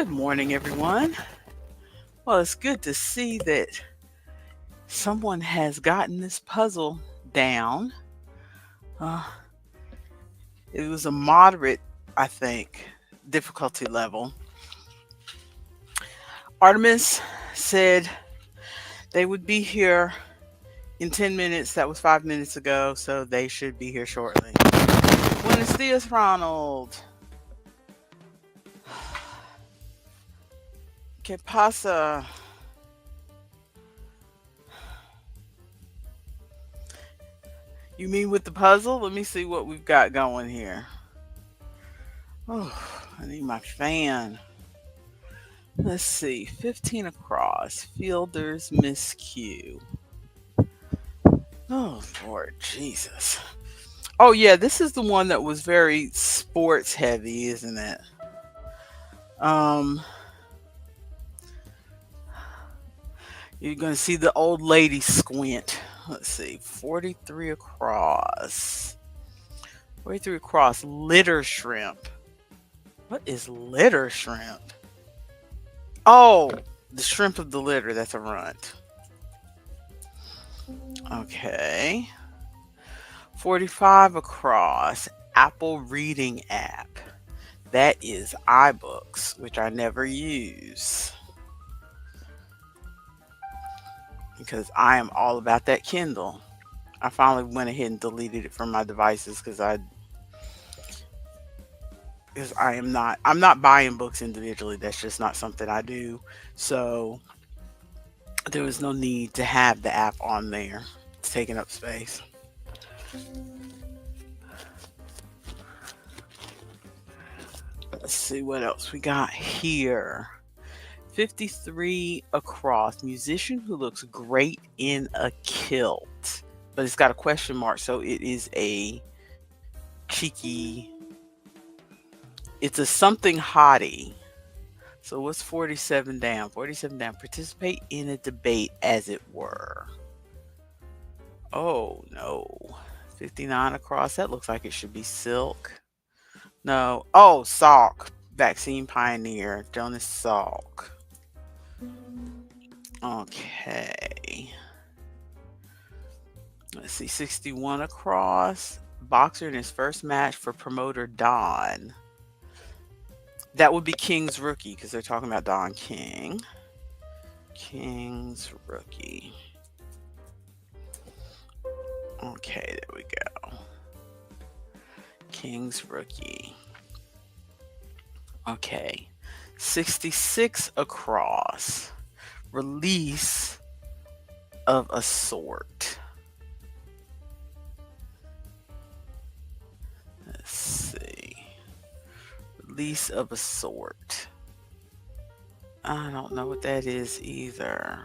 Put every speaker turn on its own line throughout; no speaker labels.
Good morning, everyone. Well, it's good to see that someone has gotten this puzzle down. Uh, it was a moderate, I think, difficulty level. Artemis said they would be here in 10 minutes. That was 5 minutes ago, so they should be here shortly. Buenos dias, Ronald. ¿Qué pasa? You mean with the puzzle? Let me see what we've got going here. Oh, I need my fan. Let's see. 15 across. Fielders miscue. Oh, Lord Jesus. Oh, yeah, this is the one that was very sports heavy, isn't it? Um, you're going to see the old lady squint. Let's see. 43 across. 43 across. Litter shrimp. What is litter shrimp? Oh, the shrimp of the litter. That's a runt. Okay. 45 across. Apple Reading app. That is iBooks, which I never use because I am all about that Kindle. I finally went ahead and deleted it from my devices because I'm not buying books individually. That's just not something I do. So there was no need to have the app on there. It's taking up space. Let's see what else we got here. 53 across. Musician who looks great in a kilt. But it's got a question mark, so it is a cheeky. It's a something hottie. So what's 47 down? 47 down. Participate in a debate, as it were. Oh, no. 59 across. That looks like it should be silk. No. Oh, Salk. Vaccine pioneer. Jonas Salk. Okay. Let's see. 61 across. Boxer in his first match for promoter Don. That would be King's Rookie because they're talking about Don King. King's Rookie. Okay, there we go. King's Rookie. Okay. 66 across. Release of a sort. Let's see. Release of a sort. I don't know what that is either.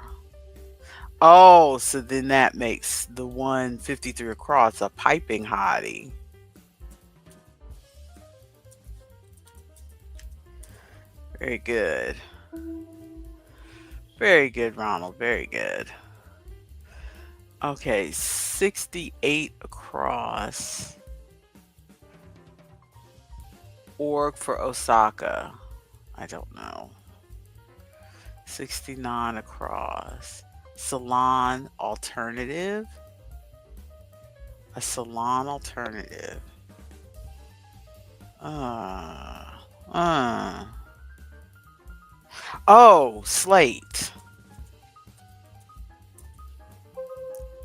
Oh, so then that makes the 153 across a piping hottie. Very good. Very good, Ronald. Very good. Okay, 68 across. Org for Osaka. I don't know. 69 across. Salon alternative. A salon alternative. Oh, slate.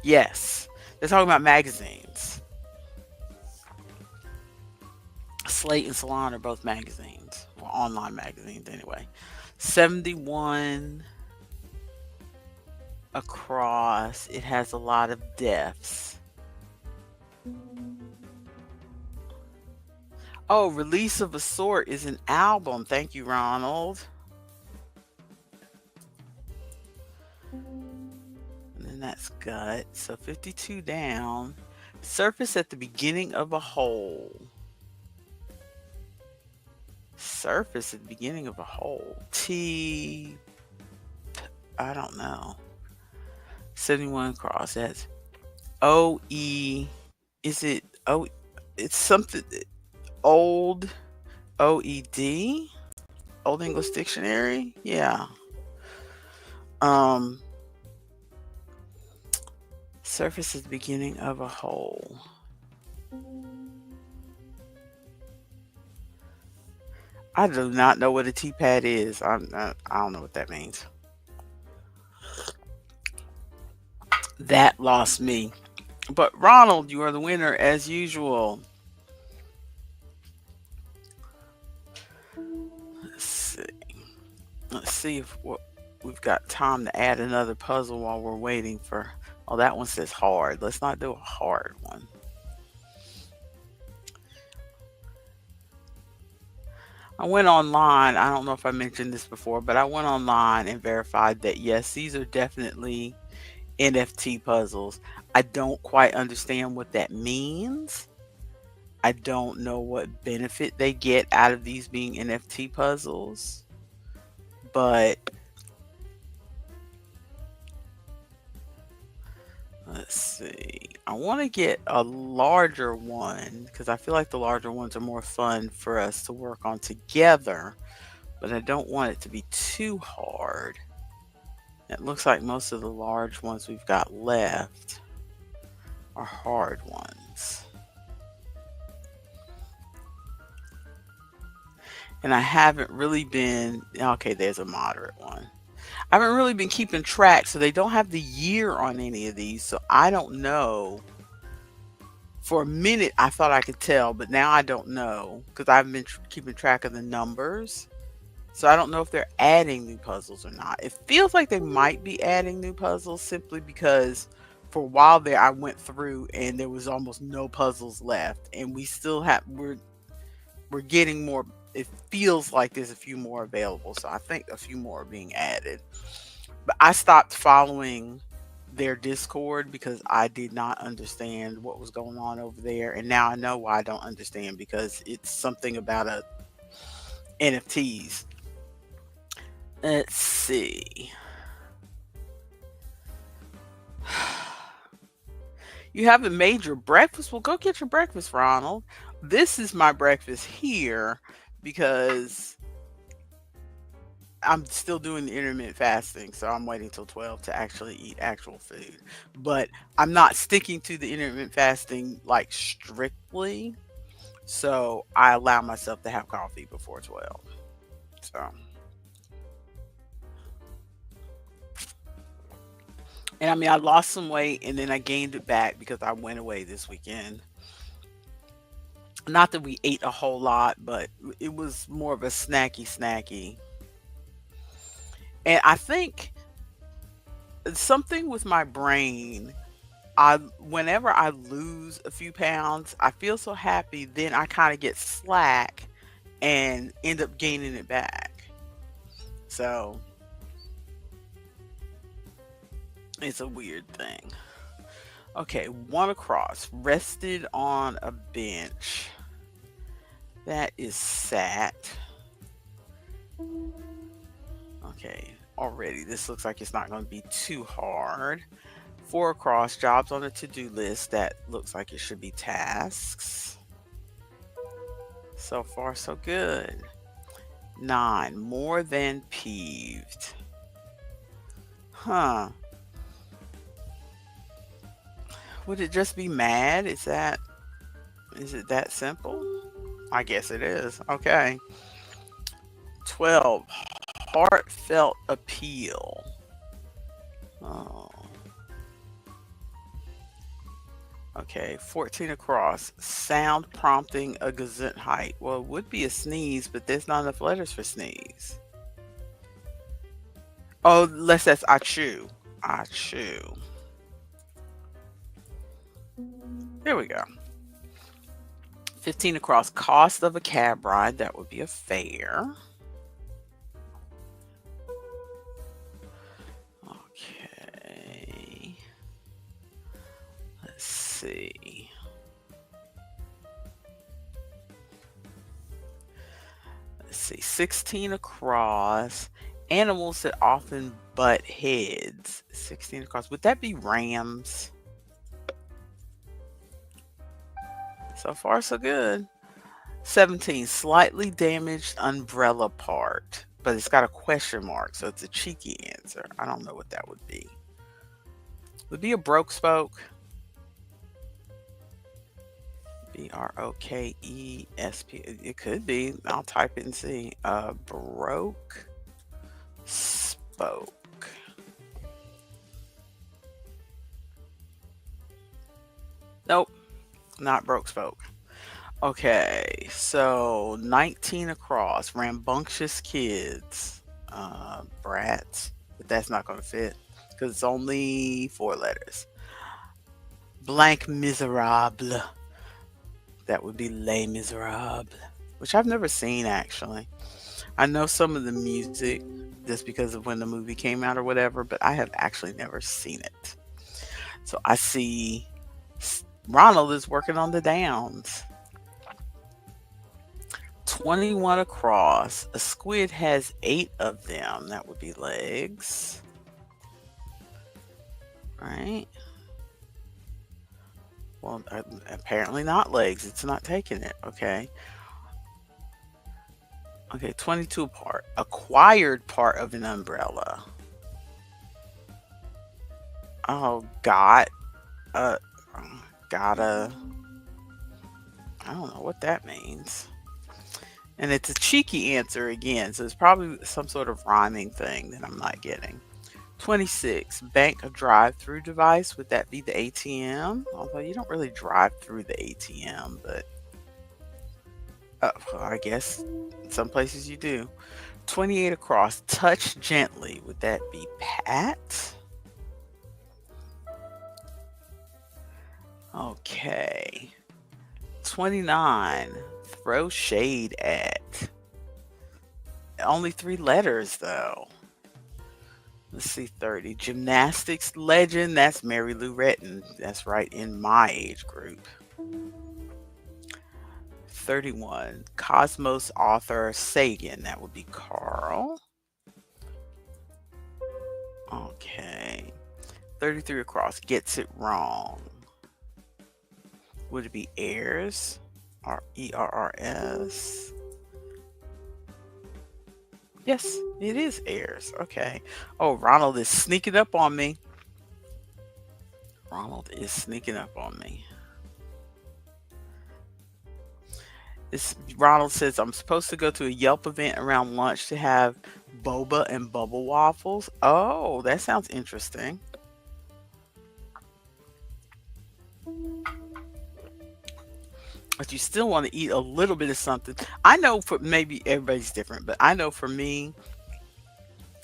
Yes. They're talking about magazines. Slate and Salon are both magazines. Or online magazines anyway. 71 across. It has a lot of deaths. Oh, Release of a Sort is an album. Thank you, Ronald. And then that's gut. So 52 down. Surface at the beginning of a hole. Surface at the beginning of a hole. I don't know. 71 across. That's OE. Is it it's something old OED? Old English Dictionary? Yeah. Um, surface is the beginning of a hole. I do not know what a T-pad is. I don't know what that means. That lost me. But Ronald, you are the winner as usual. Let's see. Let's see if we've got time to add another puzzle while we're waiting for. Oh, that one says hard. Let's not do a hard one. I went online. I don't know if I mentioned this before, but I went online and verified that yes, these are definitely NFT puzzles. I don't quite understand what that means. I don't know what benefit they get out of these being NFT puzzles, but let's see. I want to get a larger one because I feel like the larger ones are more fun for us to work on together, but I don't want it to be too hard. It looks like most of the large ones we've got left are hard ones. And I haven't really been, okay, there's a moderate one. I haven't really been keeping track, so they don't have the year on any of these, so I don't know. For a minute, I thought I could tell, but now I don't know because I've been keeping track of the numbers. So I don't know if they're adding new puzzles or not. It feels like they might be adding new puzzles simply because for a while there I went through and there was almost no puzzles left, and we still have we're getting more. It feels like there's a few more available, so I think a few more are being added. But I stopped following their Discord because I did not understand what was going on over there, and now I know why I don't understand because it's something about a NFTs. Let's see. You haven't made your breakfast? Well, go get your breakfast, Ronald. This is my breakfast here because I'm still doing the intermittent fasting, so I'm waiting till 12 to actually eat actual food. But I'm not sticking to the intermittent fasting like strictly, so I allow myself to have coffee before 12. So, and I mean, I lost some weight and then I gained it back because I went away this weekend. Not that we ate a whole lot, but it was more of a snacky. And I think something with my brain, I whenever I lose a few pounds, I feel so happy, then I kind of get slack and end up gaining it back. So, it's a weird thing. Okay, one across, rested on a bench. That is sat. Okay, already this looks like it's not going to be too hard. Four across, jobs on a to-do list. That looks like it should be tasks. So far, so good. 9, more than peeved. Huh. Would it just be mad? Is it that simple? I guess it is. Okay. 12, heartfelt appeal. Oh. Okay, 14 across. Sound prompting a Gesundheit. Well, it would be a sneeze, but there's not enough letters for sneeze. Oh, unless that's achoo. Achoo. There we go. 15 across. Cost of a cab ride. That would be a fare. Okay. Let's see. Let's see. 16 across. Animals that often butt heads. 16 across. Would that be rams? So far, so good. 17, slightly damaged umbrella part, but it's got a question mark, so it's a cheeky answer. I don't know what that would be. Would be a broke spoke. Brokesp. It could be. I'll type it and see. Broke spoke. Nope, not broke spoke. Okay, so 19 across. Rambunctious kids. Brats. But that's not going to fit because it's only 4 letters. Blank Miserable. That would be Les Miserables, which I've never seen actually. I know some of the music just because of when the movie came out or whatever, but I have actually never seen it. So I see Ronald is working on the downs. 21 across. A squid has 8 of them. That would be legs. Right? Well, apparently not legs. It's not taking it. Okay. Okay, 22 part. Acquired part of an umbrella. Oh, uh, gotta, I don't know what that means. And it's a cheeky answer again, so it's probably some sort of rhyming thing that I'm not getting. 26, bank a drive-through device. Would that be the ATM? Although you don't really drive through the ATM, but well, I guess some places you do. 28 across, touch gently. Would that be pat? Okay. 29, throw shade at. Only 3 letters though. Let's see, 30. Gymnastics legend. That's Mary Lou Retton. That's right in my age group. 31. Cosmos author Sagan. That would be Carl. Okay. 33 across. Gets it wrong. Would it be Errs? Or ERRS? Yes, it is Errs. Okay. Oh, Ronald is sneaking up on me. Ronald is sneaking up on me. Ronald says, I'm supposed to go to a Yelp event around lunch to have boba and bubble waffles. Oh, that sounds interesting. But you still want to eat a little bit of something. I know for maybe everybody's different, but I know for me,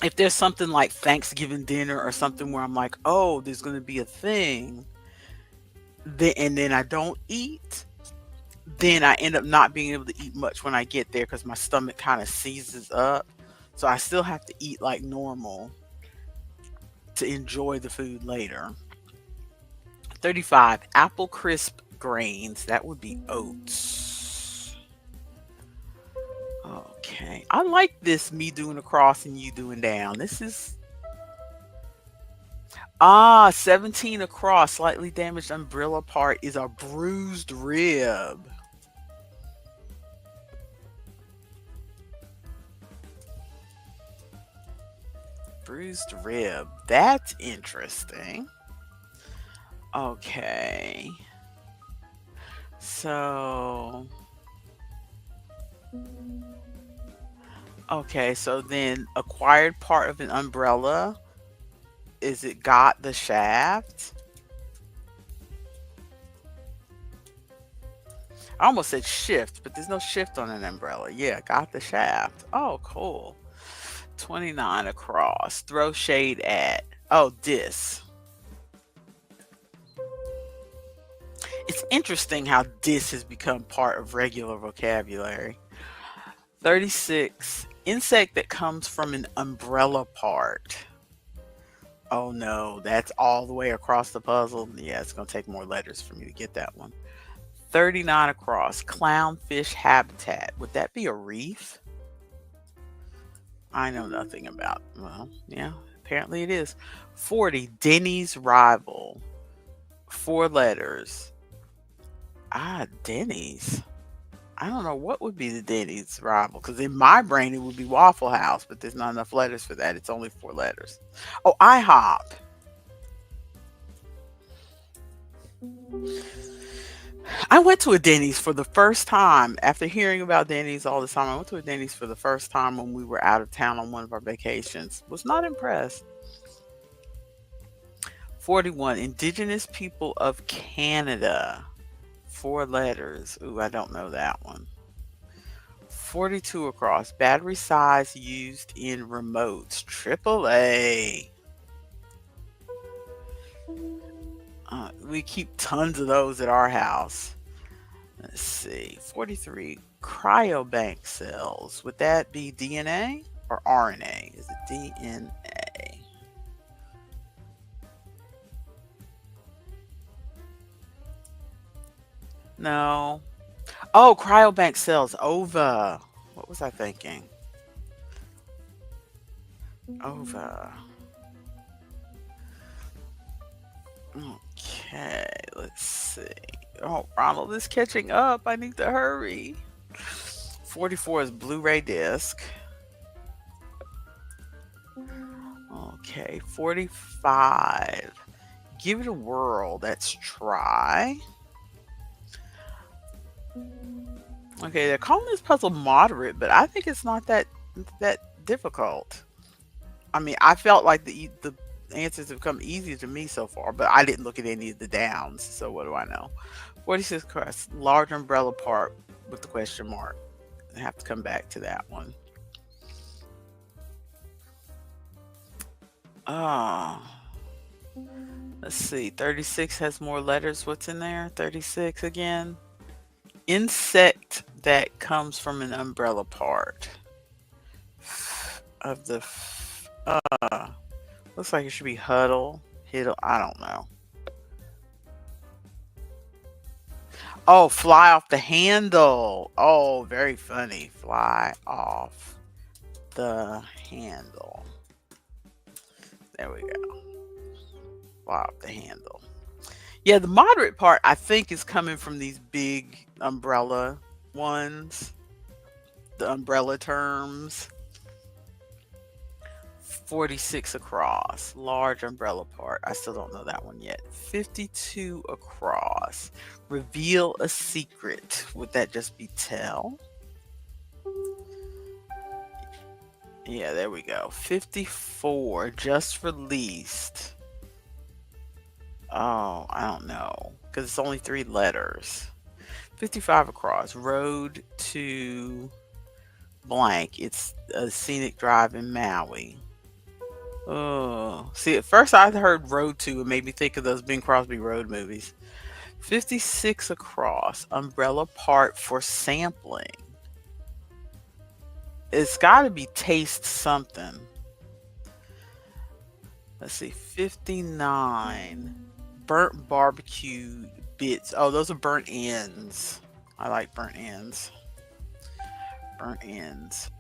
if there's something like Thanksgiving dinner or something where I'm like, oh, there's going to be a thing, and then I don't eat, then I end up not being able to eat much when I get there because my stomach kind of seizes up. So I still have to eat like normal to enjoy the food later. 35, apple crisp grains. That would be oats. Okay. I like this, me doing across and you doing down. This is 17 across. Slightly damaged umbrella part is a bruised rib. Bruised rib. That's interesting. Okay. So so then acquired part of an umbrella, is it got the shaft? I almost said shift, but there's no shift on an umbrella. Yeah, got the shaft. Oh, cool. 29 across. Throw shade at. Oh, dis. It's interesting how dis has become part of regular vocabulary. 36. Insect that comes from an umbrella part. Oh no, that's all the way across the puzzle. Yeah, it's going to take more letters for me to get that one. 39 across. Clownfish habitat. Would that be a reef? I know nothing about. Well, yeah, apparently it is. 40. Denny's rival. 4 letters. Denny's. I don't know what would be the Denny's rival because in my brain it would be Waffle House, but there's not enough letters for that. It's only 4 letters. Oh, IHOP. I went to a Denny's for the first time after hearing about Denny's all the time. I went to a Denny's for the first time when we were out of town on one of our vacations. Was not impressed. 41. Indigenous people of Canada. 4 letters. Ooh, I don't know that one. 42 across. Battery size used in remotes. AAA. We keep tons of those at our house. Let's see. 43. Cryobank cells. Would that be DNA or RNA? Is it DNA? No. Oh, cryobank cells. OVA. What was I thinking? OVA. Okay, let's see. Oh, Ronald is catching up. I need to hurry. 44 is Blu-ray disc. Okay, 45. Give it a whirl. That's try. Okay, they're calling this puzzle moderate, but I think it's not that difficult. I mean, I felt like the answers have come easier to me so far, but I didn't look at any of the downs, so what do I know? 46 crust, large umbrella part with the question mark. I have to come back to that one. Oh, let's see. 36 has more letters. What's in there? 36 again. Insect that comes from an umbrella part of the. Looks like it should be huddle, hiddle. I don't know. Oh, fly off the handle. Oh, very funny. Fly off the handle. There we go. Fly off the handle. Yeah, the moderate part I think is coming from these big umbrella ones, the umbrella terms. 46 across, large umbrella part. I still don't know that one yet. 52 across, reveal a secret. Would that just be tell? Yeah, there we go. 54, just released. Oh, I don't know, because it's only 3 letters. 55 across, road to blank. It's a scenic drive in Maui. Oh, see, at first I heard road to, it made me think of those Bing Crosby road movies. 56 across, umbrella part for sampling. It's got to be taste something. Let's see, 59. Burnt barbecue bits. Oh, those are burnt ends. I like burnt ends. Burnt ends.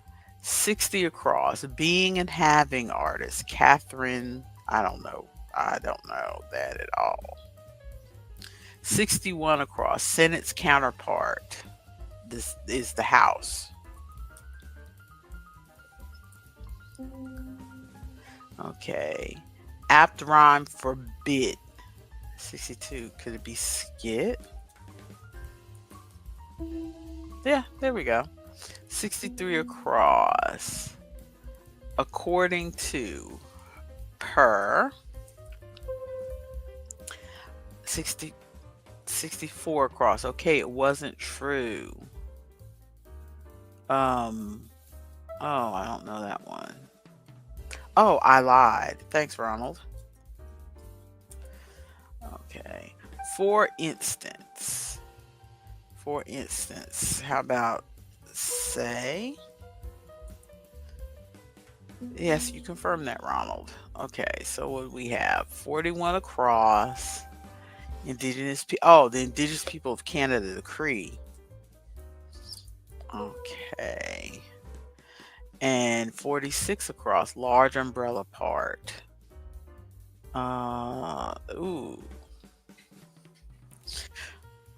60 across. Being and having artist. Catherine. I don't know. I don't know that at all. 61 across. Sentence counterpart. This is the house. Okay. Apt rhyme for bit. 62. Could it be skit? Yeah, there we go. 63 across. According to. Per. 64 across. Okay, it wasn't true. Oh, I don't know that one. Oh, I lied. Thanks, Ronald. Okay. For instance. For instance. How about say? Yes, you confirmed that, Ronald. Okay, so what do we have? 41 across. Indigenous people. Oh, the Indigenous people of Canada, the Cree. Okay. And 46 across. Large umbrella part. Ooh.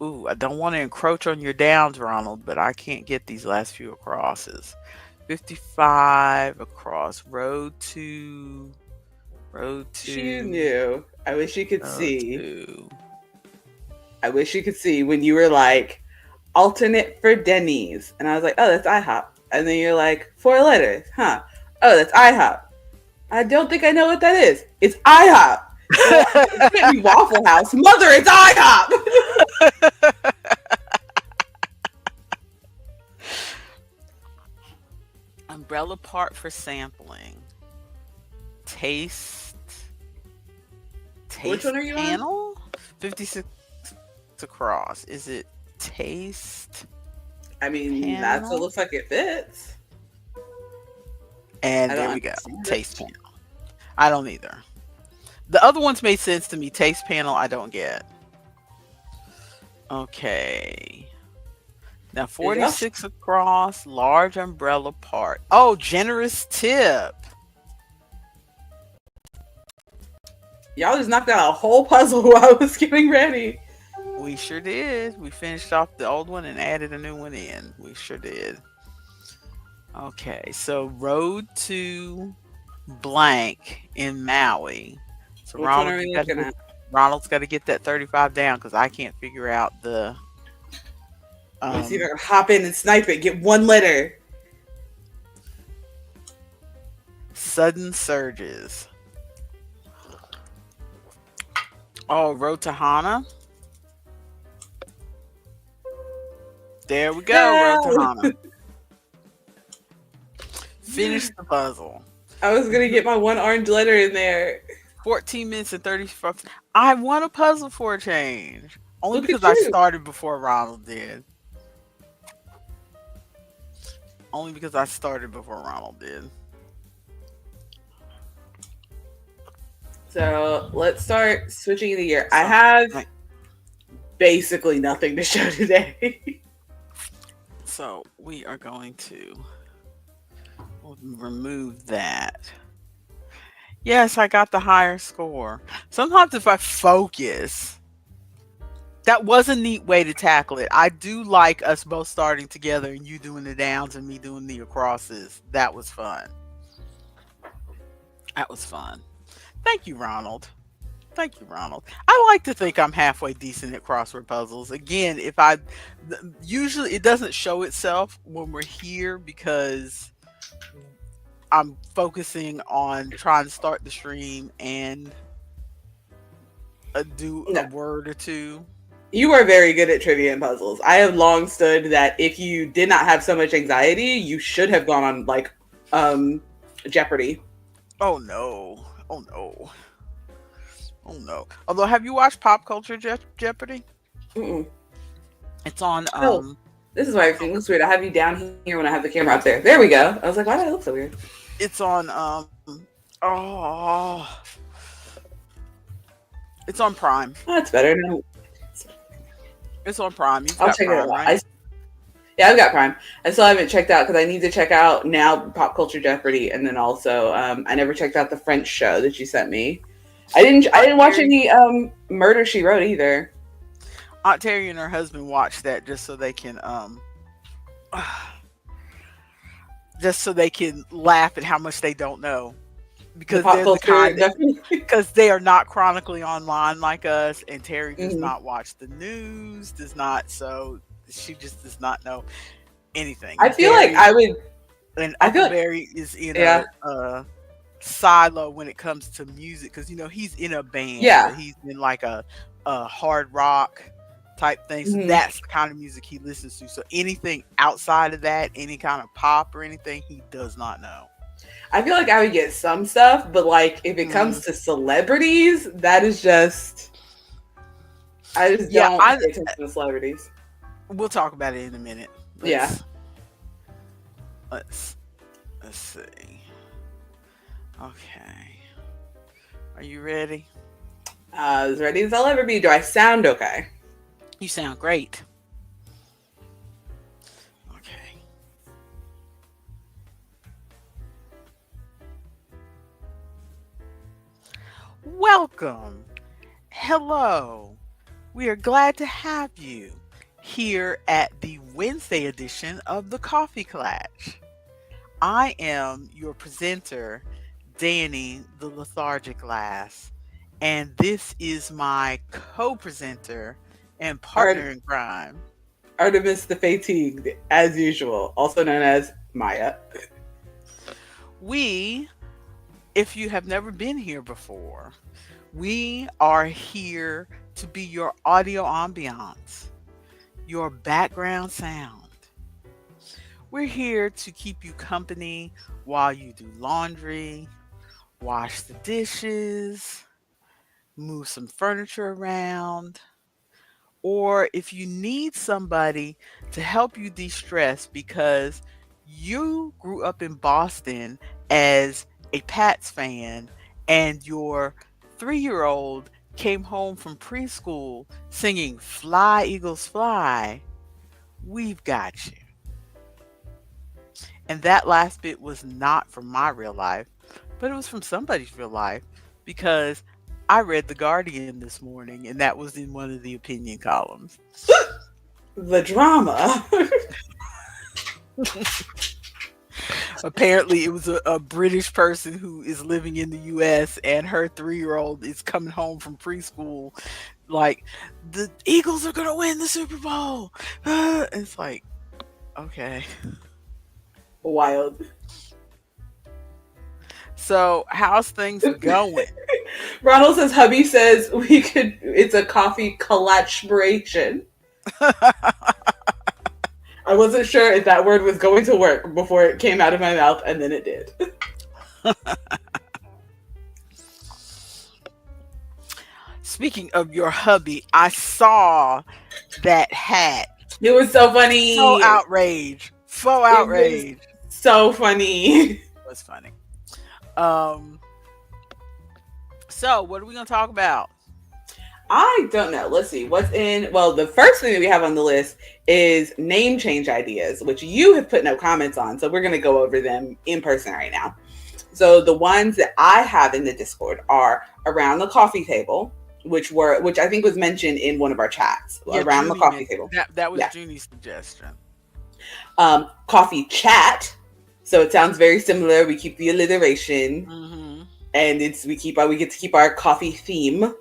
Ooh, I don't want to encroach on your downs, Ronald, but I can't get these last few acrosses. 55 across. Road
She
to,
knew. I wish you could
road
see.
to.
I wish you could see when you were like, alternate for Denny's. And I was like, oh, that's IHOP. And then you're like, 4 letters, huh? Oh, that's IHOP. I don't think I know what that is. It's IHOP. Well, it can't be Waffle House. Mother, it's IHOP.
Umbrella part for sampling. Taste.
Which one
Taste
are you on?
panel? 56 across. Is it taste
I mean, that's what
panel?
looks like it fits. I
And there
don't
we go.
understand
Taste
it.
panel. I don't either. The other ones made sense to me. Taste panel, I don't get. Okay. Now
Did y'all
46 across, large umbrella part. Oh, generous tip.
y'all just knocked out a whole puzzle while I was getting ready.
We sure did. We finished off the old one and added a new one in. We sure did. Okay, so road to blank in Maui. So
Which one are we looking at?
Ronald's got to get that 35 down because I can't figure out the
Let me see if I
um
can hop in and snipe it. Get 1 letter.
sudden surges. Oh, road to Hana. There we go. Road to
No!
Hana. Finish the puzzle.
I was gonna get my 1 orange letter in there.
14 minutes and 35. I won a puzzle for a change. Only
Look at
because I
you.
started before Ronald did. Only because I started before Ronald did.
So let's start switching the year. I
So,
have
like,
basically nothing to show today.
so we are going to remove that. Yes, I got the higher score. Sometimes if I focus, that was a neat way to tackle it. I do like us both starting together and you doing the downs and me doing the acrosses. That was fun. That was fun. Thank you, Ronald. Thank you, Ronald. I like to think I'm halfway decent at crossword puzzles. Again, usually it doesn't show itself when we're here because I'm focusing on trying to start the stream and do a
No,
word or two.
you are very good at trivia and puzzles. I have long stood that if you did not have so much anxiety, you should have gone on like Jeopardy.
Oh no. Oh no. Oh no. Although, have you watched Pop Culture Jeopardy?
Mm-mm.
It's on
Oh, this is why everything looks weird. I have you down here when I have the camera up there. There we go. I was like, why do I look so weird?
it's on oh it's on Prime.
Oh, that's better. No,
It's on Prime. You've
I'll
got
check it
Prime,
out.
right?
Yeah, I've got Prime. I still haven't checked out because I need to check out now Pop Culture Jeopardy, and then also I never checked out the French show that you sent me. I didn't watch any Murder She Wrote either.
Aunt Terry and her husband watch that just so they can just so they can laugh at how much they don't know
The
because
pop
they're the
culture
kind that,
definitely.
because they are not chronically online like us, and Terry does
Mhm.
not watch the news, does not, so she just does not know anything.
I
And
feel like
Barry
I would.
and
I feel
Uncle
like
Barry is in
yeah,
a silo when it comes to music because he's in a band,
yeah.
but he's in like a hard rock type thing. So
Mhm.
that's the kind of music he listens to. So anything outside of that, any kind of pop or anything, he does not know.
I feel like I would get some stuff, but like if it comes
Mhm.
to celebrities, that is just I just
Yeah,
don't pay attention to celebrities.
we'll talk about it in a minute.
Yeah,
Let's let's see. Okay, are you ready?
as ready as I'll ever be. Do I sound okay?
You sound great. Okay. Welcome. Hello. We are glad to have you here at the Wednesday edition of the Coffee Klatsch. I am your presenter, Dani the Lethargic Lass, and this is my co-presenter and
Art-
partner in crime.
Artemis the Fatigued, as usual, also known as Maya.
We, if you have never been here before, we are here to be your audio ambiance, your background sound. We're here to keep you company while you do laundry, wash the dishes, move some furniture around, or if you need somebody to help you de stress because you grew up in Boston as a Pats fan and your 3-year old came home from preschool singing Fly Eagles Fly, we've got you. And that last bit was not from my real life, but it was from somebody's real life because I read The Guardian this morning and that was in one of the opinion columns.
The drama.
Apparently, it was a British person who is living in the US and her 3-year old is coming home from preschool. Like, the Eagles are going to win the Super Bowl. It's like, okay.
Wild.
So, how's things going?
Ronald says hubby says it's a coffee collaboration. I wasn't sure if that word was going to work before it came out of my mouth, and then it did.
Speaking of your hubby, I saw that hat.
It was so funny.
So outrage. So outrage.
So funny.
It was funny. So what are we gonna talk about?
I don't know. Let's see what's in. Well, the first thing that we have on the list is name change ideas, which you have put no comments on. So we're going to go over them in person right now. So the ones that I have in the Discord are around the coffee table, which I think was mentioned in one of our chats.
Yeah,
around
Junie
the coffee table.
That was
Yeah.
Junie's suggestion.
Coffee chat. So it sounds very similar. We keep the alliteration, and we get to keep our coffee theme.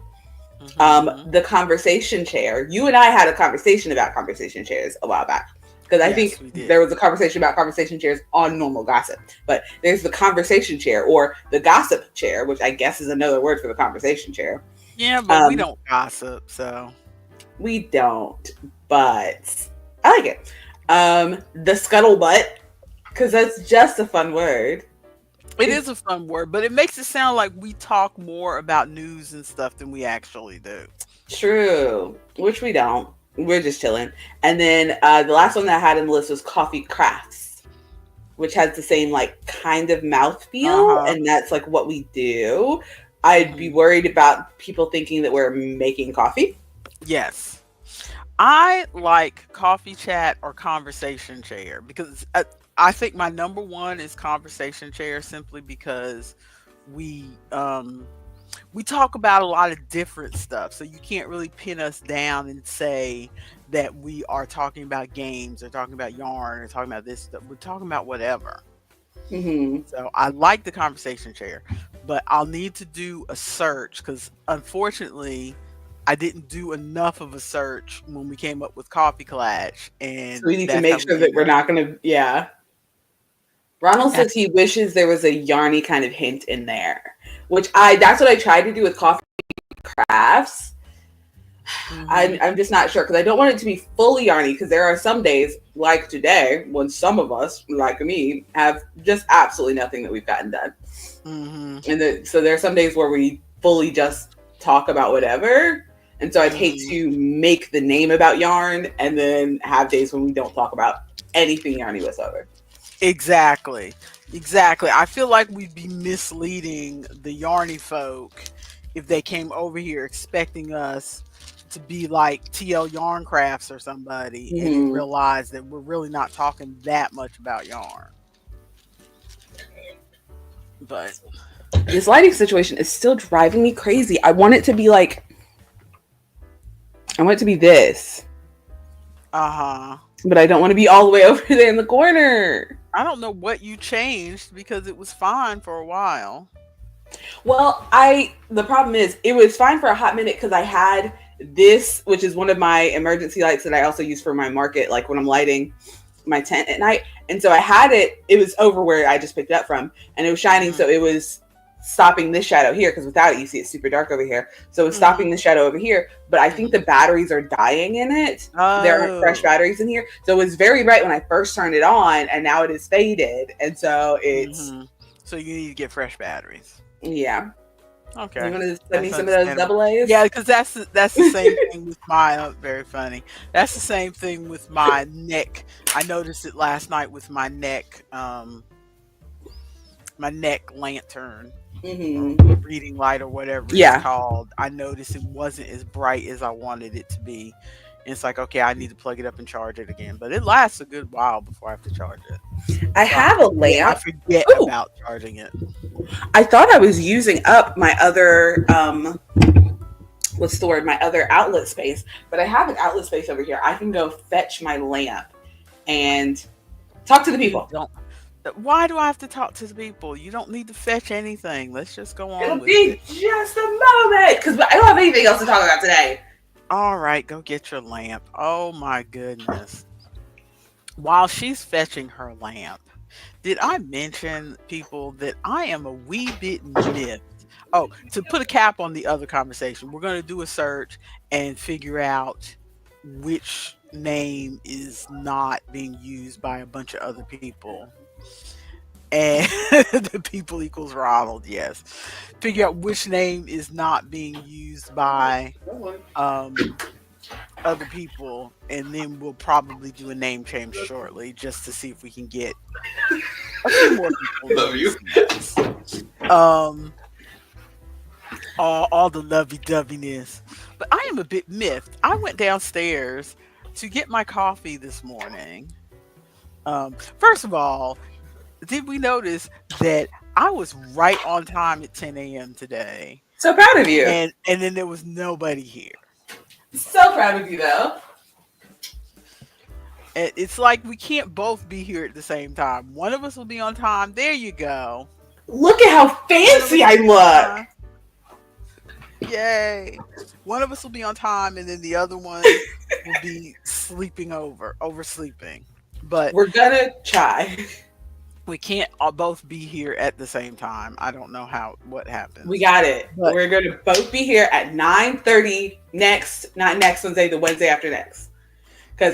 The conversation chair. You and I had a conversation about conversation chairs a while back because I think there was a conversation about conversation chairs on Normal Gossip, but there's the conversation chair or the gossip chair, which I guess is another word for the conversation chair.
Yeah, but we don't gossip, so
we don't. But I like it. The scuttlebutt, because that's just a fun word.
It is a fun word, but it makes it sound like we talk more about news and stuff than we actually do.
True, which we don't. We're just chilling. And then the last one that I had in the list was coffee crafts, which has the same like kind of mouthfeel, and that's like what we do. I'd be worried about people thinking that we're making coffee.
Yes. I like coffee chat or conversation chair because I think my number one is conversation chair simply because we talk about a lot of different stuff. So you can't really pin us down and say that we are talking about games or talking about yarn or talking about this stuff. We're talking about whatever. So I like the conversation chair, but I'll need to do a search because unfortunately I didn't do enough of a search when we came up with Coffee Klatsch, and
so we need to make sure that we're not going to. Yeah. Ronald says he wishes there was a yarny kind of hint in there, which that's what I tried to do with coffee crafts. I'm just not sure because I don't want it to be fully yarny because there are some days like today when some of us, like me, have just absolutely nothing that we've gotten done. And so there are some days where we fully just talk about whatever. And so I'd hate to make the name about yarn and then have days when we don't talk about anything yarny whatsoever.
Exactly. I feel like we'd be misleading the yarny folk if they came over here expecting us to be like TL Yarn Crafts or somebody and realize that we're really not talking that much about yarn. But
this lighting situation is still driving me crazy. I want it to be like I want it to be this.
Uh-huh.
But I don't want to be all the way over there in the corner.
I don't know what you changed because it was fine for a while.
Well, the problem is it was fine for a hot minute because I had this, which is one of my emergency lights that I also use for my market, like when I'm lighting my tent at night. And so I had it was over where I just picked it up from, and it was shining, so it was stopping this shadow here, because without it you see it's super dark over here, so it's stopping the shadow over here. But I think the batteries are dying in it. There aren't fresh batteries in here, so it was very bright when I first turned it on, and now it is faded, and so it's
so you need to get fresh batteries.
Yeah.
Okay.
You want to send me some of those double A's?
Yeah, because that's the same thing with my. Very funny. That's the same thing with my neck. I noticed it last night with my neck. My neck lantern, reading light, or whatever it's called. I noticed it wasn't as bright as I wanted it to be. And it's like, okay, I need to plug it up and charge it again. But it lasts a good while before I have to charge it.
I have a lamp.
I forget about charging it.
I thought I was using up my other my other outlet space, but I have an outlet space over here. I can go fetch my lamp and talk to the people.
Why do I have to talk to the people? You don't need to fetch anything. Let's just go on.
It'll be just a moment, because I don't have anything else to talk about today.
All right, go get your lamp. Oh my goodness. While she's fetching her lamp, did I mention, people, that I am a wee bit miffed? Oh, to put a cap on the other conversation, we're going to do a search and figure out which name is not being used by a bunch of other people. And the people equals Ronald, yes. Figure out which name is not being used by other people, and then we'll probably do a name change shortly just to see if we can get a few more people.
Love you.
All the lovey-doveyness. But I am a bit miffed. I went downstairs to get my coffee this morning. First of all, did we notice that I was right on time at 10 a.m. today?
So proud of you.
And then there was nobody here.
So proud of you, though.
And it's like we can't both be here at the same time. One of us will be on time. There you go.
Look at how fancy I look.
Yay. One of us will be on time, and then the other one will be oversleeping. But
we're gonna try.
We can't both be here at the same time. I don't know what happens.
We got it. But we're going to both be here at 9:30 not next Wednesday, the Wednesday after next. Because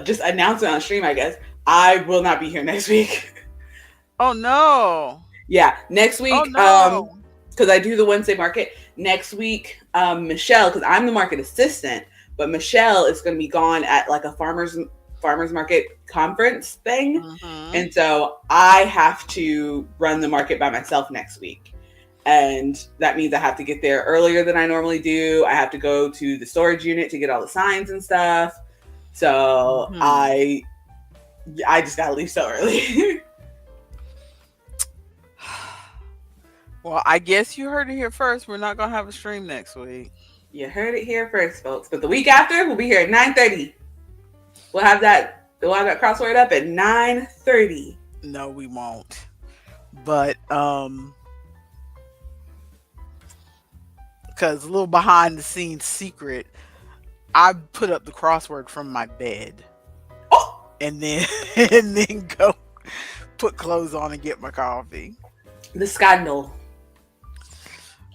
just announcement on stream, I guess. I will not be here next week.
Oh no.
Yeah, next week.
Oh no.
Because I do the Wednesday market next week. Michelle, because I'm the market assistant, but Michelle is going to be gone at like a farmer's market conference thing, and so I have to run the market by myself next week, and that means I have to get there earlier than I normally do. I have to go to the storage unit to get all the signs and stuff, so I just gotta leave so early.
Well, I guess you heard it here first. We're not gonna have a stream next week.
You heard it here first, folks, but the week after we'll be here at 9:30. We'll have that crossword up at 9:30.
No, we won't. But because a little behind the scenes secret, I put up the crossword from my bed, and then go put clothes on and get my coffee.
The scandal.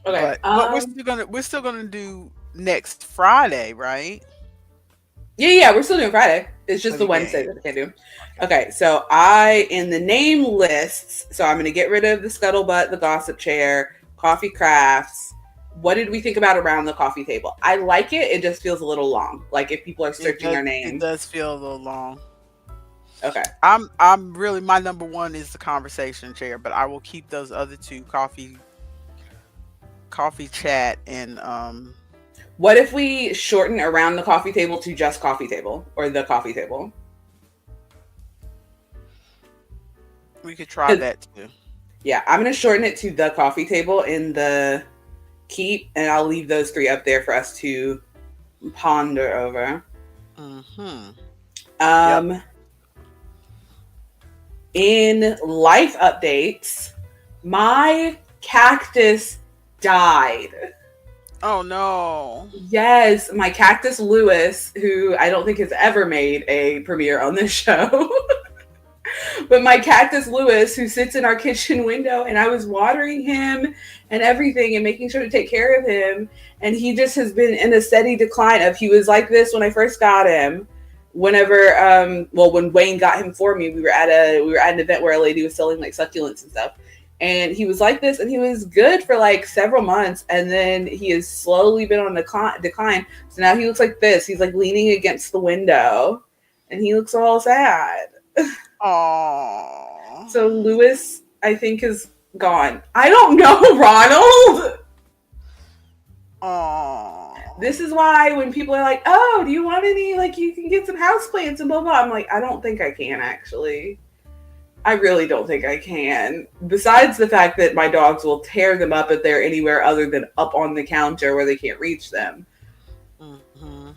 Okay,
but we're still gonna do next Friday, right?
Yeah, we're still doing Friday. It's just the Wednesday that I can't do. Okay, so in the name lists, so I'm going to get rid of the scuttlebutt, the gossip chair, coffee crafts. What did we think about around the coffee table? I like it. It just feels a little long. Like if people are searching our name.
It does feel a little long.
Okay.
I'm really, my number one is the conversation chair, but I will keep those other two, coffee chat and
what if we shorten around the coffee table to just coffee table, or the coffee table?
We could try that too.
Yeah, I'm going to shorten it to the coffee table in the keep, and I'll leave those three up there for us to ponder over.
Mm-hmm. Yep.
Um, in life updates, my cactus died.
Oh no.
Yes, my cactus Lewis, who I don't think has ever made a premiere on this show. But my cactus Lewis, who sits in our kitchen window, and I was watering him and everything and making sure to take care of him. And he just has been in a steady decline. Of he was like this when I first got him. Whenever, when Wayne got him for me, we were at an event where a lady was selling like succulents and stuff. And he was like this, and he was good for like several months, and then he has slowly been on decline. So now he looks like this. He's like leaning against the window, and he looks all sad.
Oh.
So Lewis, I think, is gone. I don't know, Ronald.
Oh.
This is why when people are like, "Oh, do you want any? Like, you can get some houseplants and blah blah." I'm like, I don't think I can actually. I really don't think I can. Besides the fact that my dogs will tear them up if they're anywhere other than up on the counter where they can't reach them.
Mm-hmm.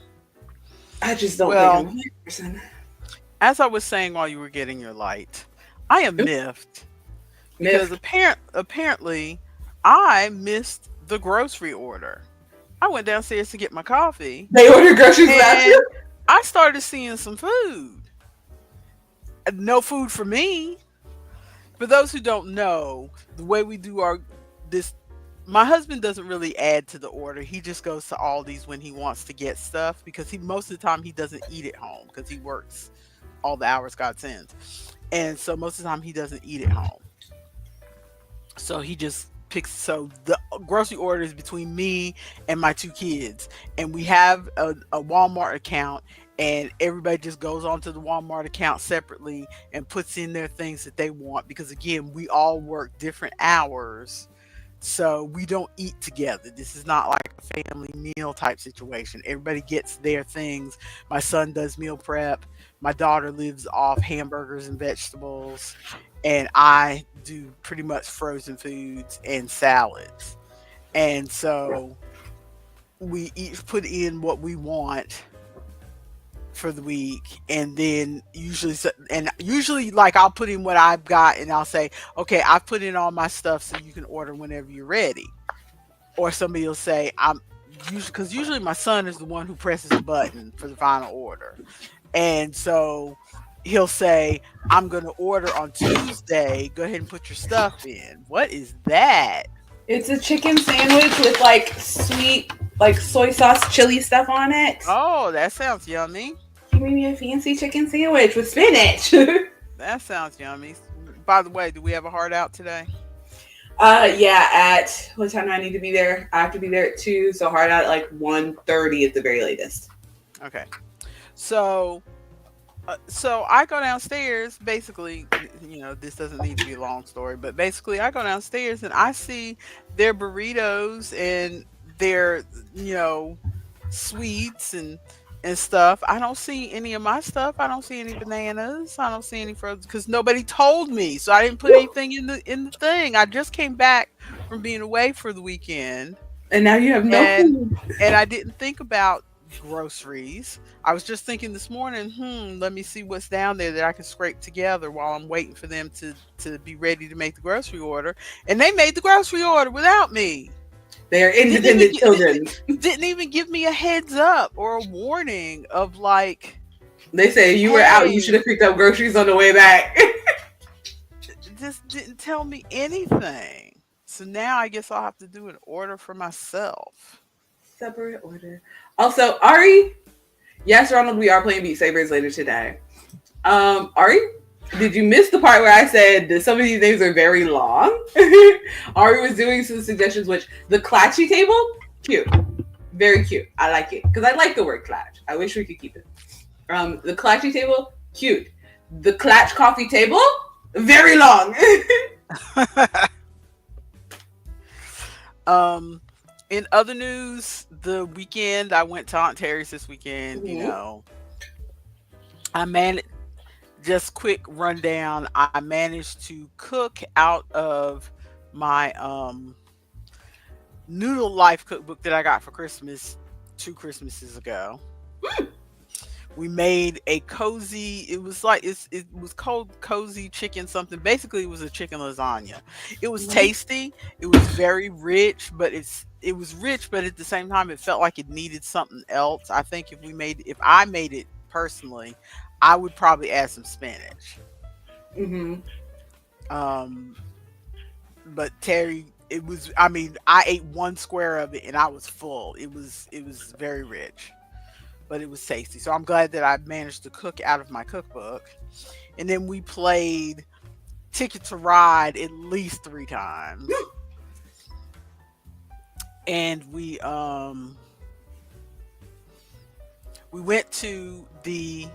I just don't think
Well,
I'm a person.
as I was saying while you were getting your light, I am
Oop,
miffed because
miffed.
apparently I missed the grocery order. I went downstairs to get my coffee
They order groceries without
and
you.
I started seeing some food. No food for me. For those who don't know, the way we do our this my husband doesn't really add to the order. He just goes to Aldi's when he wants to get stuff because he most of the time he doesn't eat at home because he works all the hours God sends. And so most of the time he doesn't eat at home. So he just picks so the grocery order is between me and my two kids. And we have a Walmart account and everybody just goes onto the Walmart account separately and puts in their things that they want because again, we all work different hours. So we don't eat together. This is not like a family meal type situation. Everybody gets their things. My son does meal prep. My daughter lives off hamburgers and vegetables. And I do pretty much frozen foods and salads. And so we each put in what we want for the week and then usually like I'll put in what I've got and I'll say okay I've put in all my stuff so you can order whenever you're ready or somebody will say I'm usually because usually my son is the one who presses the button for the final order and so he'll say I'm going to order on Tuesday, go ahead and put your stuff in. What is that?
It's a chicken sandwich with like sweet, like soy sauce, chili stuff on it.
Oh, that sounds yummy.
He made me a fancy chicken sandwich with spinach.
That sounds yummy. By the way, do we have a heart out today?
Yeah. At what time do I need to be there? I have to be there at 2, so hard out at like 1:30 at the very latest.
Okay. So so I go downstairs. Basically, this doesn't need to be a long story, but basically, I go downstairs and I see their burritos and their sweets and stuff. I don't see any of my stuff. I don't see any bananas. I don't see any frozen because nobody told me, so I didn't put anything in the thing. I just came back from being away for the weekend,
And now you have no
and
food.
and I didn't think about groceries. I was just thinking this morning, let me see what's down there that I can scrape together while I'm waiting for them to be ready to make the grocery order. And they made the grocery order without me.
They are
Didn't even
independent
gi-
children.
didn't even give me a heads up or a warning of like,
They say you were out. You should
hey,
have picked up groceries on the way back.
just didn't tell me anything. So now I guess I'll have to do an order for myself.
Separate order. Also, Ari. Yes, Ronald. We are playing Beat Sabers later today. Ari, did you miss the part where I said that some of these names are very long? Ari was doing some suggestions, which the Klatchy table, cute. Very cute. I like it. Because I like the word Klatch. I wish we could keep it. The Klatchy table, cute. The Klatch coffee table, very long.
In other news, the weekend I went to Aunt Terry's this weekend,
Mhm.
I managed just quick rundown. I managed to cook out of my Noodle Life cookbook that I got for Christmas 2 Christmases ago. We made a cozy. It was like it was called cozy chicken something. Basically, it was a chicken lasagna. It was
Mhm.
tasty. It was very rich, but it was rich, but at the same time, it felt like it needed something else. I think if I made it personally, I would probably add some spinach.
Mhm.
Um, but Terry, it was. I mean, I ate one square of it and I was full. It was very rich, but it was tasty. So I'm glad that I managed to cook out of my cookbook. And then we played Ticket to Ride at least 3 times. And we went to the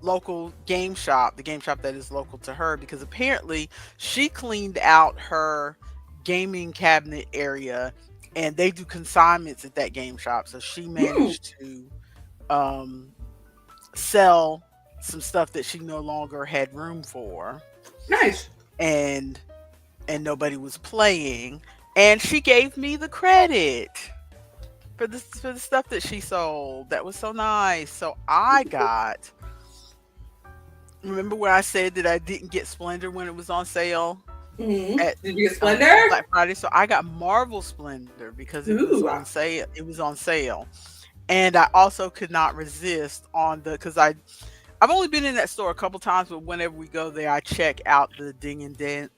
local game shop, the game shop that is local to her, because apparently she cleaned out her gaming cabinet area and they do consignments at that game shop. So she
Mm.
managed to um, sell some stuff that she no longer had room for,
Nice.
and nobody was playing, and she gave me the credit for the stuff that she sold. That was so nice. So I got, remember when I said that I didn't get Splendor when it was on sale
Mhm.
at
Did you get Splendor?
Black Friday? So I got Marvel Splendor because it was
Ooh.
on sale. It was on sale. And I also could not resist on the, because I've only been in that store a couple times, but whenever we go there, I check out the Ding and Dent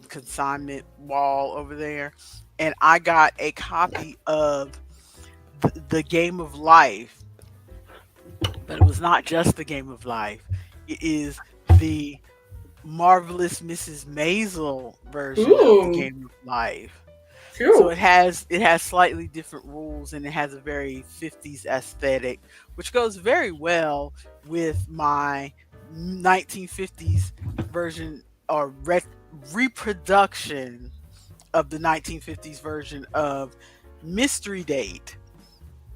consignment wall over there, and I got a copy of the Game of Life, but it was not just the Game of Life. It is the Marvelous Mrs. Maisel version of the
Ooh.
Game of Life. So
True.
it has slightly different rules and it has a very 50s aesthetic, which goes very well with my 1950s version or reproduction of the 1950s version of Mystery Date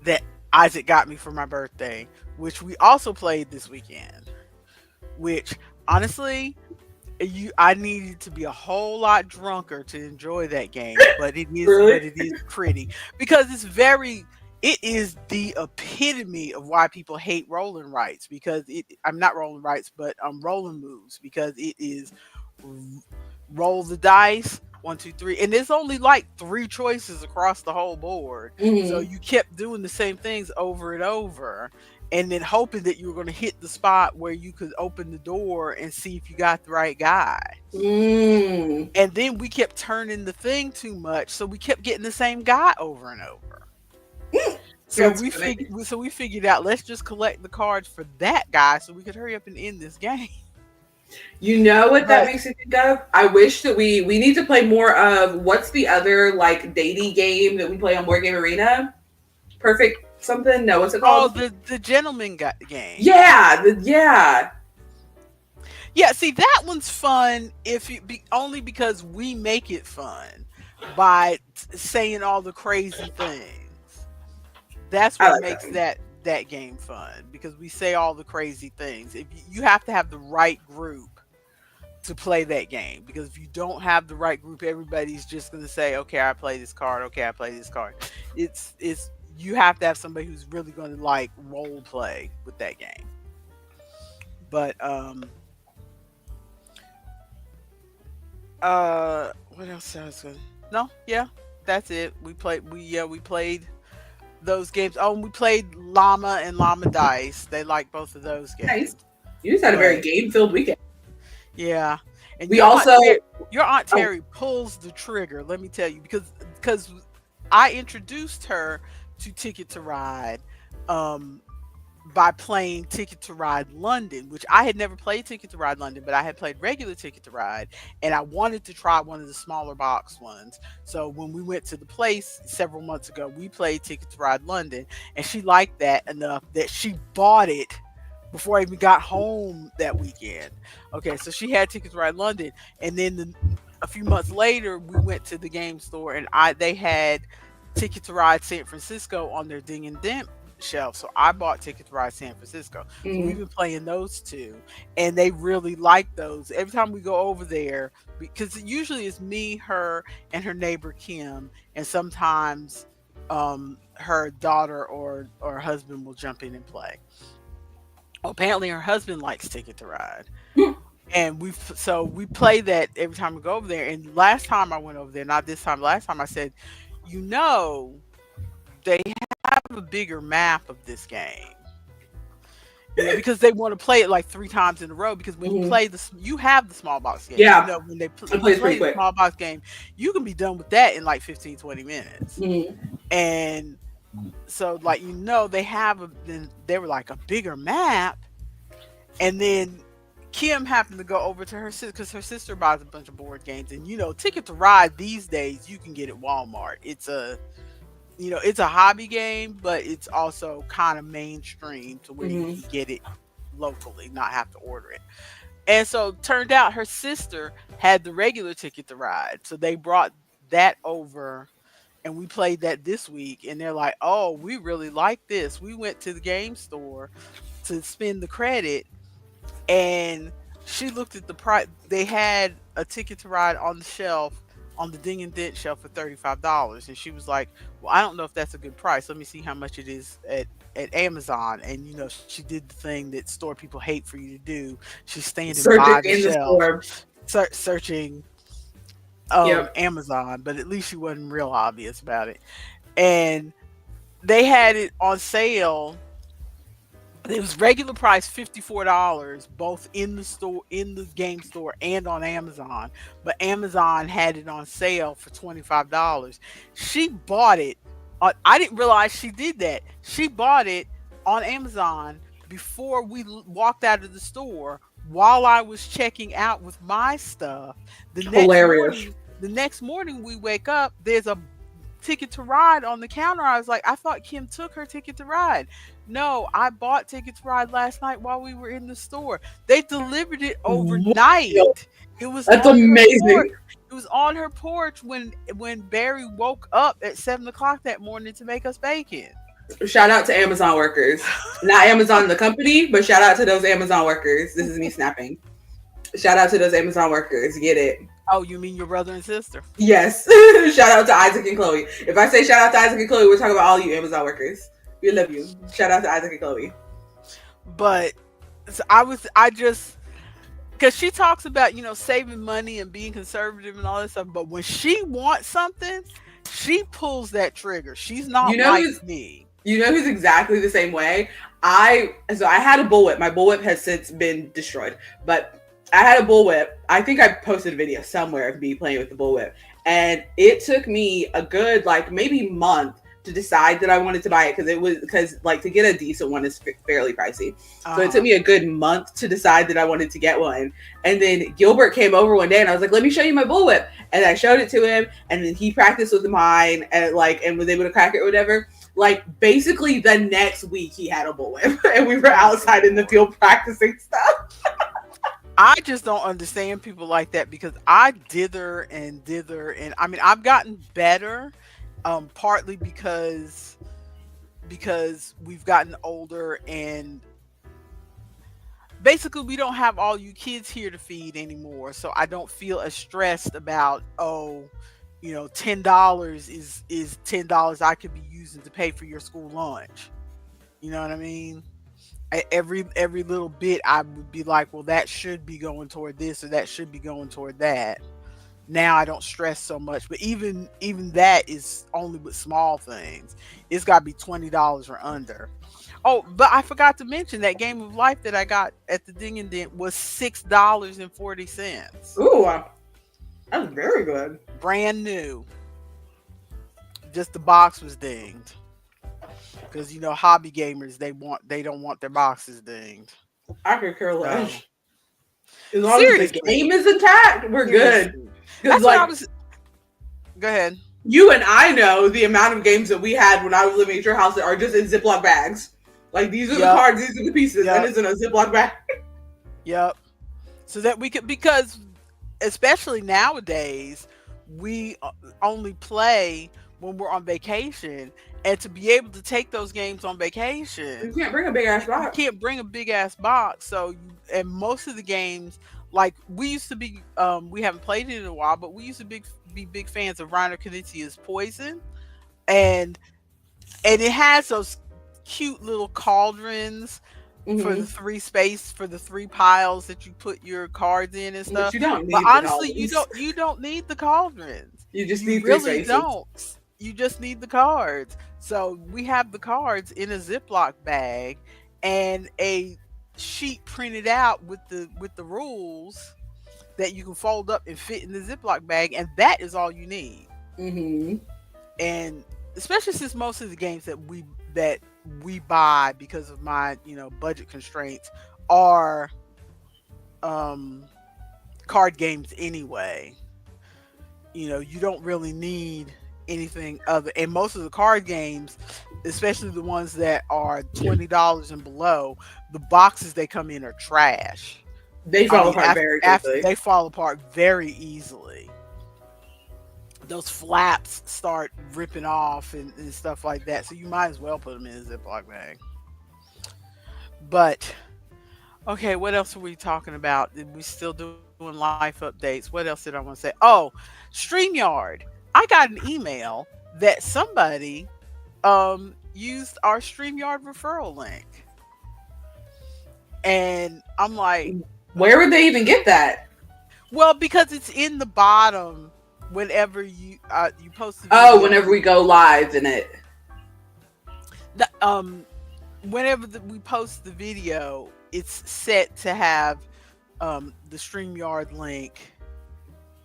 that Isaac got me for my birthday, which we also played this weekend. Which honestly, I needed to be a whole lot drunker to enjoy that game,
Really?
but it is pretty because it is the epitome of why people hate rolling rights, because I'm not rolling rights, but rolling moves, because it is r- roll the dice, 1 2 3, and there's only like 3 choices across the whole board, so
Mhm.
you kept doing the same things over and over, and then hoping that you were going to hit the spot where you could open the door and see if you got the right guy.
Mm.
And then we kept turning the thing too much, so we kept getting the same guy over and over.
That's funny.
So we figured out, let's just collect the cards for that guy so we could hurry up and end this game.
You know what that
But
makes me think of? I wish that we need to play more of what's the other like datey game that we play on Board Game Arena? Perfect something? No, what's it
oh,
called?
the gentleman game.
Yeah, yeah.
Yeah, see, that one's fun if you only because we make it fun by saying all the crazy things. That's
I
what
like that
makes
one.
that game fun, because we say all the crazy things. If you have to have the right group to play that game, because if you don't have the right group, everybody's just going to say, "Okay, I play this card. Okay, I play this card." It's you have to have somebody who's really going to like role play with that game. But what else I was gonna? No, yeah, that's it. We played those games. Oh, and we played Llama and Llama Dice. They like both of those
Nice.
games.
You just had a very
But
game filled weekend.
yeah, and
We also
Your aunt
oh
Terry pulls the trigger. Let me tell you, because I introduced her to Ticket to Ride, um, by playing Ticket to Ride London, which I had never played Ticket to Ride London, but I had played regular Ticket to Ride, and I wanted to try one of the smaller box ones. So when we went to the place several months ago, we played Ticket to Ride London, and she liked that enough that she bought it before I even got home that weekend. Okay, so she had Ticket to Ride London, and then a few months later, we went to the game store, and they had Ticket to Ride San Francisco on their Ding and Dent shelf. So I bought Ticket to Ride San Francisco. So we've
mm,
been playing those two, and they really like those. Every time we go over there, because usually it's me, her, and her neighbor Kim, and sometimes her daughter or husband will jump in and play. Apparently, her husband likes Ticket to Ride, and we play that every time we go over there. And last time I went over there, not this time, last time I said, you know, they have a bigger map of this game. Because they want to play it like 3 times in a row. Because when you
Mhm.
play you have the small box game. You
Yeah,
know, when
it
you
plays
play
pretty
the
quick.
small box game, you can be done with that in like 15-20 minutes.
Mhm.
And so, like, they have then they were like a bigger map. And then Kim happened to go over to her sister because her sister buys a bunch of board games. And Ticket to Ride these days you can get at Walmart. It's a hobby game, but it's also kind of mainstream to where you
Mhm.
can get it locally, not have to order it. And so turned out her sister had the regular Ticket to Ride. So they brought that over and we played that this week. And they're like, oh, we really like this. We went to the game store to spend the credit, and she looked at the price. They had a Ticket to Ride on the shelf, on the Ding and Dent shelf, for $35, and she was like, "Well, I don't know if that's a good price. Let me see how much it is at Amazon." And she did the thing that store people hate for you to do. She's standing
Searching
by the
in the
shelf,
store.
searching
Yep.
Amazon, but at least she wasn't real obvious about it. And they had it on sale. It was regular price $54, both in the store, in the game store, and on Amazon. But Amazon had it on sale for $25. She bought it. I didn't realize she did that. She bought it on Amazon before we walked out of the store. While I was checking out with my stuff, the next
Hilarious.
morning, we wake up. There's a Ticket to Ride on the counter. I was like, I thought Kim took her Ticket to Ride. No, I bought Ticket to Ride last night while we were in the store. They delivered it
Wild.
overnight. It was
That's
on her porch.
amazing.
It was on her porch when Barry woke up at 7 o'clock that morning to make us bacon.
Shout out to Amazon workers. Not Amazon the company, but shout out to those Amazon workers. This is me snapping. Shout out to those Amazon workers. Get it?
Oh, you mean your brother and sister?
Yes. Shout out to Isaac and Chloe. If I say shout out to Isaac and Chloe, we're talking about all you Amazon workers. We love you. Shout out to Isaac and Chloe.
But so because she talks about saving money and being conservative and all that stuff, but when she wants something, she pulls that trigger. She's not
You know
like
who's
me.
exactly the same way. I had a bullwhip. My bullwhip has since been destroyed, but I had a bullwhip. I think I posted a video somewhere of me playing with the bullwhip, and it took me a good maybe month to decide that I wanted to buy it because to get a decent one is fairly pricey. So it took me a good month to decide that I wanted to get one. And then Gilbert came over one day and I was like, let me show you my bullwhip. And I showed it to him, and then he practiced with mine and was able to crack it or whatever. Basically the next week he had a bullwhip and we were outside in the field practicing stuff.
I just don't understand people like that because I dither and I mean I've gotten better, partly because we've gotten older and basically we don't have all you kids here to feed anymore, so I don't feel as stressed about $10 is $10 I could be using to pay for your school lunch. You know what I mean? Every little bit I would be like, well, that should be going toward this or that should be going toward that. Now I don't stress so much, but even that is only with small things. It's got to be $20 or under. Oh, but I forgot to mention that Game of Life that I got at the Ding and Dent was $6.40.
Ooh, that's very good.
Brand new. Just the box was dinged. Because hobby gamers they don't want their boxes dinged.
I could care less.
So,
As long as the game is intact, we're good.
That's what I was. Go ahead.
You and I know the amount of games that we had when I was living at your house that are just in Ziploc bags. These are the cards, these are the pieces, and it's in a Ziploc bag.
Yep. So that we could, because especially nowadays, we only play when we're on vacation. And to be able to take those games on vacation,
you can't bring a big ass box.
You can't bring a big ass box. So, and most of the games, we used to be, we haven't played it in a while, but we used to be big fans of Reiner Knizia's Poison, and And it has those cute little cauldrons for the
Hmm.
three piles that you put your cards in and
But
stuff.
you don't
But
need the
honestly, you
columns.
don't need the cauldrons.
You just
You
need three
really
spaces.
don't. You just need the cards. So we have the cards in a Ziploc bag and a sheet printed out with the rules that you can fold up and fit in the Ziploc bag, and that is all you need.
Hmm.
And especially since most of the games that we buy because of my budget constraints are um card games anyway. You don't really need anything other, and most of the card games, especially the ones that are $20 and below, the boxes they come in are trash.
They
I
fall
mean,
apart very
after
quickly.
they fall apart very easily. Those flaps start ripping off and stuff like that. So you might as well put them in a Ziploc bag. But okay, what else are we talking about? We still doing life updates. What else did I want to say? Oh, StreamYard. I got an email that somebody used our StreamYard referral link. And I'm like,
Where would they even get that?
well, because it's in the bottom whenever you post the
Oh,
video.
whenever we go live in it.
The, whenever we post the video, it's set to have the StreamYard link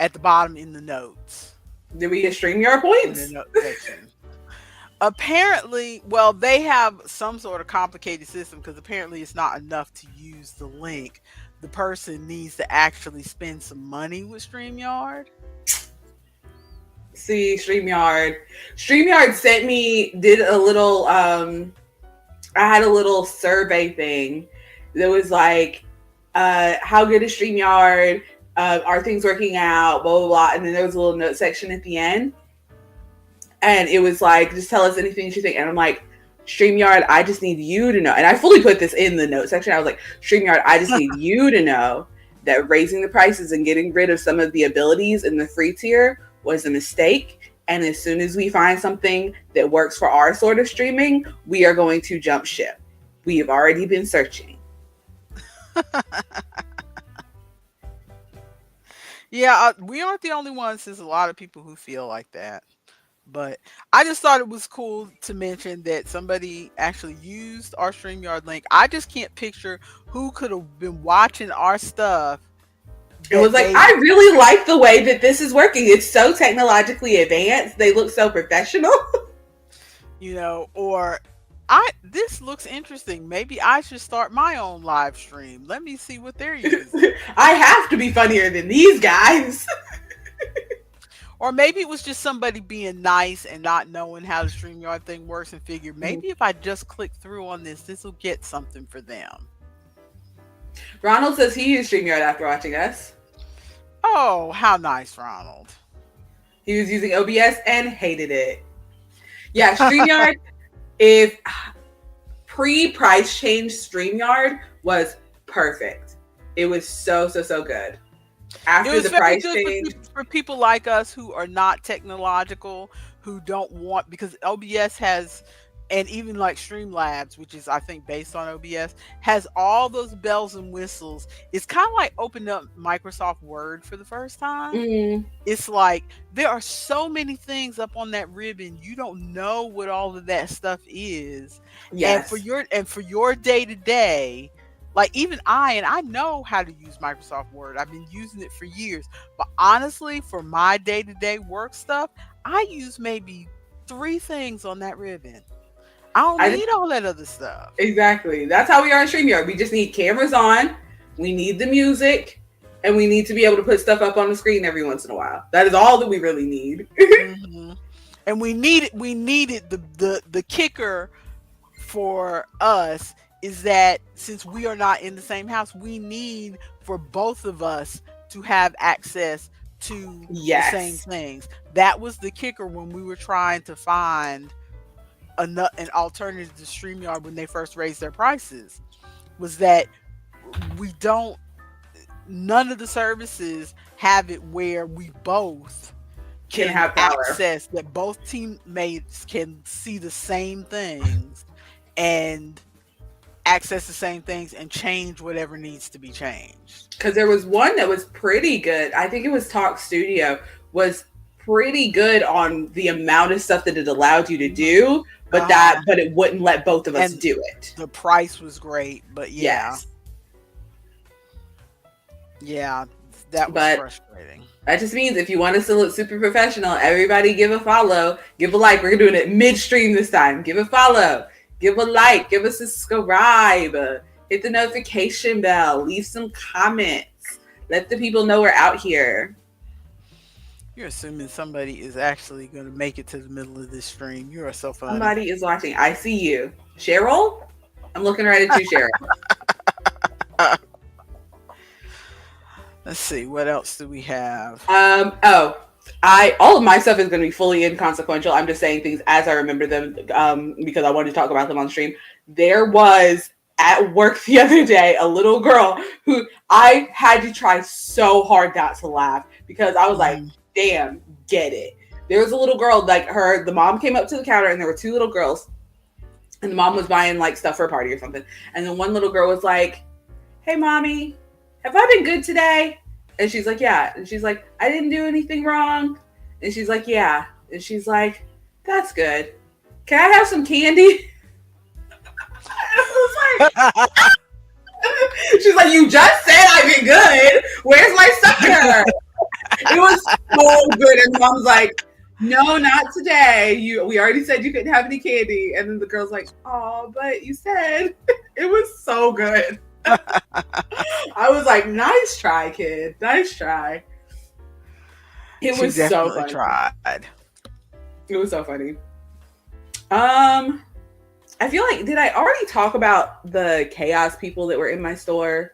at the bottom in the notes,
Did we get StreamYard
in the
points?
note section. Apparently, well, they have some sort of complicated system because apparently it's not enough to use the link. The person needs to actually spend some money with StreamYard.
See, StreamYard. StreamYard sent me, did a little, I had a little survey thing that was like, how good is StreamYard? Are things working out? Blah, blah, blah. And then there was a little note section at the end. And it was like, just tell us anything you think. And I'm like, StreamYard, I just need you to know. And I fully put this in the note section. I was like, StreamYard, I just need you to know that raising the prices and getting rid of some of the abilities in the free tier was a mistake. And as soon as we find something that works for our sort of streaming, we are going to jump ship. We have already been searching.
Yeah, we aren't the only ones. There's a lot of people who feel like that. But I just thought it was cool to mention that somebody actually used our StreamYard link. I just can't picture who could have been watching our stuff
It was
that
like,
they,
I really like the way that this is working. It's so technologically advanced. They look so professional.
or this looks interesting. Maybe I should start my own live stream. Let me see what they're using.
I have to be funnier than these guys.
Or maybe it was just somebody being nice and not knowing how the StreamYard thing works and figured maybe if I just click through on this will get something for them.
Ronald says he used StreamYard after watching us.
Oh, how nice, Ronald.
He was using OBS and hated it. Yeah, StreamYard, if pre-price change, StreamYard was perfect. It was so, so, so good.
It
After
was
the
very
price
good
change,
for people like us who are not technological, who don't want, because OBS has, and even like Streamlabs, which is I think based on OBS, has all those bells and whistles. It's kind of like opening up Microsoft Word for the first time. It's like there are so many things up on that ribbon, you don't know what all of that stuff is. And
yes.
for your day to day, like even I know how to use Microsoft Word. I've been using it for years. But honestly, for my day to day work stuff, I use maybe 3 things on that ribbon. I don't need all that other stuff.
Exactly. That's how we are in StreamYard. We just need cameras on, we need the music, and we need to be able to put stuff up on the screen every once in a while. That is all that we really need.
Hmm. And we needed the kicker for us is that since we are not in the same house, we need for both of us to have access to the same
Yes.
things. That was the kicker when we were trying to find an alternative to StreamYard when they first raised their prices, was that we don't none of the services have it where we both
can
can
have power.
access, that both teammates can see the same things and access the same things and change whatever needs to be changed.
Because there was one that was pretty good. I think it was Talk Studio, was pretty good on the amount of stuff that it allowed you to do, but but it wouldn't let both of us
And
do it.
the price was great, but
Yes.
yeah, that was
But
frustrating.
that just means if you want us to look super professional, everybody give a follow, give a like. We're doing it midstream this time. Give a follow, give a like, give us a subscribe, hit the notification bell, leave some comments. Let the people know we're out here.
You're assuming somebody is actually going to make it to the middle of this stream. You are so funny.
Somebody is watching. I see you. Cheryl? I'm looking right at you, Cheryl.
Let's see, what else do we have?
All of my stuff is going to be fully inconsequential. I'm just saying things as I remember them, because I wanted to talk about them on stream. There was at work the other day a little girl who I had to try so hard not to laugh, because I was like, damn, get it. There was a little girl, like the mom came up to the counter and there were two little girls, and the mom was buying like stuff for a party or something. And then one little girl was like, hey mommy, have I been good today? And she's like, yeah. And she's like, I didn't do anything wrong. And she's like, yeah. And she's like, that's good. Can I have some candy? I was like, she's like, you just said I've been good. Where's my sucker? It was so good. And mom's like, no, not today. We already said you couldn't have any candy. And then the girl's like, oh, but you said. It was so good. I was like, nice try, kid. Nice try. It was so funny.
Tried.
It was so funny. I feel like, did I already talk about the chaos people that were in my store?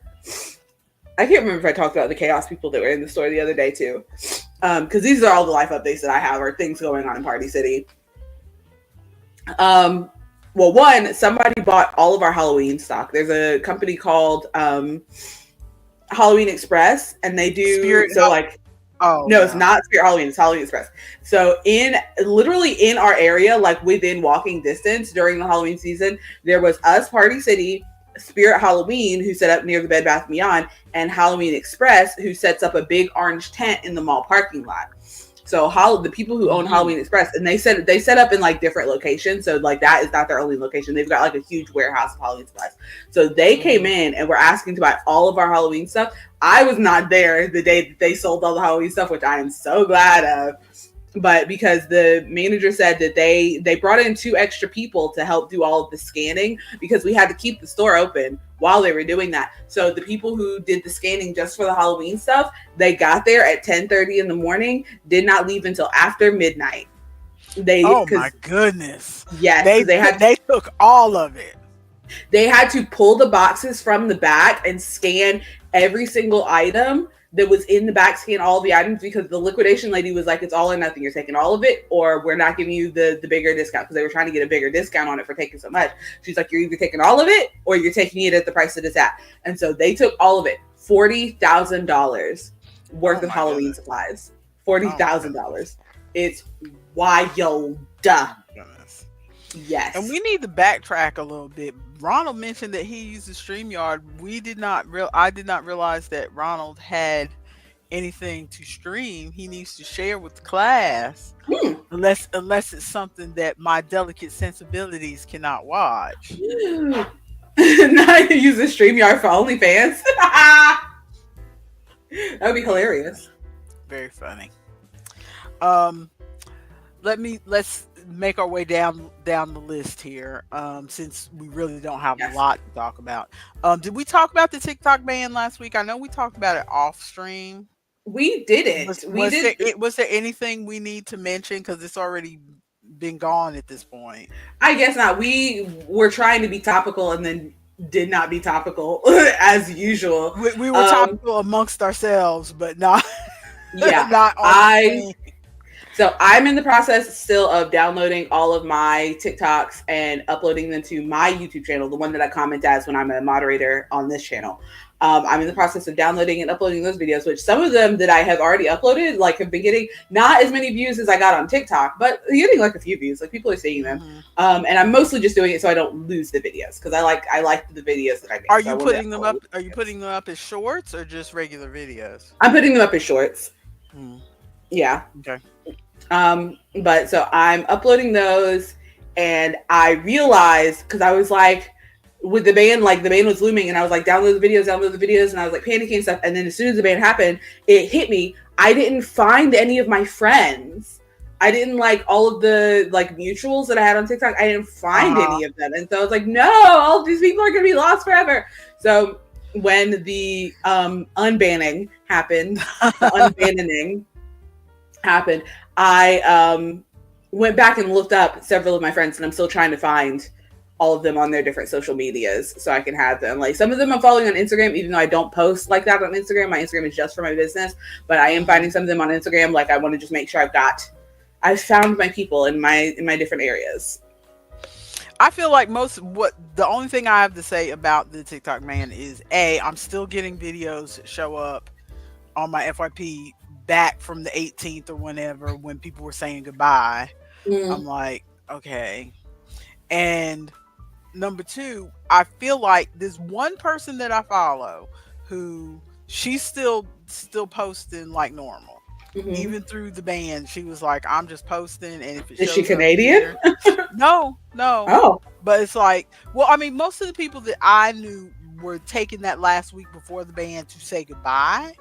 I can't remember if I talked about the chaos people that were in the store the other day too. Because these are all the life updates that I have, or things going on in Party City. Well, one, somebody bought all of our Halloween stock. There's a company called Halloween Express, and they do
Spirit
it's not Spirit Halloween, it's Halloween Express. So literally in our area, like within walking distance during the Halloween season, there was us, Party City, Spirit Halloween, who set up near the Bed Bath & Beyond, and Halloween Express, who sets up a big orange tent in the mall parking lot. So the people who own Halloween Express, and they set up in like different locations. So like that is not their only location. They've got like a huge warehouse of Halloween supplies. So they came in and were asking to buy all of our Halloween stuff. I was not there the day that they sold all the Halloween stuff, which I am so glad of. But because the manager said that they brought in 2 extra people to help do all of the scanning, because we had to keep the store open while they were doing that. So the people who did the scanning just for the Halloween stuff, they got there at 10:30 in the morning, did not leave until after midnight.
My goodness.
Yes.
They took all of it.
They had to pull the boxes from the back and scan every single item that was in the back, scan all the items, because the liquidation lady was like, it's all or nothing. You're taking all of it, or we're not giving you the bigger discount, because they were trying to get a bigger discount on it for taking so much. She's like, you're either taking all of it or you're taking it at the price that it's at. And so they took all of it. $40,000 worth of Halloween supplies. $40,000. It's wild. Yes.
And we need to backtrack a little bit. Ronald mentioned that he uses StreamYard. I did not realize that Ronald had anything to stream. He needs to share with the class, unless it's something that my delicate sensibilities cannot watch.
Now you use the StreamYard for OnlyFans. That would be hilarious.
Very funny. Let's make our way down the list here, since we really don't have a lot to talk about. Did we talk about the TikTok ban last week? I know we talked about it off stream.
We didn't.
Was there anything we need to mention, because it's already been gone at this point?
I guess not. We were trying to be topical and then did not be topical as usual.
We were topical amongst ourselves, but not.
Yeah,
not on
So I'm in the process still of downloading all of my TikToks and uploading them to my YouTube channel, the one that I comment as when I'm a moderator on this channel. I'm in the process of downloading and uploading those videos, which some of them that I have already uploaded, like, have been getting not as many views as I got on TikTok, but getting like a few views. Like, people are seeing them, and I'm mostly just doing it so I don't lose the videos, because I like the videos that I make.
Are
So I
you
want to
putting them
upload.
up? Are you putting them up as shorts or just regular videos?
I'm putting them up as shorts.
Hmm.
Yeah.
Okay.
But so I'm uploading those, and I realized, because I was like, with the band, like the band was looming, and I was like, download the videos, and I was like panicking and stuff. And then as soon as the band happened, it hit me. I didn't find any of my friends. I didn't like all of the like mutuals that I had on TikTok. I didn't find any of them, and so I was like, no, all these people are gonna be lost forever. So when the unbanning happened, the unbanning happened, I went back and looked up several of my friends, and I'm still trying to find all of them on their different social medias so I can have them. Like, some of them I'm following on Instagram, even though I don't post like that on Instagram. My Instagram is just for my business, but I am finding some of them on Instagram. Like, I want to just make sure I've found my people in my different areas.
I feel like the only thing I have to say about the TikTok man is I'm still getting videos that show up on my FYP back from the 18th or whenever, when people were saying goodbye. I'm like, okay. And number two, I feel like there's one person that I follow who she's still posting like normal. Even through the band, she was like, I'm just posting, and if it
Is she
shows up
Canadian?
here, no.
Oh.
But it's like, well, I mean, most of the people that I knew were taking that last week before the band to say goodbye.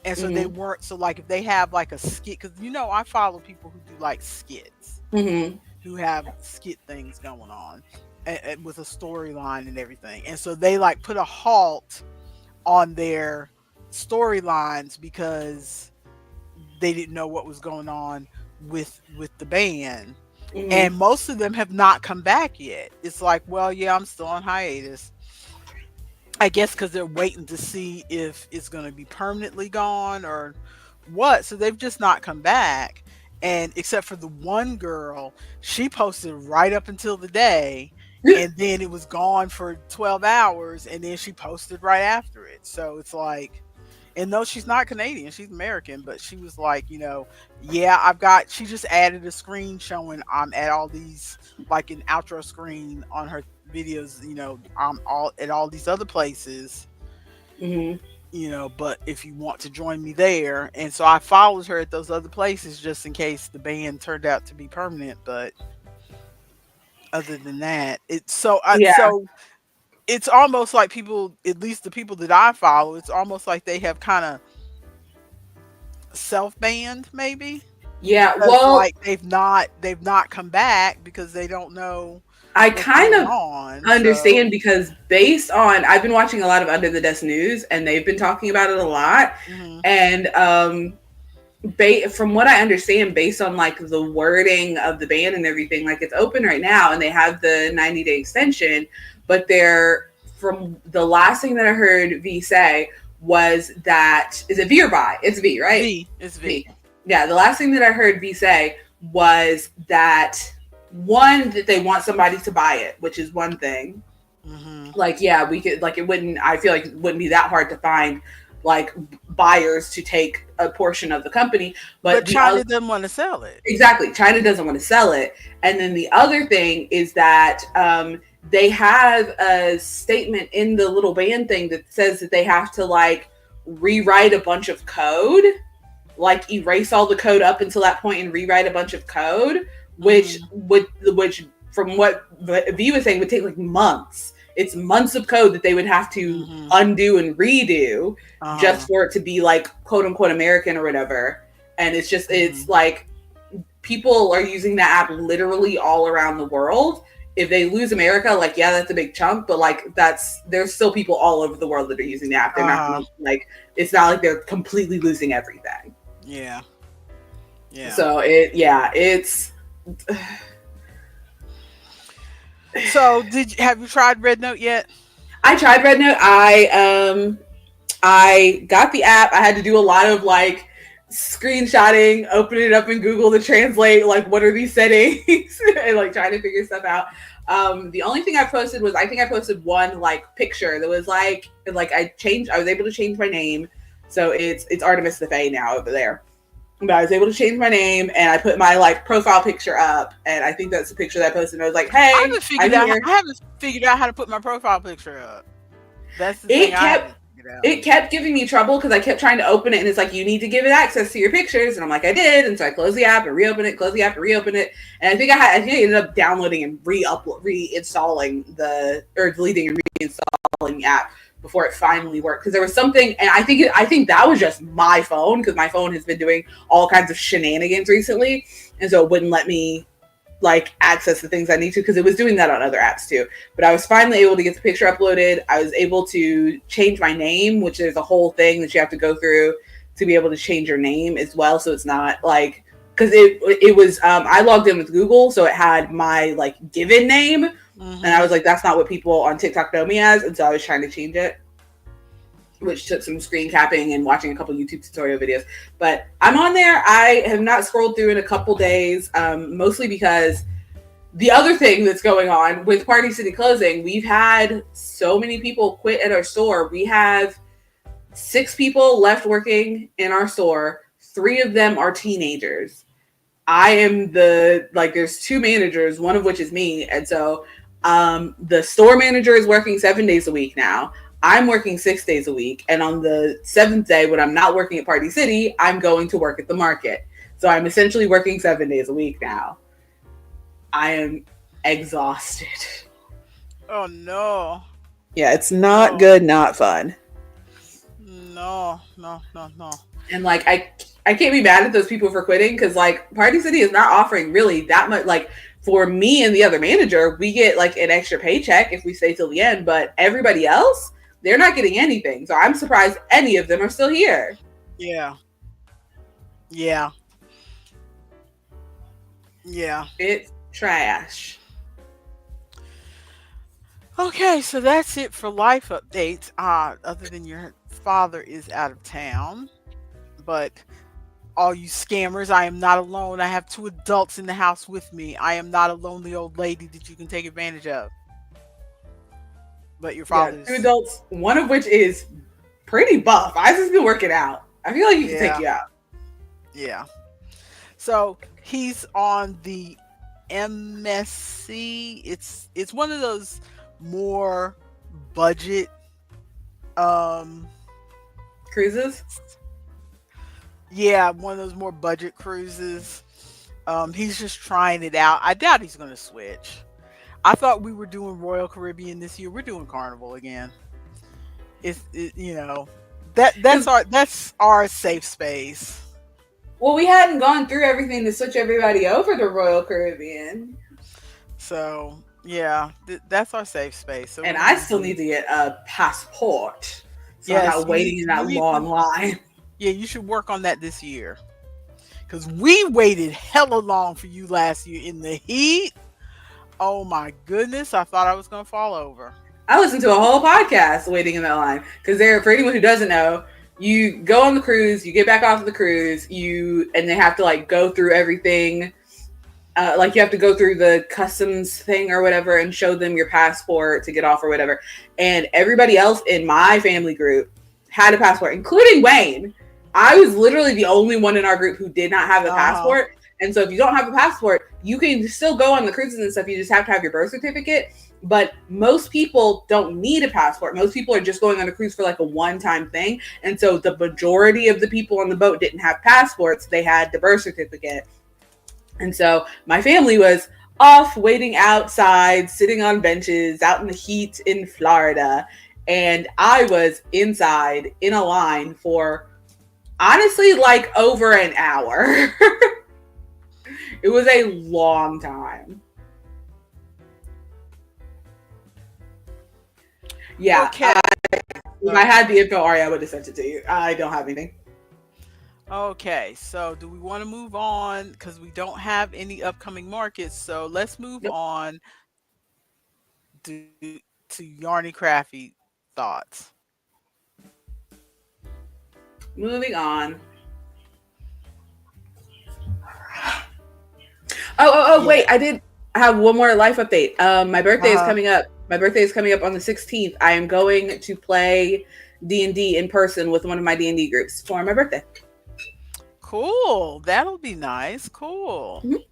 And so they weren't, so like if they have like a skit, because I follow people who do like skits, who have skit things going on and with a storyline and everything. And so they like put a halt on their storylines because they didn't know what was going on with the band. And most of them have not come back yet. It's like, well, yeah, I'm still on hiatus, I guess, because they're waiting to see if it's going to be permanently gone or what. So they've just not come back. And except for the one girl, she posted right up until the day, and then it was gone for 12 hours, and then she posted right after it. So it's like, and no, she's not Canadian, she's American, but she was like, yeah, she just added a screen showing I'm at all these, like an outro screen on her videos, I'm all at all these other places, but if you want to join me there. And so I followed her at those other places just in case the band turned out to be permanent. But other than that, so it's almost like people, at least the people that I follow, it's almost like they have kind of self-banned, maybe.
Yeah,
Because,
well,
like, they've not come back because they don't know
I
what's
kind
going
of
on.
understand, because based on, I've been watching a lot of Under the Desk News, and they've been talking about it a lot. And from what I understand, based on like the wording of the ban and everything, like, it's open right now and they have the 90-day extension, but from the last thing that I heard V say was that, is it V or Vi? It's V, right?
V. It's V.
Yeah, the last thing that I heard V say was that, one, that they want somebody to buy it, which is one thing. Like, yeah, we could, like, I feel like it wouldn't be that hard to find like buyers to take a portion of the company, but
China doesn't want to sell it.
Exactly, China doesn't want to sell it. And then the other thing is that they have a statement in the little band thing that says that they have to like rewrite a bunch of code, like erase all the code up until that point and rewrite a bunch of code, which from what V was saying would take like months. It's months of code that they would have to undo and redo just for it to be like quote unquote American or whatever. And it's just, it's like people are using that app literally all around the world. If they lose America, like, yeah, that's a big chunk, but like there's still people all over the world that are using the app. They're not gonna, like, it's not like they're completely losing everything.
Yeah.
So it's.
So have you tried Red Note yet?
I tried Red Note. I got the app. I had to do a lot of like screenshotting, opening it up in Google to translate, like, what are these settings, and like trying to figure stuff out. The only thing I posted was, I think I posted one like picture that was like I was able to change my name, so it's Artemis the Fae now over there. But I was able to change my name, and I put my like profile picture up, and I think that's the picture that I posted. And I was like, "Hey, I'm here."
I haven't figured out how to put my profile picture up. That's the thing
It
I
kept
haven't figured out.
it kept giving me trouble because I kept trying to open it, and it's like, you need to give it access to your pictures, and I'm like, I did, and so I closed the app and reopen it, close the app and reopen it, and I think I ended up downloading and reinstalling or deleting and reinstalling the app before it finally worked, because there was something, and I think that was just my phone, because my phone has been doing all kinds of shenanigans recently, and so it wouldn't let me like access the things I need to, because it was doing that on other apps too. But I was finally able to get the picture uploaded. I was able to change my name, which is a whole thing that you have to go through to be able to change your name as well. So it's not like, because it was I logged in with Google, so it had my like given name, and I was like, that's not what people on TikTok know me as, and so I was trying to change it, which took some screen capping and watching a couple YouTube tutorial videos. But I'm on there. I have not scrolled through in a couple days, mostly because the other thing that's going on with Party City closing, we've had so many people quit at our store. We have 6 people left working in our store. 3 of them are teenagers. I am there's 2 managers, one of which is me. And so the store manager is working 7 days a week now. I'm working 6 days a week. And on the 7th day, when I'm not working at Party City, I'm going to work at the market. So I'm essentially working 7 days a week now. I am exhausted.
Oh no.
Yeah, it's not
No.
good, not fun.
No, no, no, no.
And like I can't be mad at those people for quitting, because like Party City is not offering really that much. Like for me and the other manager, we get like an extra paycheck if we stay till the end, but everybody else, they're not getting anything. So I'm surprised any of them are still here.
Yeah. Yeah. Yeah.
It's trash.
Okay, so that's it for life updates. Other than your father is out of town, but all you scammers, I am not alone. I have 2 adults in the house with me. I am not a lonely old lady that you can take advantage of. But your
Yeah, 2
father's,
adults, one of which is pretty buff. Isaac's been working out. I feel like he can take
yeah,
you out.
yeah. So he's on the MSC. It's one of those more budget um
Cruises?
yeah, one of those more budget cruises. He's just trying it out. I doubt he's going to switch. I thought we were doing Royal Caribbean this year. We're doing Carnival again. You know, that's our safe space.
Well, we hadn't gone through everything to switch everybody over to Royal Caribbean.
So yeah, that's our safe space. So
And
we're
I
gonna
still need
do.
to get a passport. So I'm
Yes,
not waiting in
you
that
need
long
to.
line.
Yeah, you should work on that this year. Because we waited hella long for you last year in the heat. Oh my goodness, I thought I was gonna fall over.
I listened to a whole podcast waiting in that line. Because there, for anyone who doesn't know, you go on the cruise, you get back off the cruise, and they have to like go through everything. Like you have to go through the customs thing or whatever and show them your passport to get off or whatever. And everybody else in my family group had a passport, including Wayne. I was literally the only one in our group who did not have a
Uh-huh.
passport. And so if you don't have a passport, you can still go on the cruises and stuff. You just have to have your birth certificate. But most people don't need a passport. Most people are just going on a cruise for like a one-time thing. And so the majority of the people on the boat didn't have passports. They had the birth certificate. And so my family was off waiting outside, sitting on benches out in the heat in Florida. And I was inside in a line for honestly like over an hour. It was a long time. Yeah.
Okay.
If I had the info, Ari, I would have sent it to you. I don't have anything.
Okay, so do we want to move on? Because we don't have any upcoming markets. So let's move
Nope.
on to Yarny Crafty thoughts.
Moving on. Oh,
Yeah.
wait, I have one more life update. My birthday is
Uh-huh.
coming up. My birthday is coming up on the 16th. I am going to play D&D in person with one of my D&D groups for my birthday.
Cool. That'll be nice. Cool.
Mhm.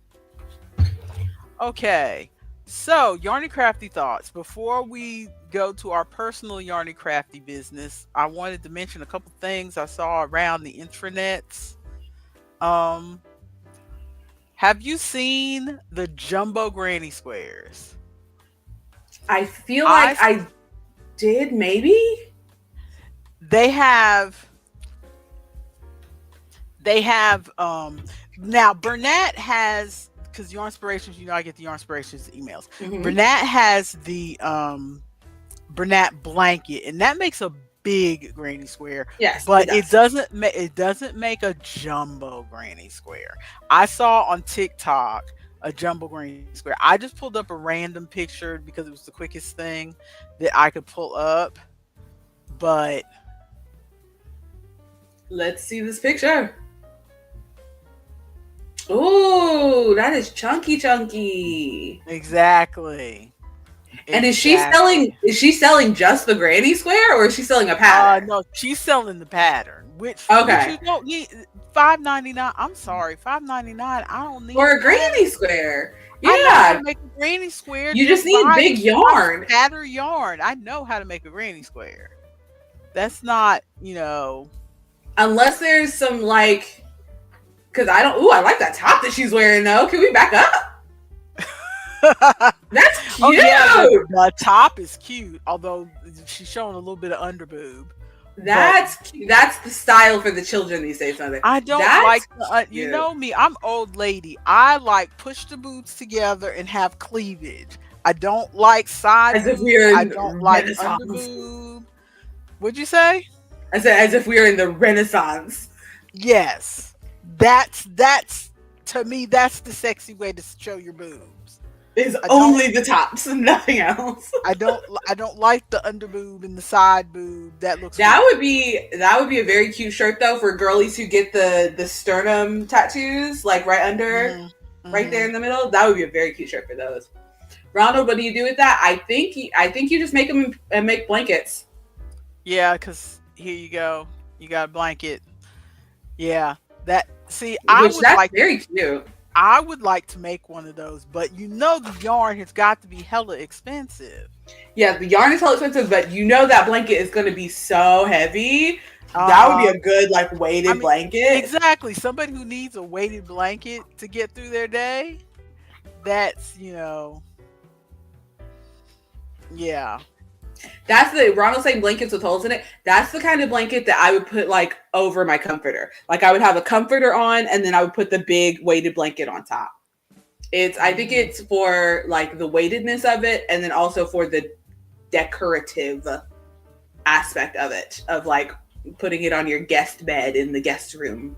Okay. So, Yarny Crafty thoughts. Before we go to our personal Yarny Crafty business, I wanted to mention a couple things I saw around the intranets. Um, have you seen the jumbo granny squares?
I feel
I
like I did, maybe?
they have now Burnett has, because your inspirations, I get the your inspirations emails.
Mm-hmm.
Burnett has the Burnett blanket, and that makes a big granny square,
Yes, it
but
does.
it doesn't make a jumbo granny square. I saw on TikTok a jumbo granny square. I just pulled up a random picture because it was the quickest thing that I could pull up, but
Let's see this picture. Ooh, that is chunky.
exactly.
And
Exactly.
is she selling just the granny square or is she selling a pattern?
No, she's selling the pattern, which
Okay.
you don't need. $5.99. I'm sorry, $5.99. I don't need
For
a
a granny
pattern.
square.
I know how
Yeah.
to make a granny square.
You just
Just
need
buy
big yarn.
scatter yarn. I know how to make a granny square. That's not.
Unless there's some like, because I don't, ooh, I like that top that she's wearing though. Can we back up? That's
Oh
cute.
yeah, the top is cute, although she's showing a little bit of underboob. But
That's cute. That's the style for the children these days, Mother.
I don't
That's
like you
cute.
know me, I'm old lady. I like push the boobs together and have cleavage. I don't like side
As if
boob.
we are
I
in
don't like
Renaissance.
underboob. What'd you say?
I said as if we are in the Renaissance.
Yes. That's to me, that's the sexy way to show your boobs.
It's
I don't
only the tops and nothing else.
I don't like the underboob and the side boob. That looks
That
weird.
would be a very cute shirt though for girlies who get the sternum tattoos like right under,
Hmm.
right there
Hmm.
in the middle. That would be a very cute shirt for those. Ronald, what do you do with that? I think you just make them and make blankets.
Yeah, because here you go. You got a blanket. Yeah. That see,
Which that's very cute.
I would like to make one of those, but the yarn has got to be hella expensive.
Yeah, the yarn is hella expensive, but you know that blanket is going to be so heavy. That would be
Uh-huh.
a good like
I
weighted
mean,
blanket.
exactly. Somebody who needs a weighted blanket to get through their day, that's. Yeah.
That's the Ronald saying blankets with holes in it. That's the kind of blanket that I would put like over my comforter. Like I would have a comforter on, and then I would put the big weighted blanket on top. I think
Mhm.
it's for like the weightedness of it, and then also for the decorative aspect of it, of like putting it on your guest bed in the guest room.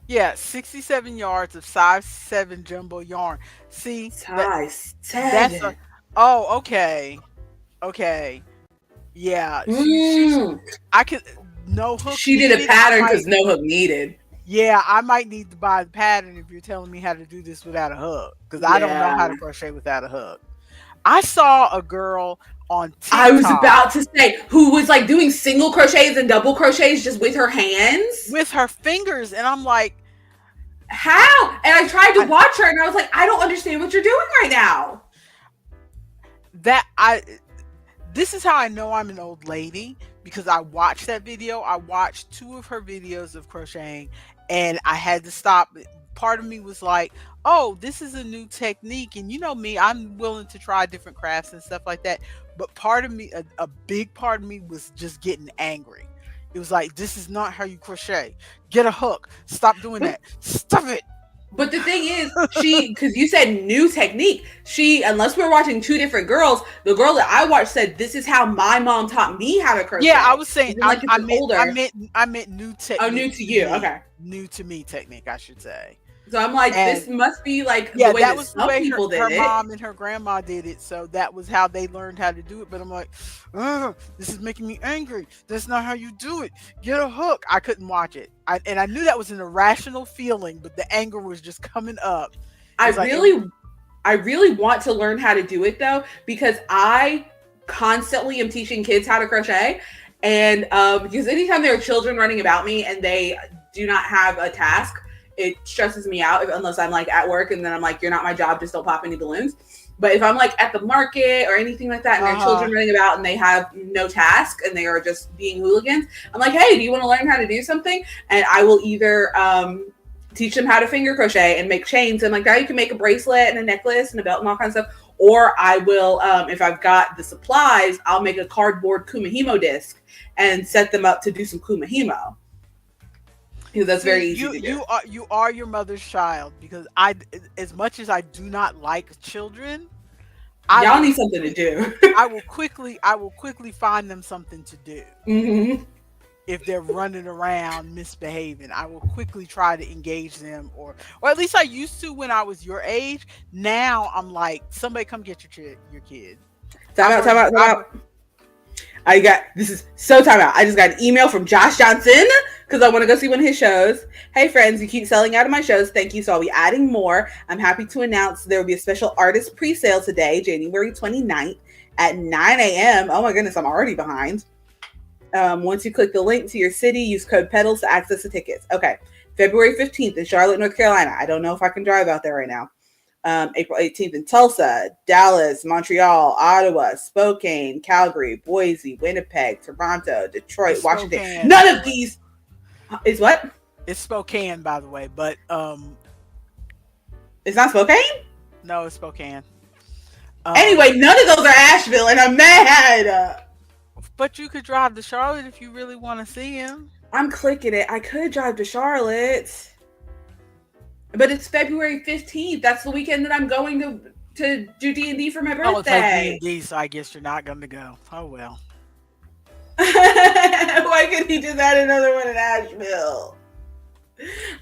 Yeah, 67 yards of size 7 jumbo yarn. See,
Size
that's a
7.
oh, okay. Okay. Yeah, she's
Mm.
I could no hook
She did a
needed.
pattern because no hook needed.
I might need to buy the pattern if you're telling me how to do this without a hook, because I don't know
Yeah.
how to crochet without a hook. I saw a girl on
I was
TikTok
about to say, who was like doing single crochets and double crochets just with her hands.
with her fingers, and I'm like,
How? And I tried to
I,
watch her and I was like, I don't understand what you're doing right now.
that I this is how I know I'm an old lady, because I watched that video. I watched 2 of her videos of crocheting, and I had to stop. Part of me was like, "Oh, this is a new technique," and you know me, I'm willing to try different crafts and stuff like that. But part of me, a big part of me, was just getting angry. It was like, "This is not how you crochet. Get a hook. Stop doing
But
that. Stop it."
but the thing is, because you said new technique, unless we're watching 2 different girls, the girl that I watched said, this is how my mom taught me how to crochet.
Yeah, I was saying,
Even it's older.
I meant new technique.
Oh, new to you. Okay.
New to me technique, I should say.
So I'm like,
And
this must be like
yeah,
the way
that
that
was the
some
way
people did
her
it.
mom and her grandma did it. So that was how they learned how to do it. But I'm like, ugh, this is making me angry. That's not how you do it. Get a hook. I couldn't watch it. And I knew that was an irrational feeling, but the anger was just coming up.
I
It's like,
really want to learn how to do it though, because I constantly am teaching kids how to crochet. And because anytime there are children running about me and they do not have a task, it stresses me out unless I'm like at work and then I'm like, you're not my job, just don't pop any balloons. But if I'm like at the market or anything like that and there are children running about and they have no task and they are just being hooligans, I'm like, hey, do you want to learn how to do something? And I will either teach them how to finger crochet and make chains. And like now you can make a bracelet and a necklace and a belt and all kinds of stuff. Or I will, if I've got the supplies, I'll make a cardboard kumahimo disc and set them up to do some kumahimo. Because that's very easy to do.
You are your mother's child, because I, as much as I do not like children,
Y'all need something to do.
I will quickly find them something to do.
Mm-hmm.
If they're running around misbehaving, I will quickly try to engage them, or at least I used to when I was your age. Now I'm like, somebody come get your kid.
Time out. This is so time out. I just got an email from Josh Johnson because I want to go see one of his shows. Hey friends, you keep selling out of my shows. Thank you. So I'll be adding more. I'm happy to announce there will be a special artist pre-sale today, January 29th at 9 a.m. Oh my goodness, I'm already behind. Once you click the link to your city, use code PEDALS to access the tickets. Okay. February 15th in Charlotte, North Carolina. I don't know if I can drive out there right now. April 18th in Tulsa, Dallas, Montreal, Ottawa, Spokane, Calgary, Boise, Winnipeg, Toronto, Detroit, Washington. None of these is what?
It's Spokane, by the way, but
it's not Spokane?
No, it's Spokane.
Anyway, none of those are Asheville, and I'm mad.
But you could drive to Charlotte if you really want to see him.
I'm clicking it. I could drive to Charlotte. But it's February 15th. That's the weekend that I'm going to do D&D for my birthday.
Oh, it's like D&D, so I guess you're not going to go. Oh, well.
Why couldn't he just add another one in Asheville?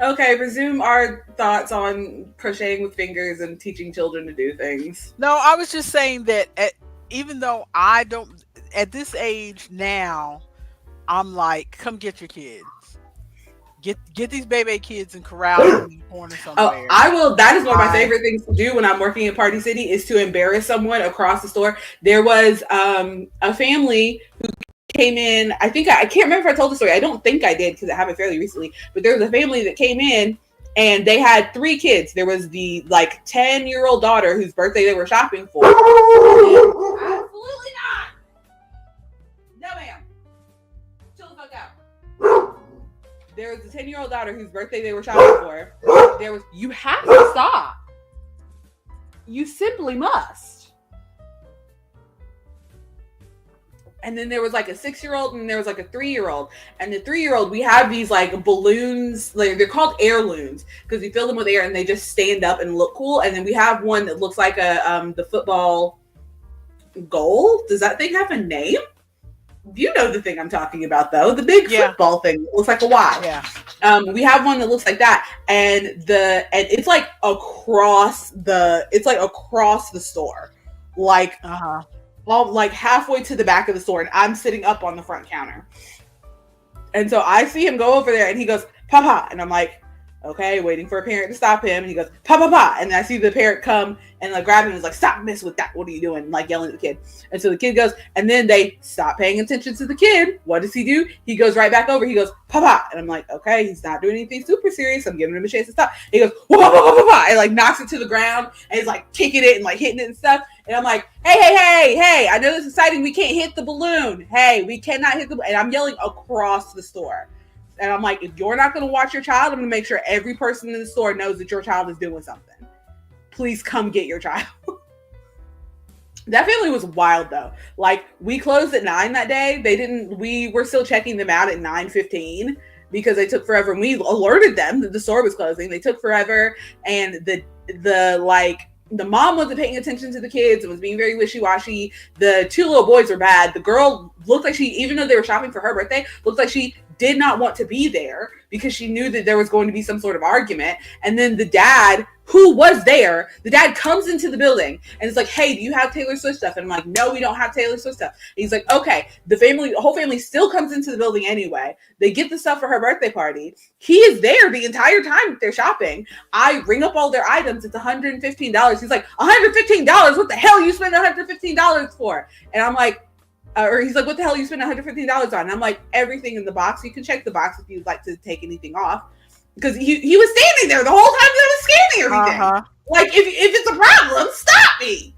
Okay, resume our thoughts on crocheting with fingers and teaching children to do things.
No, I was just saying that even though I don't, at this age now, I'm like, come get your kids. Get these baby kids and corral them in the corner somewhere.
Oh, I will. That is one of my favorite things to do when I'm working in Party City is to embarrass someone across the store. There was a family who came in. I can't remember if I told the story. I don't think I did because it happened fairly recently. But there was a family that came in and they had 3 kids. There was the 10-year-old daughter whose birthday they were shopping for. Absolutely not. No, ma'am. Chill the fuck out. There was a 10-year-old daughter whose birthday they were shopping for. You have to stop. You simply must. And then there was a 6-year-old and there was a 3-year-old. And the 3-year-old, we have these balloons. They're called heirlooms because we fill them with air and they just stand up and look cool. And then we have one that looks like the football goal. Does that thing have a name? You know the thing I'm talking about, though. The big football thing that looks like a Y.
Yeah.
We have one that looks like that, and it's across the store, halfway to the back of the store, and I'm sitting up on the front counter. And so I see him go over there, and he goes, "Papa," and I'm like, okay, waiting for a parent to stop him. And he goes, "Papa," and I see the parent come and grab him and is like, "Stop messing with that. What are you doing?" Yelling at the kid. And so the kid goes, and then they stop paying attention to the kid. What does he do? He goes right back over. He goes, "Papa," and I'm like, okay, he's not doing anything super serious. I'm giving him a chance to stop. He goes, "Whoa, whoa, whoa, whoa, whoa," and knocks it to the ground and he's kicking it and hitting it and stuff. And I'm like, hey, I know this is exciting. We can't hit the balloon. Hey, we cannot hit the balloon. And I'm yelling across the store. And I'm like, if you're not going to watch your child, I'm going to make sure every person in the store knows that your child is doing something. Please come get your child. That family was wild, though. We closed at 9 that day. We were still checking them out at 9:15 because they took forever. And we alerted them that the store was closing. They took forever. And the mom wasn't paying attention to the kids and was being very wishy-washy. The 2 little boys were bad. The girl looked like even though they were shopping for her birthday, looked like she did not want to be there because she knew that there was going to be some sort of argument. And then the dad, who was there, the dad comes into the building and is like, hey, do you have Taylor Swift stuff? And I'm like, no, we don't have Taylor Swift stuff. And he's like, okay. The whole family still comes into the building anyway. They get the stuff for her birthday party. He is there the entire time that they're shopping. I ring up all their items. It's $115. He's like, $115? What the hell you spend $115 for? And I'm like, or he's like, what the hell are you spending $115 on? And I'm like, everything in the box. You can check the box if you'd like to take anything off. Because he was standing there the whole time that I was scanning everything. Like, if it's a problem, stop me.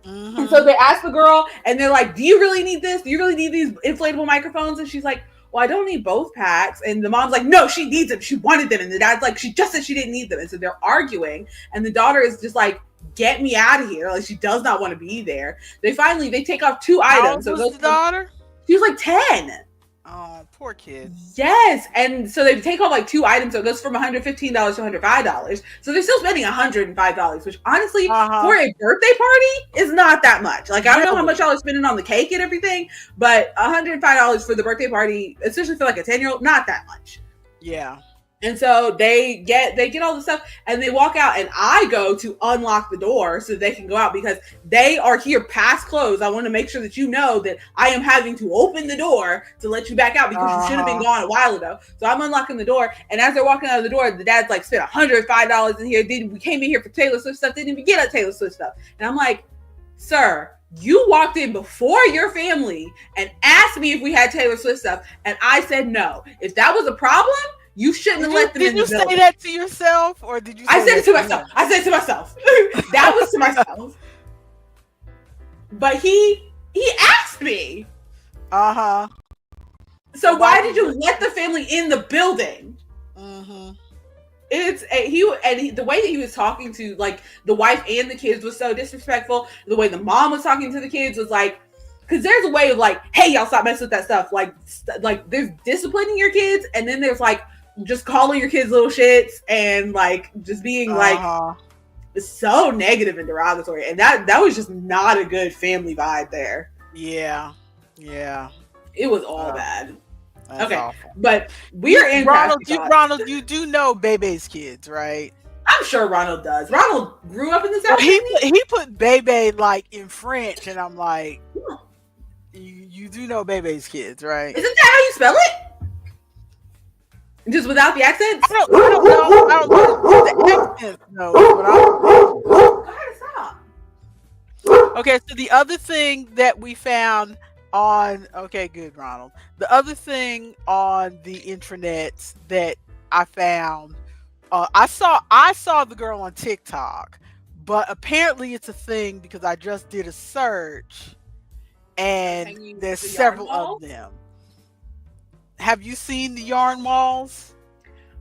And so they asked the girl, and they're like, do you really need this? Do you really need these inflatable microphones? And she's like, well, I don't need both packs. And the mom's like, no, she needs them. She wanted them. And the dad's like, she just said she didn't need them. And so they're arguing. And the daughter is just like, get me out of here. Like, she does not want to be there. They take off 2 items.
How old was the daughter?
She was like 10.
Oh, poor kid.
Yes. And so they take off like 2 items. So it goes from $115 to $105. So they're still spending $105, which honestly, for a birthday party is not that much. Like, I don't know how much y'all are spending on the cake and everything, but $105 for the birthday party, especially for like a 10-year-old, not that much.
Yeah.
And so they get all the stuff and they walk out, and I go to unlock the door so they can go out because they are here past close. I want to make sure that you know that I am having to open the door to let you back out because you should have been gone a while ago. So I'm unlocking the door, and as they're walking out of the door, the dad's like, spent $105 in here. We came in here for Taylor Swift stuff, didn't even get a Taylor Swift stuff. And I'm like, sir, you walked in before your family and asked me if we had Taylor Swift stuff, and I said no. If that was a problem, you shouldn't have let them in the building. Did you say that
to yourself, or did you say
I said it to myself. I said it to myself. That was to myself. But he asked me. So why did you let the family in the building? The way that he was talking to like the wife and the kids was so disrespectful. The way the mom was talking to the kids was like, because there's a way of like, hey, y'all stop messing with that stuff. Like there's disciplining your kids, and then there's like just calling your kids little shits and like just being like so negative and derogatory. And that was just not a good family vibe there.
Yeah.
It was all bad.
That's
okay,
awful. But
we're in
Ronald. You do know Bebe's kids, right?
I'm sure Ronald does. Ronald grew up in the South.
He put Bebe like in French, and I'm like, you do know Bebe's kids, right?
Isn't that how you spell it? Just without the accents?
I don't know. I don't know the accents. No, but stop. Okay, so the other thing that we found on good, Ronald. The other thing on the intranet that I found, I saw the girl on TikTok, but apparently it's a thing because I just did a search, and there's several of them. Have you seen the yarn walls?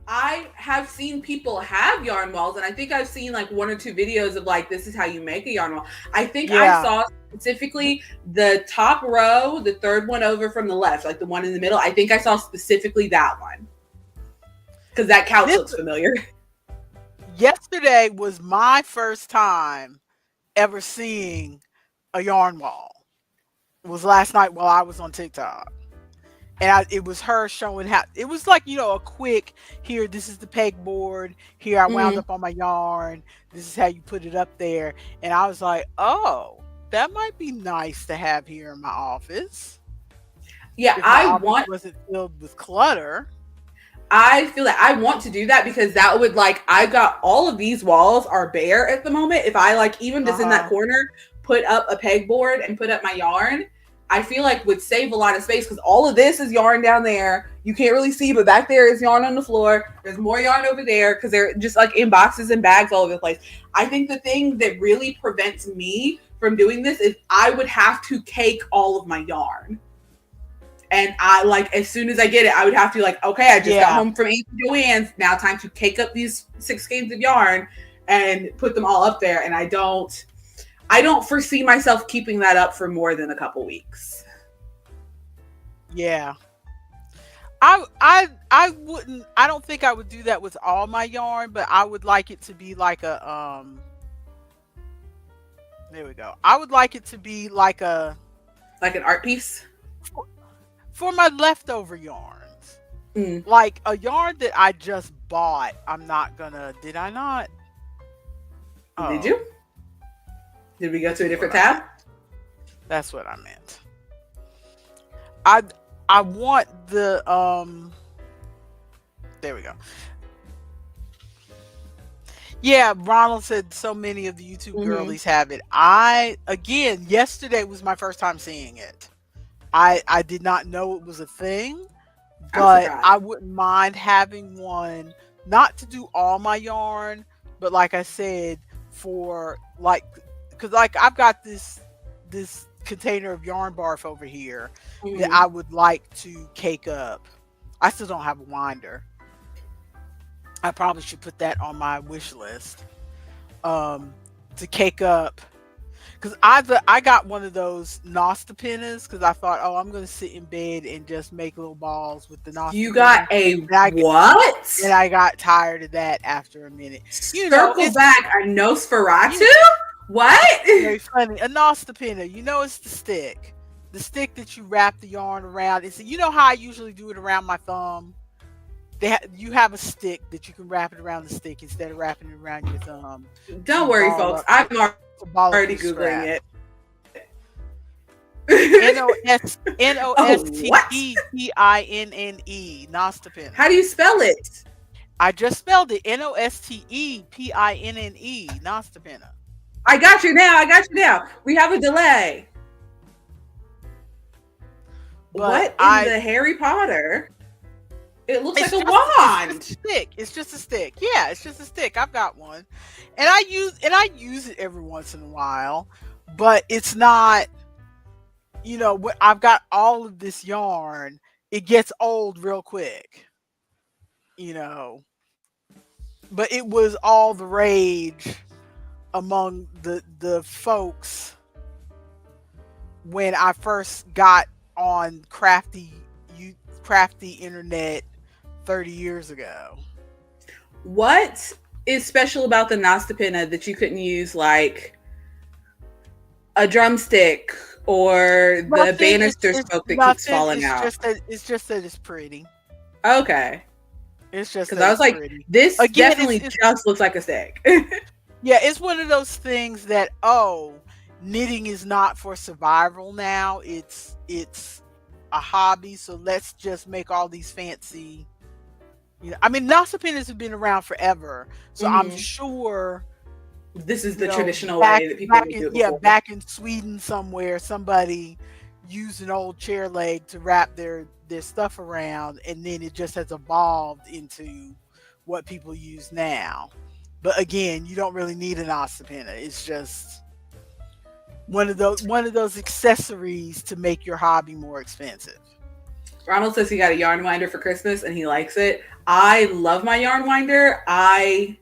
I have seen people have yarn walls, and I think I've seen like 1 or 2 videos of like, this is how you make a yarn wall. I think I saw specifically the top row, the third one over from the left, like the one in the middle. I think I saw specifically that one because that couch looks familiar.
Yesterday was my first time ever seeing a yarn wall. It was last night while I was on TikTok. And it was her showing how, it was like, a quick, here, this is the pegboard. Here, I wound up on my yarn. This is how you put it up there. And I was like, oh, that might be nice to have here in my office.
Yeah,
wasn't filled with clutter.
I feel like I want to do that because that would I got all of these walls are bare at the moment. If I even just in that corner, put up a pegboard and put up my yarn, I feel like would save a lot of space because all of this is yarn down there. You can't really see, but back there is yarn on the floor. There's more yarn over there because they're just in boxes and bags all over the place. I think the thing that really prevents me from doing this is I would have to cake all of my yarn. And I as soon as I get it, I would have to okay, I just got home from Aunt Joanne's. Now time to cake up these 6 skeins of yarn and put them all up there. And I don't foresee myself keeping that up for more than a couple weeks.
Yeah. I wouldn't, I don't think I would do that with all my yarn, but I would like it to be like a, there we go. I would like it to be like an
art piece
for my leftover yarns.
Mm.
Like a yarn that I just bought, I'm not gonna. Did I not?
Did
Oh,
you? Did we go
this
to a
is what
different
I
tab?
meant. That's what I meant. I I want the There we go. Yeah, Ronald said so many of the YouTube
Mm-hmm.
girlies have it. I again yesterday was my first time seeing it. I did not know it was a thing,
I'm
but I
surprised.
wouldn't mind having one, not to do all my yarn, but like I said, for like, because like I've got this container of yarn barf over here that
Mm-hmm.
I would like to cake up. I still don't have a winder. I probably should put that on my wish list, um, to cake up. Because I got one of those Nosta pinners because I thought, oh, I'm gonna sit in bed and just make little balls with the Nosta
You got
pinner.
a
And I g- and
what?
I got tired of that after a minute.
Circle
It's
back a Nosferatu?
you
What?
very funny. A Nosta pinner, it's the stick that you wrap the yarn around. It's how I usually do it around my thumb. You have a stick that you can wrap it around the stick instead of wrapping it around your thumb
Don't worry, folks. I'm
to ball up
already
your
Googling
scrap.
it. Oh, what?
Nostepinne. Nostepinne.
How do you spell it?
I just spelled it Nostepinne. Nostepinne.
I got you now. I got you now. We have a delay.
But
What in the Harry Potter? It looks like a
it's just a
wand.
stick. It's just a stick. Yeah, it's just a stick. I've got one. And I use it every once in a while, but it's not, when I've got all of this yarn, it gets old real quick, you know. But it was all the rage among the folks when I first got on crafty internet 30 years ago.
What is special about the Nostapina that you couldn't use like a drumstick or the
Nothing.
banister
It's
spoke that keeps
nothing.
falling
It's
out?
just that it's pretty.
Okay.
It's just
Because
that
I was
it's
like,
pretty.
this
Again,
definitely
it's
just looks like a stick.
yeah, it's one of those things that, knitting is not for survival now. It's a hobby, so let's just make all these fancy, I mean, Nasa pinners have been around forever, so I'm
Hmm.
sure,
This is the traditional
back
way that people
back
would
in
do it
yeah,
before.
back in Sweden somewhere, somebody used an old chair leg to wrap their stuff around, and then it just has evolved into what people use now. But again, you don't really need an Ossipina. It's just one of those accessories to make your hobby more expensive.
Ronald says he got a yarn winder for Christmas and he likes it. I love my yarn winder. I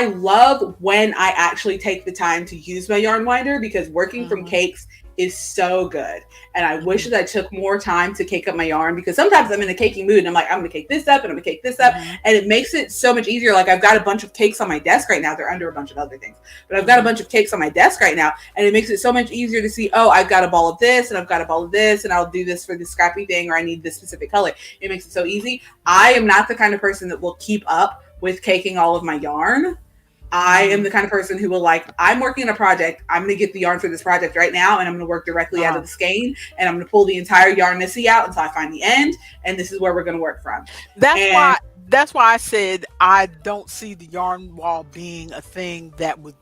love when I actually take the time to use my yarn winder because working from
Hmm.
cakes is so good. And I wish
Hmm.
that I took more time to cake up my yarn because sometimes I'm in a caking mood and I'm like, I'm gonna cake this up and I'm gonna cake this up.
Hmm.
And it makes it so much easier. Like I've got a bunch of cakes on my desk right now. They're under a bunch of other things. But I've got a
Hmm.
bunch of cakes on my desk right now. And it makes it so much easier to see, oh, I've got a ball of this and I've got a ball of this and I'll do this for this scrappy thing or I need this specific color. It makes it so easy. I am not the kind of person that will keep up with caking all of my yarn. I am
Hmm.
the kind of person who will I'm working on a project. I'm going to get the yarn for this project right now, and I'm going to work directly out of
Uh-huh.
the skein, and I'm going to pull the entire yarn Missy out until I find the end, and this is where we're going to work from.
That's
And
why that's why I said I don't see the yarn wall being a thing that would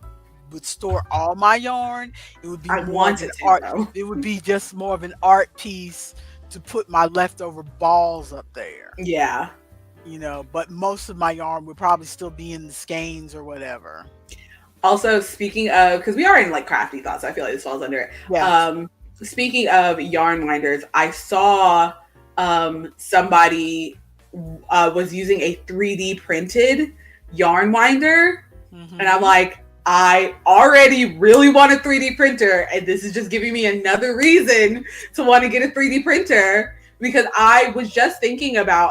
store all my yarn. It would be
I
more of
wanted
an
to,
art.
though.
It would be just more of an art piece to put my leftover balls up there.
Yeah.
But most of my yarn would probably still be in the skeins or whatever.
Also, speaking of, because we are in crafty thoughts, so I feel like this falls under it.
Yeah.
Speaking of yarn winders, I saw somebody was using a 3D printed yarn winder. And I'm
Hmm.
like, I already really want a 3D printer, and this is just giving me another reason to want to get a 3D printer because I was just thinking about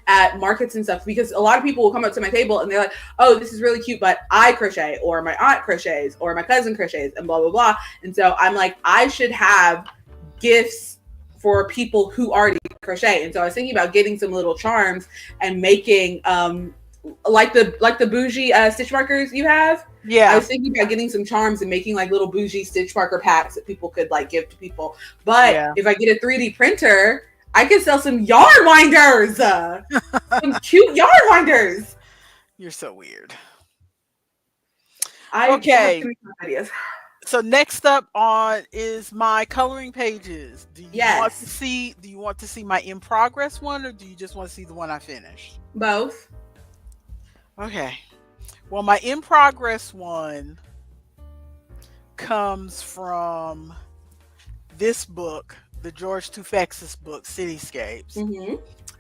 at markets and stuff because a lot of people will come up to my table and they're like, oh, this is really cute, but I crochet or my aunt crochets or my cousin crochets and blah blah blah. And so I'm like, I should have gifts for people who already crochet. And so I was thinking about getting some little charms and making like the bougie stitch markers you have. I
Yeah.
was thinking about getting some charms and making like little bougie stitch marker packs that people could like give to people. But
Yeah.
if I get a 3D printer, I could sell some yarn winders, some cute yarn winders.
You're so weird.
I have
Okay.
so many ideas.
So next up on is my coloring pages.
Yes,
Do you want to see my in progress one, or do you just want to see the one I finished?
both.
Okay. Well, my in progress one comes from this book, the George Tufexis book, Cityscapes.
Mm-hmm.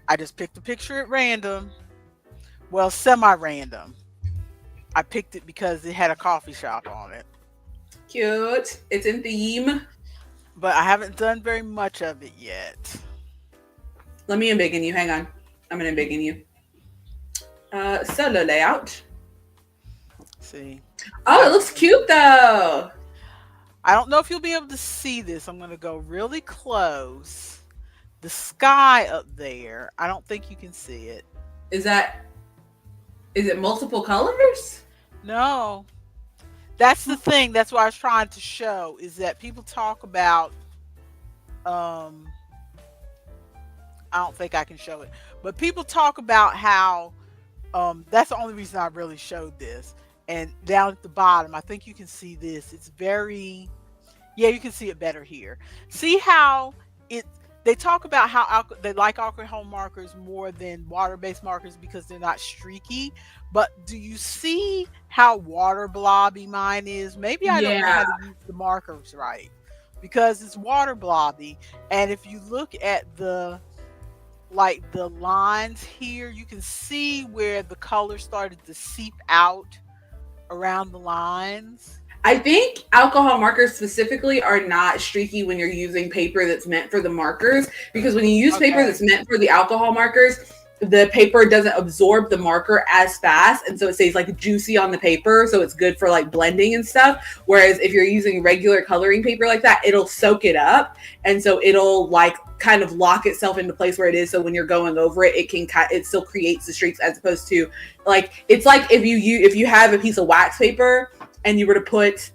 I just picked a picture at random. Well, semi-random. I picked it because it had a coffee shop on it.
Cute. It's in theme.
But I haven't done very much of it yet.
Let me embiggen you. Hang on. I'm gonna embiggen you. Solo layout.
See.
Oh, it looks cute though.
I don't know if you'll be able to see this. I'm going to go really close. The sky up there, I don't think you can see it.
Is it multiple colors?
No. That's the thing. That's what I was trying to show, is that people talk about I don't think I can show it. But people talk about how that's the only reason I really showed this. And down at the bottom, I think you can see this. It's very, yeah, you can see it better here. See how they talk about how they like alcohol markers more than water-based markers because they're not streaky. But do you see how water blobby mine is? Maybe I don't know how
Yeah.
to use the markers right because it's water blobby. And if you look at the lines here, you can see where the color started to seep out around the lines.
I think alcohol markers specifically are not streaky when you're using paper that's meant for the markers, because when you use paper
Okay.
that's meant for the alcohol markers, the paper doesn't absorb the marker as fast, and so it stays like juicy on the paper, so it's good for like blending and stuff. Whereas if you're using regular coloring paper like that, it'll soak it up, and so it'll like kind of lock itself into place where it is, so when you're going over it, it still creates the streaks, as opposed to like, it's like if you have a piece of wax paper and you were to put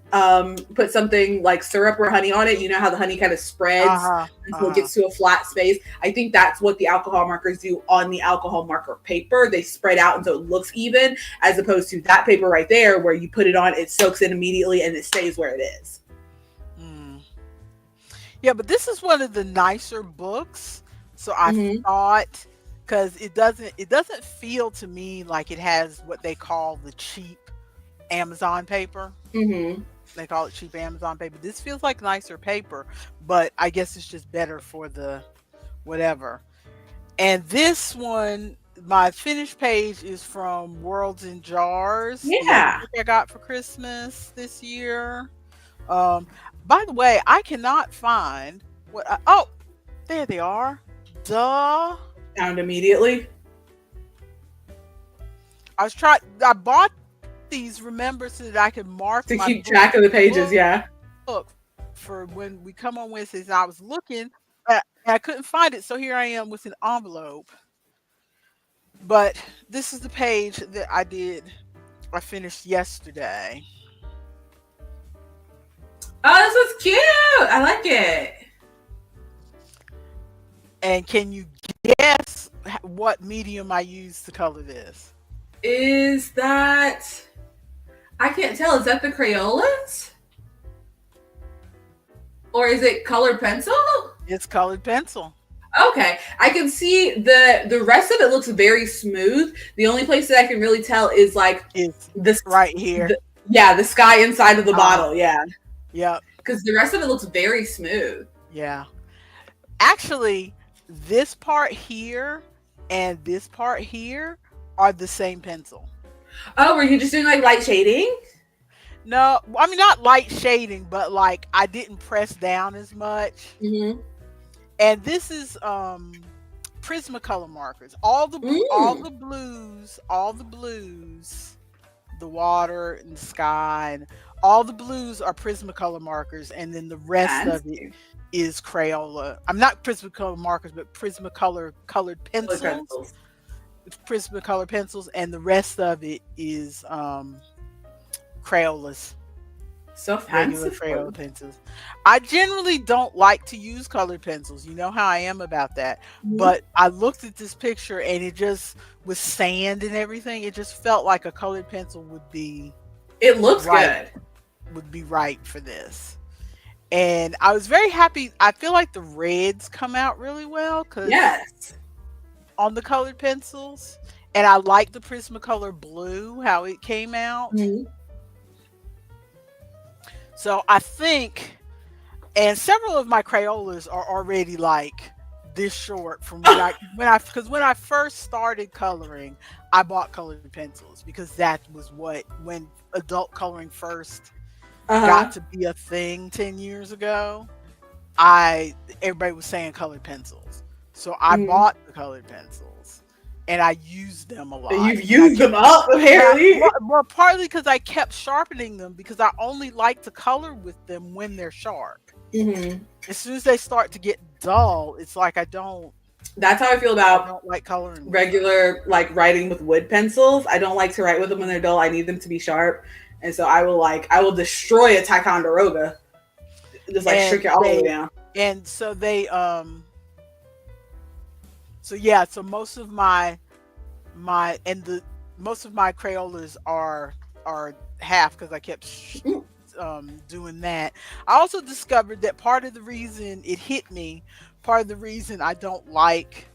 something like syrup or honey on it, you know how the honey kind of spreads until it gets to a flat space. I think that's what the alcohol markers do on the alcohol marker paper. They spread out and so it looks even, as opposed to that paper right there where you put it on, it soaks in immediately and it stays where it is.
Yeah, but this is one of the nicer books. So I thought, because it doesn't feel to me like it has what they call the cheap Amazon paper. They call it cheap Amazon paper. This feels like nicer paper, but I guess it's just better for the whatever. And this one, my finished page is from Worlds in Jars. The other
Yeah.
book I got for Christmas this year. By the way, I cannot find oh, there they are. Duh.
Found immediately.
I bought these, remember, so that I could mark
To
my
keep track of the pages, yeah.
book for when we come on Wednesdays. And I was looking, and I couldn't find it, so here I am with an envelope. But this is the page that I finished yesterday.
Oh, this was cute. I like it.
And can you guess what medium I used to color this?
Is that, I can't tell, is that the Crayolas? Or is it colored pencil?
It's colored pencil.
Okay, I can see the rest of it looks very smooth. The only place that I can really tell is like
It's
this
right here.
the sky inside of the bottle. Yeah,
Yep.
because the rest of it looks very smooth.
Yeah. Actually, this part here and this part here are the same pencil.
Oh, were you just doing like light shading?
No, I mean, not light shading, but like I didn't press down as much. And this is Prismacolor markers. All the blues, the water and the sky, and all the blues are Prismacolor markers, and then the rest of it
Fancy.
is Crayola. I'm not Prismacolor markers, but Prismacolor colored
Colored
pencils.
pencils.
It's Prismacolor pencils, and the rest of it is Crayolas,
So
regular
fanciful.
Crayola pencils. I generally don't like to use colored pencils. You know how I am about that.
Mhm.
But I looked at this picture, and it just, with sand and everything, it just felt like a colored pencil
It looks
right
good.
would be right for this. And I was very happy. I feel like the reds come out really well because
Yes.
on the colored pencils, and I like the Prismacolor blue how it came out.
Mhm.
So I think, and several of my Crayolas are already like this short from when I first started coloring, I bought colored pencils because that was what when adult coloring first got
Uh-huh.
to be a thing 10 years ago. I Everybody was saying colored pencils. So I
Mhm.
bought the colored pencils and I used them a
And
lot.
you've
And I
used
kept
them up,
and I
apparently.
well, partly because I kept sharpening them because I only like to color with them when they're sharp.
Hmm.
As soon as they start to get dull, it's like
That's how I feel
I
about
don't like coloring with them.
regular like writing with wood pencils. I don't like to write with them when they're dull. I need them to be sharp. And so I will destroy a Ticonderoga. Just like
And
shrink it all the way
they
down.
and so they so yeah, so my and the most of my Crayolas are half because I kept
Mm.
doing that. I also discovered that part of the reason it hit me, part of the reason I don't like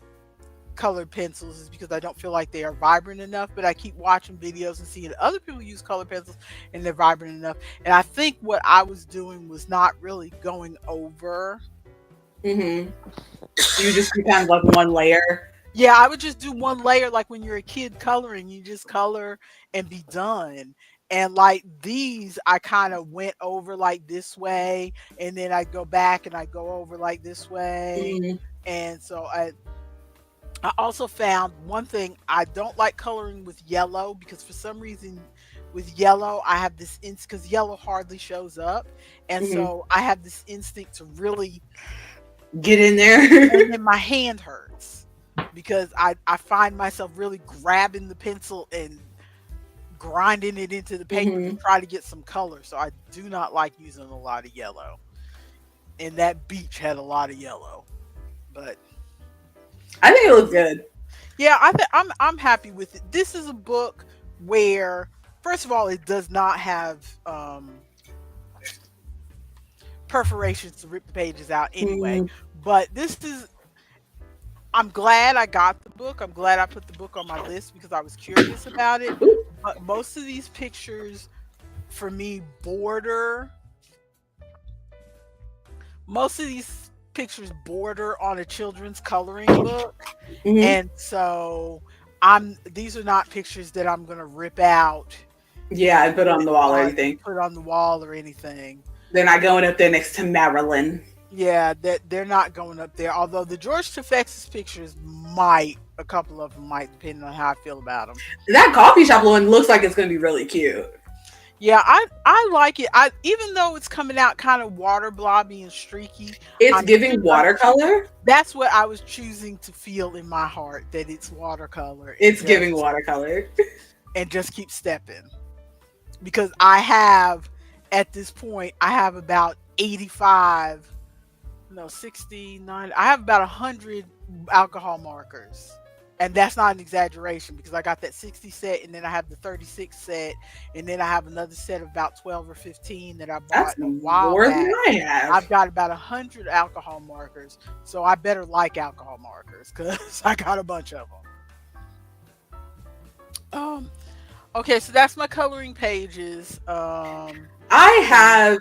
colored pencils is because I don't feel like they are vibrant enough. But I keep watching videos and seeing other people use colored pencils and they're vibrant enough. And I think what I was doing was not really going over.
Mm-hmm. You kind of like one layer.
Yeah, I would just do one layer like when you're a kid coloring, you just color and be done. And like these, I kind of went over like this way, and then I go back and I go over like this way.
Mm-hmm.
And so I also found one thing I don't like coloring with yellow because for some reason with yellow I have this because yellow hardly shows up, and
Mm-hmm.
so I have this instinct to really,
Get in
and
there.
then my hand hurts because I find myself really grabbing the pencil and grinding it into the paper to
Hmm.
try to get some color. So I do not like using a lot of yellow. And that beach had a lot of yellow. But
I think it looks good.
yeah, I'm happy with it. This is a book where first of all it does not have perforations to rip the pages out anyway.
Mm-hmm.
But this is I'm glad I got the book. I'm glad I put the book on my list because I was curious about it. But most of these pictures for me most of these pictures border on a children's coloring book.
Hmm.
And so I'm these are not pictures that I'm gonna rip out
Yeah, I
and
put it on the wall or anything.
put on the wall or anything.
They're not going up there next to Marilyn.
Yeah, that they're not going up there. Although the George Tefexis pictures might, a couple of them might, depending on how I feel about them.
That coffee shop one looks like it's going to be really cute.
Yeah, I like it. I even though it's coming out kind of water blobby and streaky,
It's
I'm
giving watercolor.
that's what I was choosing to feel in my heart that it's watercolor
It's giving watercolor.
and just keep stepping because I have at this point I have about 85 no 69 I have about 100 alcohol markers, and that's not an exaggeration because I got that 60 set and then I have the 36 set and then I have another set of about 12 or 15 that I
That's
bought a while
more than
back.
I have.
I've got about 100 alcohol markers, so I better like alcohol markers because I got a bunch of them. Okay, so that's my coloring pages.
I
And
have,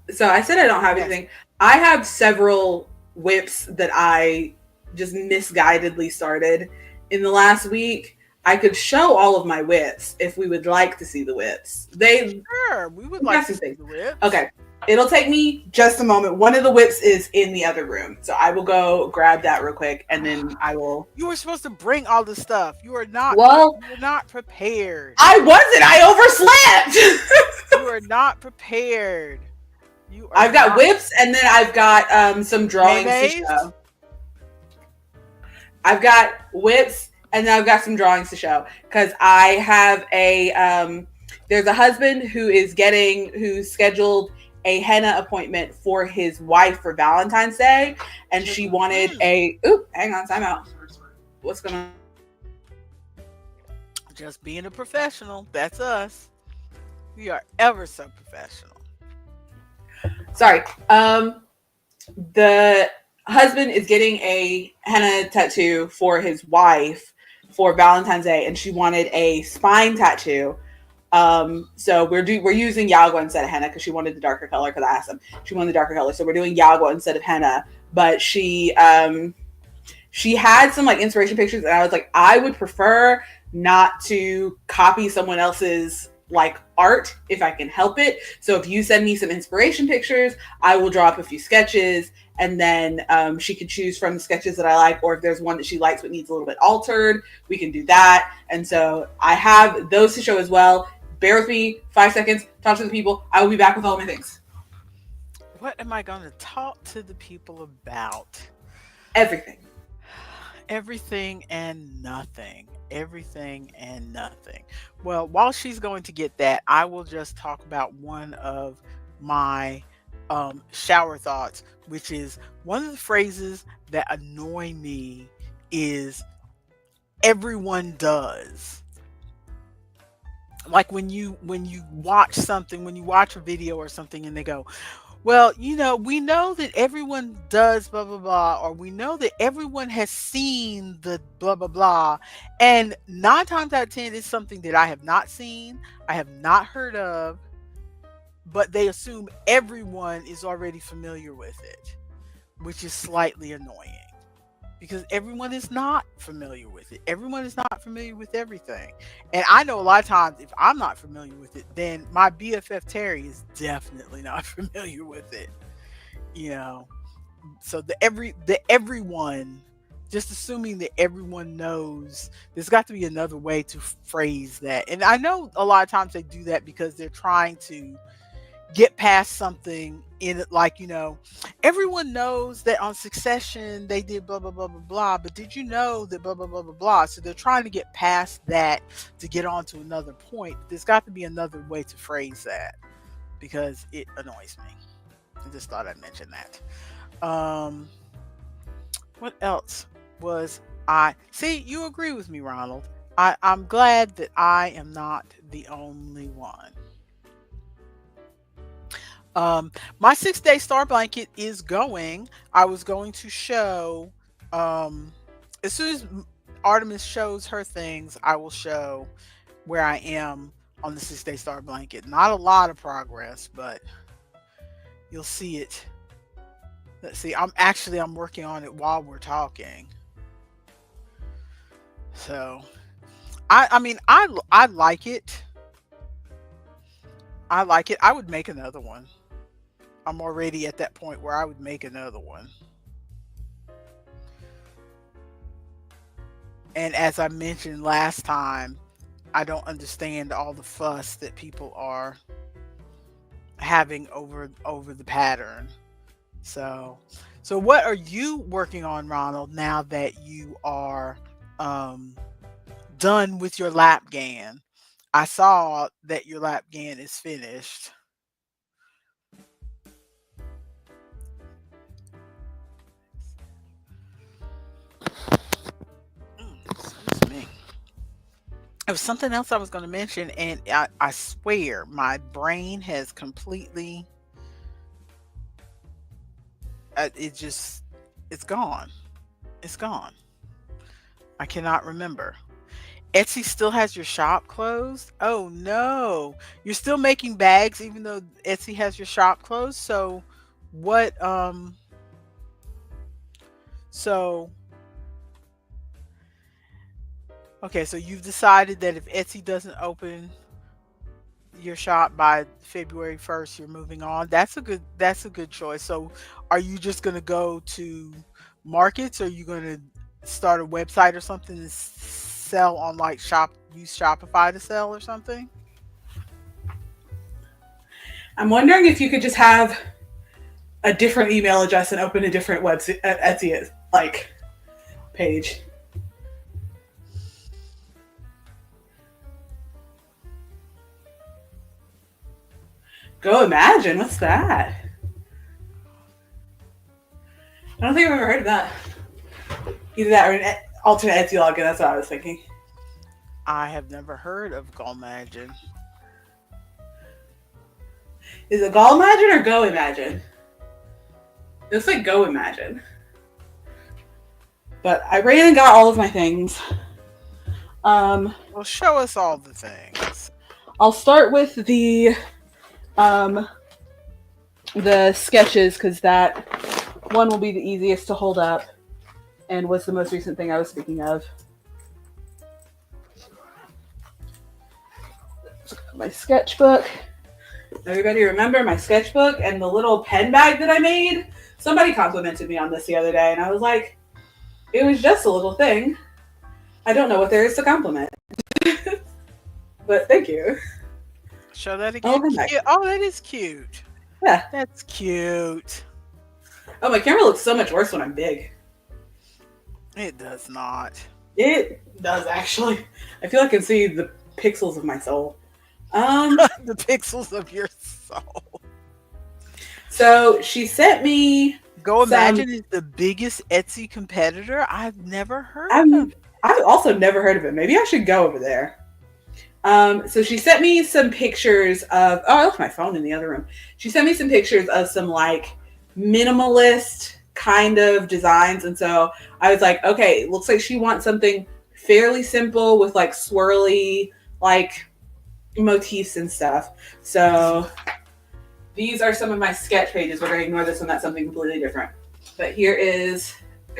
so I said I don't have
yes,
anything. I have several whips that I just misguidedly started in the last week. I could show all of my whips if we would like to see the whips. They
sure, we would
we got
like to
some
see
things.
the whips.
Okay. It'll take me just a moment. One of the whips is in the other room. So I will go grab that real quick and then I will.
You were supposed to bring all the stuff. You are not.
Well,
You were not prepared.
I wasn't. I overslept.
You are not prepared. You are
I've got
not.
whips and then I've got some drawings to
Mayonnaise?
show. I've got whips and then I've got some drawings to show because I have there's a husband who's scheduled a henna appointment for his wife for Valentine's Day, and she wanted hang on, time out. What's going on?
Just being a professional. That's us. We are ever so professional.
Sorry. The husband is getting a henna tattoo for his wife for Valentine's Day, and she wanted a spine tattoo. So we're using Yagua instead of henna because she wanted the darker color. Because I asked him, she wanted the darker color, so we're doing Yagua instead of henna. But she had some like inspiration pictures, and I was like, I would prefer not to copy someone else's like art if I can help it. So if you send me some inspiration pictures, I will draw up a few sketches, and then she could choose from the sketches that I like, or if there's one that she likes but needs a little bit altered, we can do that. And so I have those to show as well. Bear with me, 5 seconds, talk to the people. I will be back with all my things.
What am I going to talk to the people about?
Everything.
Everything and nothing. Everything and nothing. Well, while she's going to get that, I will just talk about one of my shower thoughts, which is one of the phrases that annoy me is everyone does. Like when you watch something, when you watch a video or something and they go, well, we know that everyone does blah, blah, blah, or we know that everyone has seen the blah, blah, blah. And 9 times out of 10, it's something that I have not seen, I have not heard of, but they assume everyone is already familiar with it, which is slightly annoying because everyone is not familiar with it. Everyone is not familiar with everything. And I know a lot of times if I'm not familiar with it, then my BFF Terry is definitely not familiar with it. So the everyone, just assuming that everyone knows, there's got to be another way to phrase that. And I know a lot of times they do that because they're trying to get past something in it, like, everyone knows that on Succession they did blah blah blah blah blah, but did you know that blah blah blah blah blah? So they're trying to get past that to get on to another point. There's got to be another way to phrase that because it annoys me. I just thought I'd mention that. What else was I see? You agree with me, Ronald. I'm glad that I am not the only one. My 6-day star blanket is going. I was going to show, as soon as Artemis shows her things, I will show where I am on the 6-day star blanket. Not a lot of progress, but you'll see it. Let's see. I'm working on it while we're talking. So, I mean, I like it. I like it. I would make another one. I'm already at that point where I would make another one. And as I mentioned last time, I don't understand all the fuss that people are having over the pattern. So what are you working on, Ronald, now that you are done with your lap GAN? I saw that your lap GAN is finished. Excuse me. There was something else I was going to mention, and I swear my brain has completely. It's gone. It's gone. I cannot remember. Etsy still has your shop closed? Oh no. You're still making bags even though Etsy has your shop closed? So what so okay, so you've decided that if Etsy doesn't open, your shop by February 1st, you're moving on. That's a good choice. So are you just gonna go to markets, or are you gonna start a website or something to sell on, like, use Shopify to sell or something?
I'm wondering if you could just have a different email address and open a different website Etsy like page. Go Imagine. What's that? I don't think I've ever heard of that. Either that or an alternate Etsy login. That's what I was thinking.
I have never heard of Go Imagine.
Is it Go Imagine or Go Imagine? It looks like Go Imagine. But I ran and got all of my things.
Well, show us all the things.
I'll start with the sketches, because that one will be the easiest to hold up and was the most recent thing I was speaking of. My sketchbook. Everybody remember my sketchbook and the little pen bag that I made? Somebody complimented me on this the other day, and I was like, it was just a little thing. I don't know what there is to compliment. But thank you.
Show that again. Oh, that is cute.
Yeah.
That's cute.
Oh, my camera looks so much worse when I'm big.
It does not.
It does, actually. I feel I can see the pixels of my soul.
The pixels of your soul.
So she sent me.
Go Imagine is the biggest Etsy competitor. I've never heard of.
I've also never heard of it. Maybe I should go over there. So she sent me some pictures of. Oh, I left my phone in the other room. She sent me some pictures of some like minimalist kind of designs, and so I was like, okay, it looks like she wants something fairly simple with like swirly like motifs and stuff. So these are some of my sketch pages. We're going to ignore this one. That's something completely different. But here is...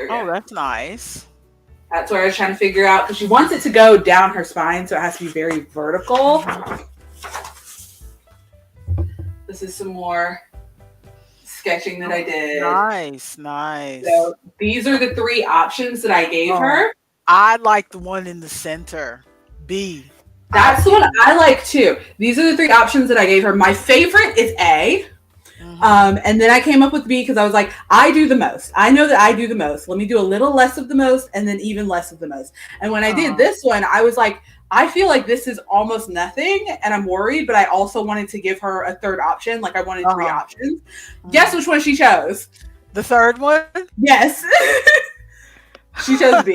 Oh, that's nice.
That's where I was trying to figure out, because she wants it to go down her spine, so it has to be very vertical. This is some more sketching that I did.
Nice.
So these are the 3 options that I gave her.
I like the one in the center. B.
That's the one I like too. These are the 3 options that I gave her. My favorite is A. Mm-hmm. And then I came up with B because I was like, I do the most. I know that I do the most. Let me do a little less of the most and then even less of the most. And when I did this one, I was like, I feel like this is almost nothing and I'm worried, but I also wanted to give her a 3rd option. Like I wanted 3 options. Guess which one she chose?
The 3rd one?
Yes. She chose B.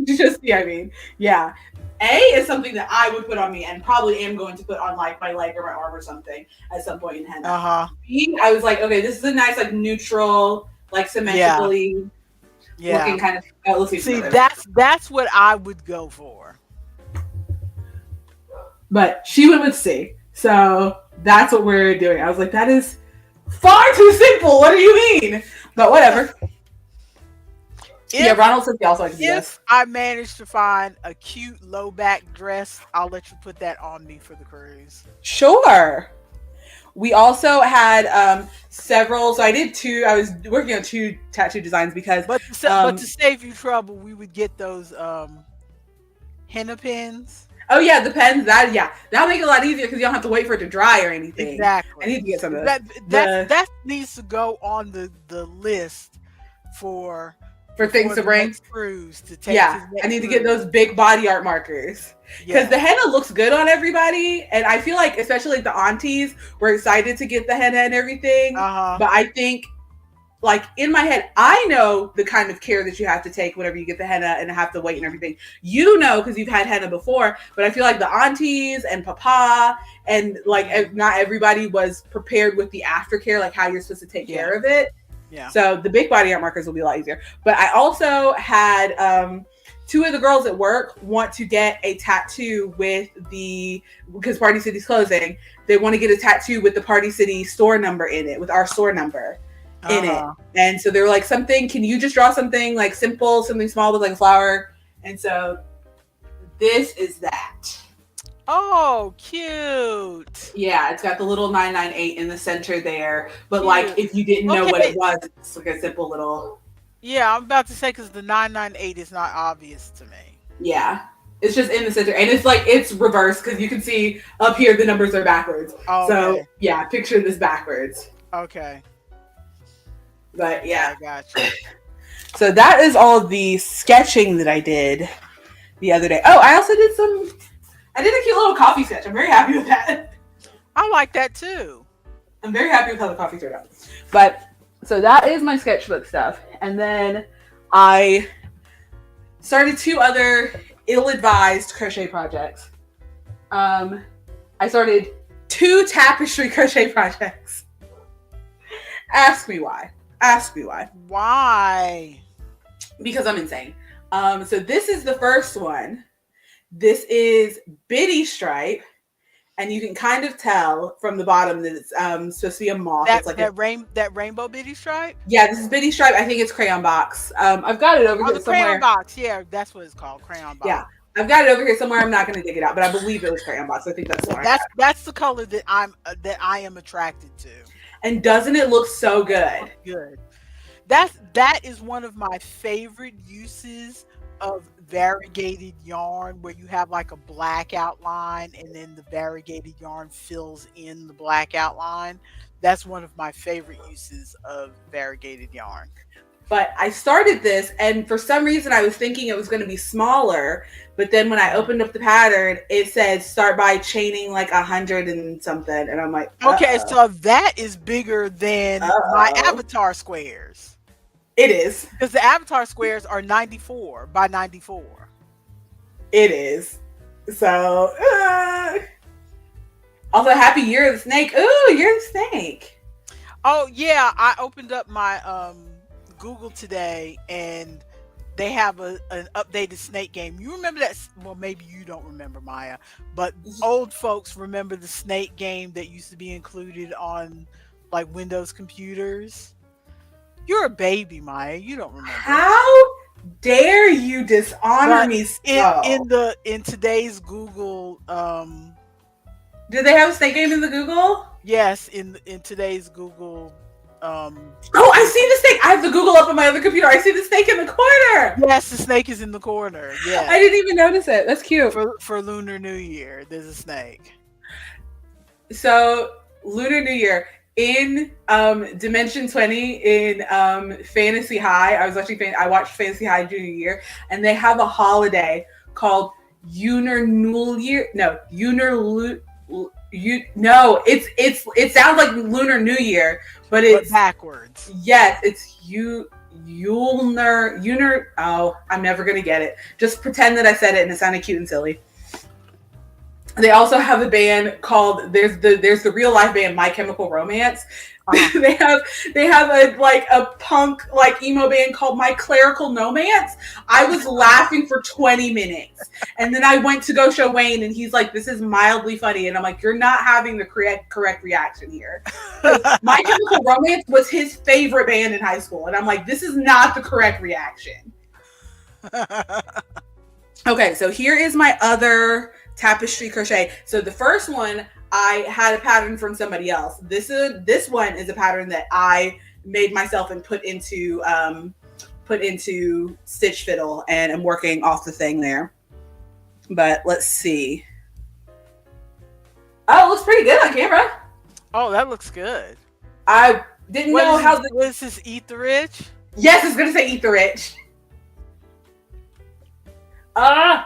She chose C, I mean. Yeah. A is something that I would put on me and probably am going to put on like my leg or my arm or something at some point in henna. B, I was like, okay, this is a nice like neutral, like symmetrically looking kind of. Let's see,
that's what I would go for.
But she went with C, so that's what we're doing. I was like, that is far too simple. What do you mean? But whatever. Ronald says he also likes to do this.
If I manage to find a cute low back dress, I'll let you put that on me for the cruise.
Sure. We also had several. So I did 2. I was working on 2 tattoo designs because.
But to save you trouble, we would get those henna pins.
Oh yeah, the pens. That'll make it a lot easier because you don't have to wait for it to dry or anything.
Exactly.
I need to get some of
that needs to go on the list for
things to bring.
Cruise to take.
Yeah, I need to get those big body art markers because the henna looks good on everybody, and I feel like especially like the aunties were excited to get the henna and everything. But I think, like in my head, I know the kind of care that you have to take whenever you get the henna and have to wait and everything. You know, because you've had henna before. But I feel like the aunties and papa and like not everybody was prepared with the aftercare, like how you're supposed to take care of it.
Yeah.
So the big body art markers will be a lot easier. But I also had 2 of the girls at work want to get a tattoo because Party City's closing. They want to get a tattoo with the Party City store number in it, with our store number in it. And so they were like, can you just draw something like simple, something small with like a flower? And so this is that.
Oh, cute.
Yeah, it's got the little 998 in the center there. But like,
Cute.
if you didn't know what
Okay.
it was, it's like a simple little.
Yeah, I'm about to say because the 998 is not obvious to me.
Yeah, it's just in the center, and it's like it's reversed because you can see up here the numbers are backwards.
Oh,
So
okay.
yeah, picture this backwards.
Okay.
But
Okay,
yeah,
I got you.
so that is all the sketching that I did the other day. Oh, I also did some. I did a cute little coffee sketch. I'm very happy with that.
I like that too.
I'm very happy with how the coffee turned out. But so that is my sketchbook stuff, and then I started two other ill-advised crochet projects. I started two tapestry crochet projects. Ask me why. Ask me why.
Why?
Because I'm insane. So this is the first one. This is Biddy Stripe, and you can kind of tell from the bottom that it's supposed to be a moth.
That
It's like
that rainbow bitty stripe?
yeah, this is Biddy Stripe. I think it's Crayon Box. I've got it over
Oh,
here
the crayon
somewhere.
box. Yeah, that's what it's called. Crayon box.
Yeah, I've got it over here somewhere. I'm not going to dig it out, but I believe it was Crayon Box. I think that's the one I got.
That's the color that I am attracted to.
And doesn't it look so good?
Good. That is one of my favorite uses of variegated yarn, where you have like a black outline and then the variegated yarn fills in the black outline. That's one of my favorite uses of variegated yarn.
But I started this, and for some reason I was thinking it was going to be smaller. But then when I opened up the pattern, it said start by chaining like 100 and something, and I'm like,
Okay, so that is bigger than my avatar squares.
It is.
Because the avatar squares are 94 by 94.
It is. So, also, happy Year of the Snake. Ooh, Year of the Snake.
Oh, yeah. I opened up my Google today, and they have an updated snake game. You remember that? Well, maybe you don't remember, Maya, but old folks remember the snake game that used to be included on like Windows computers. You're a baby, Maya. You don't remember.
How dare you dishonor me so?
In today's Google,
do they have a snake game in the Google?
yes, in today's Google.
Oh, I see the snake. I have the Google up on my other computer. I see the snake in the corner.
Yes, the snake is in the corner. Yeah,
I didn't even notice it. That's cute.
For Lunar New Year, there's a snake.
So Lunar New Year in Dimension 20 in Fantasy High. I watched Fantasy High Junior Year, and they have a holiday called Lunar New Year. No, it sounds like Lunar New Year, but it's
backwards.
Yes, it's Lunar. Oh, I'm never gonna get it. Just pretend that I said it and it sounded cute and silly. They also have a band called there's the real life band My Chemical Romance. Uh-huh. they have a punk like emo band called My Clerical Nomance. I was laughing for 20 minutes, and then I went to go show Wayne, and he's like, "This is mildly funny," and I'm like, "You're not having the correct reaction here." My Chemical Romance was his favorite band in high school, and I'm like, "This is not the correct reaction." Okay, so here is my other tapestry crochet. So the first one, I had a pattern from somebody else. This one is a pattern that I made myself and put into Stitch Fiddle, and I'm working off the thing there. But let's see. Oh, it looks pretty good on camera.
Oh, that looks good.
I didn't know how the.
What is this? Eat the Rich?
Yes, it's gonna say Eat the Rich.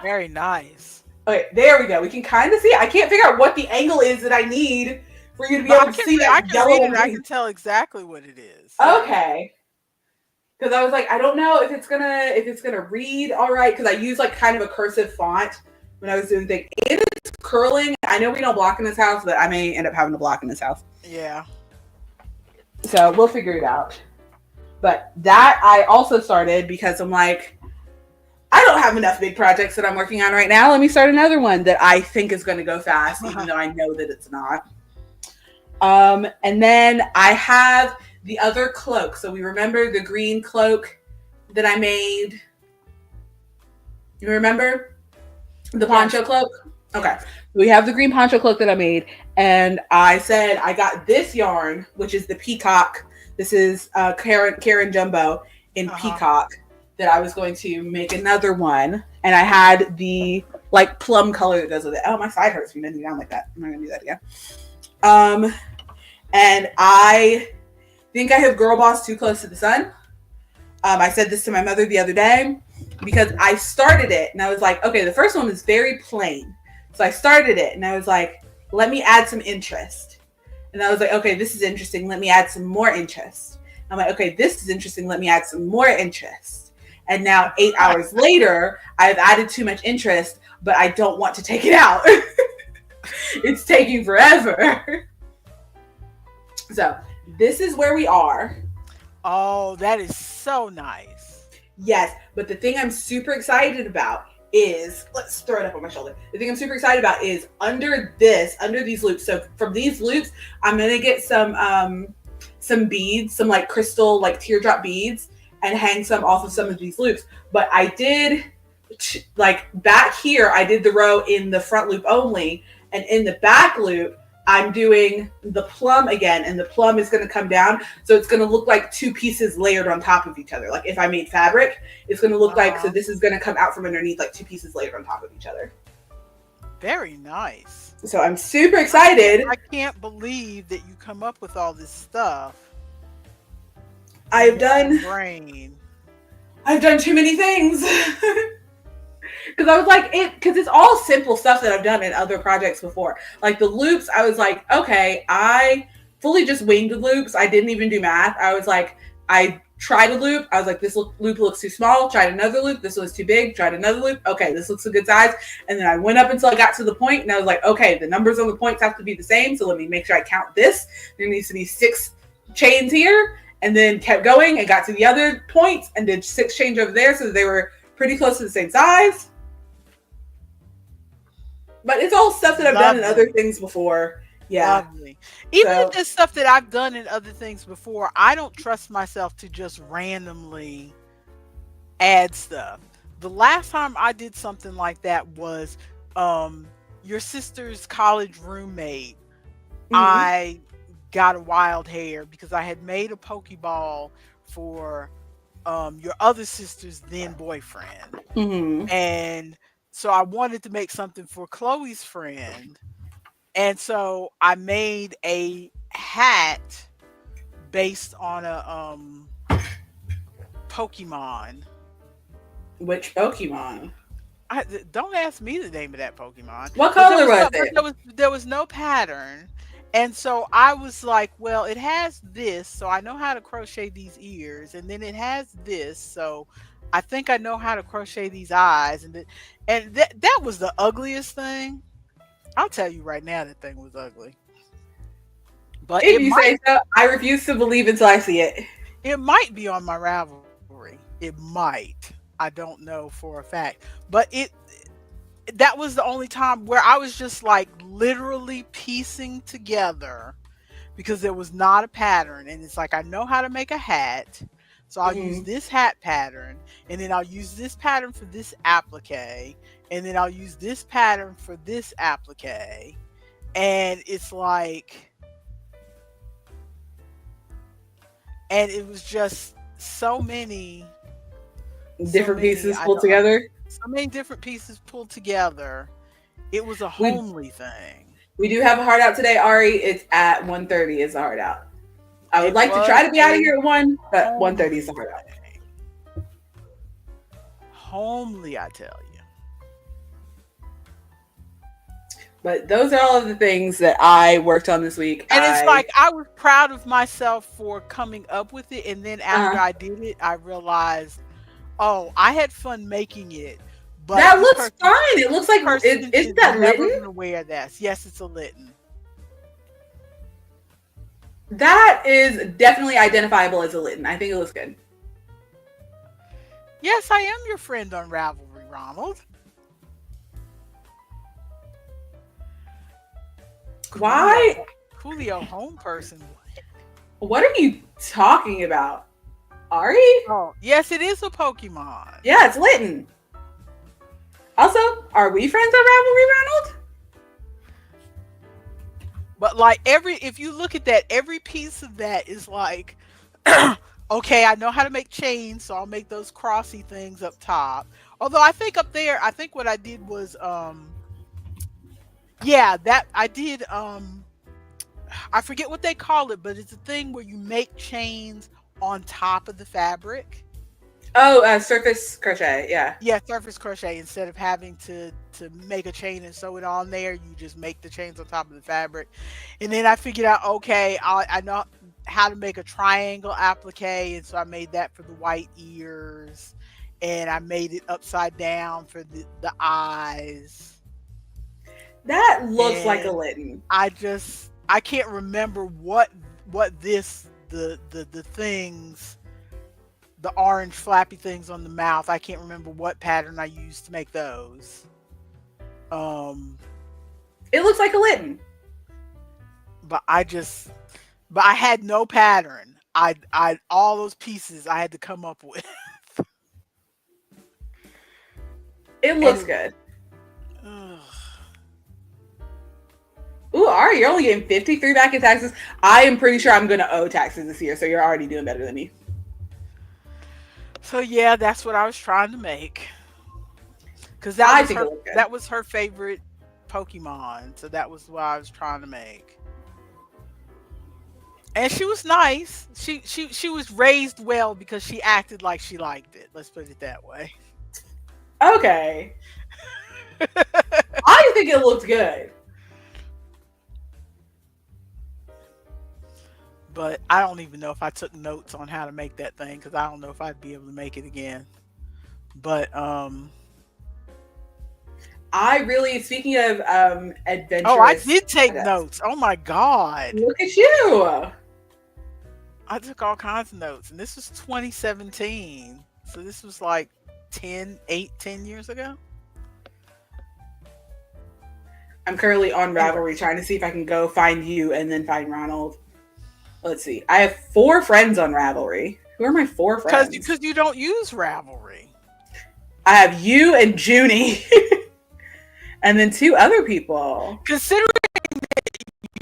Very nice.
Okay, there we go. We can kind of see it. I can't figure out what the angle is that I need for you to be able to see that yellow.
I can tell exactly what it is.
Okay. Because I was like, I don't know if it's gonna read all right. Because I use like kind of a cursive font when I was doing things. And it's curling. I know we don't block in this house, but I may end up having to block in this house.
Yeah.
So we'll figure it out. But that I also started because I'm like, I don't have enough big projects that I'm working on right now. Let me start another one that I think is going to go fast, even though I know that it's not. And then I have the other cloak. So we remember the green cloak that I made. You remember? The poncho cloak? Okay.
Yes.
We have the green poncho cloak that I made, and I said I got this yarn, which is the peacock. This is Karen Jumbo in
Uh-huh.
peacock. That I was going to make another one, and I had the like plum color that goes with it. Oh, my side hurts from bending down like that. I'm not gonna do that again. Um, and I think I have Girl Boss Too Close to the Sun. I said this to my mother the other day because I started it and I was like, okay, the first one is very plain. So I started it and I was like, let me add some interest. And I was like, okay, this is interesting. Let me add some more interest. I'm like, okay, this is interesting. Let me add some more interest. And now 8 hours later, I've added too much interest, but I don't want to take it out. It's taking forever. So this is where we are.
Oh, that is so nice.
Yes, but the thing I'm super excited about is, let's throw it up on my shoulder. The thing I'm super excited about is under these loops. So from these loops, I'm gonna get some beads, some like crystal, like teardrop beads, and hang some off of some of these loops. But I did like back here, I did the row in the front loop only, and in the back loop, I'm doing the plum again, and the plum is going to come down. So it's going to look like two pieces layered on top of each other. Like if I made fabric, it's going to look like, so this is going to come out from underneath like two pieces layered on top of each other.
Very nice.
So I'm super excited.
I can't believe that you come up with all this stuff.
I've done too many things. Because I was like, because it's all simple stuff that I've done in other projects before. Like the loops, I was like, okay, I fully just winged the loops. I didn't even do math. I was like, I tried a loop. I was like, this loop looks too small. Tried another loop. This was too big. Tried another loop. Okay, this looks a good size. And then I went up until I got to the point, and I was like, okay, the numbers on the points have to be the same. So let me make sure I count this. There needs to be 6 chains here. And then kept going and got to the other points and did 6 chains over there. So they were pretty close to the same size. But it's all stuff that I've done in other things before. Yeah.
Lovely. Even if it's stuff that I've done in other things before, I don't trust myself to just randomly add stuff. The last time I did something like that was your sister's college roommate. Mm-hmm. I got a wild hair because I had made a Pokeball for your other sister's then boyfriend.
Mm-hmm.
And so I wanted to make something for Chloe's friend. And so I made a hat based on a Pokemon.
Which Pokemon?
Don't ask me the name of that Pokemon.
What color was it?
There was no pattern. And so I was like, well, it has this, so I know how to crochet these ears. And then it has this, so I think I know how to crochet these eyes. And that was the ugliest thing. I'll tell you right now, that thing was ugly.
But if you say so, I refuse to believe until I see it.
It might be on my Ravelry. It might. I don't know for a fact. But that was the only time where I was just like literally piecing together because there was not a pattern. And it's like, I know how to make a hat. So I'll use this hat pattern, and then I'll use this pattern for this applique, and then I'll use this pattern for this applique. And it's like, and it was just so many
different pieces pulled together.
So many different pieces pulled together. It was a homely thing.
We do have a hard out today, Ari. It's at 1:30 is the hard out. I would like to try to be out of here at 1, but 1:30 is the hard out.
Homely, I tell you.
But those are all of the things that I worked on this week.
And it's like, I was proud of myself for coming up with it. And then after I did it, I realized, oh, I had fun making it. But
that looks fine. It looks like, isn't that Litten?
Aware of that. Yes, it's a Litten.
That is definitely identifiable as a Litten. I think it looks good.
Yes, I am your friend on Ravelry, Ronald.
Why?
Coolio home person.
What are you talking about? Ari?
Oh, yes, it is a Pokemon.
Yeah, it's Litten. Also, are we friends on Ravelry, Ronald?
But like if you look at that, every piece of that is like, okay, I know how to make chains, so I'll make those crossy things up top. Although I think up there, I think what I did was, yeah, that I did, I forget what they call it, but it's a thing where you make chains on top of the fabric.
Oh, surface crochet. Yeah.
Yeah, surface crochet. Instead of having to make a chain and sew it on there, you just make the chains on top of the fabric. And then I figured out, okay, I know how to make a triangle applique, and so I made that for the white ears, and I made it upside down for the eyes.
That looks like a
And
Litten.
I can't remember what this the things, the orange flappy things on the mouth. I can't remember what pattern I used to make those. Um,
It looks like a Litten.
but I had no pattern. I all those pieces I had to come up with.
It looks
And
good.
ugh,
Ooh, Ari, you're only getting 53 back in taxes. I am pretty sure I'm going to owe taxes this year, so you're already doing better than me.
so yeah, that's what I was trying to make. Cause
I think it looks good.
that was her favorite Pokemon. So that was what I was trying to make. And she was nice. She was raised well because she acted like she liked it. Let's put it that way.
Okay. I think it looked good.
But I don't even know if I took notes on how to make that thing because I don't know if I'd be able to make it again. But
I really, speaking of adventurous.
oh, I did take
products,
notes. Oh my god.
look at you.
I took all kinds of notes, and this was 2017. So this was like 10 years ago.
I'm currently on
Anyway,
Ravelry trying to see if I can go find you and then find Ronald. Let's see. I have 4 friends on Ravelry. Who are my 4 friends?
because you don't use Ravelry.
I have you and Junie. And then 2 other people.
Considering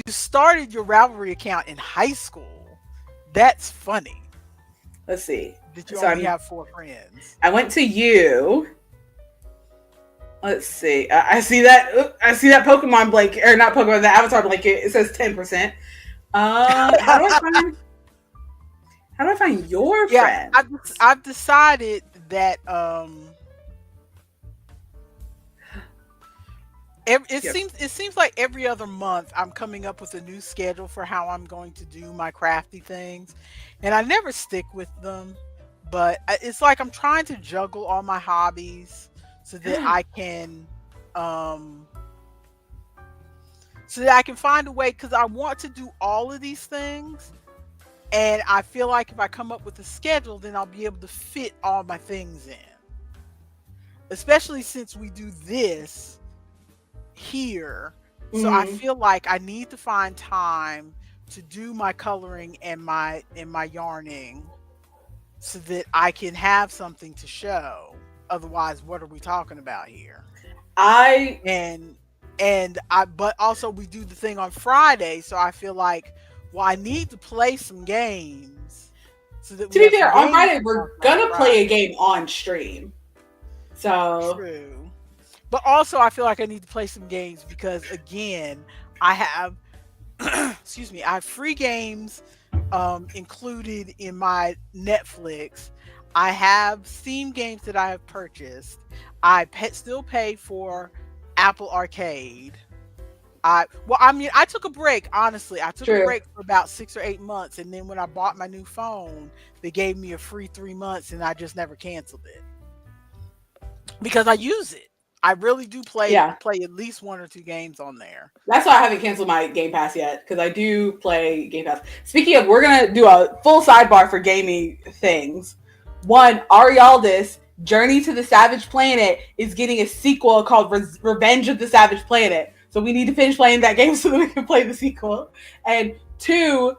you started your Ravelry account in high school, that's funny
Let's see.
that you
So
only have 4 friends.
I went to you. Let's see. I see that. I see that Pokemon blanket, or not Pokemon, the Avatar blanket. It says 10%. How do I find? How do I find your
Yeah,
friend?
I've decided that
Yep.
it seems like every other month I'm coming up with a new schedule for how I'm going to do my crafty things, and I never stick with them. But it's like I'm trying to juggle all my hobbies so that I can um so that I can find a way, because I want to do all of these things, and I feel like if I come up with a schedule, then I'll be able to fit all my things in. Especially since we do this here. So I
Mhm.
feel like I need to find time to do my coloring and my yarning so that I can have something to show. Otherwise, what are we talking about here?
I
And but also we do the thing on Friday, so I feel like, well, I need to play some games so that
to
we
be
have some
fair, on
games
Friday
to talk
we're
about on
gonna play a
Friday.
game on stream. So
True. But also I feel like I need to play some games because, again, I have excuse me, I have free games included in my Netflix. I have Steam games that I have purchased. Still pay for Apple Arcade. I mean, I took a break. Honestly, I took a
true.
break for about 6 or 8 months, and then when I bought my new phone, they gave me a free 3 months, and I just never canceled it because I use it. I really do
Yeah.
play at least 1 or 2 games on there.
That's why I haven't canceled my Game Pass yet, because I do play Game Pass. Speaking of, we're gonna do a full sidebar for gaming things. One, Arialdis, Journey to the Savage Planet, is getting a sequel called Revenge of the Savage Planet. So we need to finish playing that game so that we can play the sequel. And 2,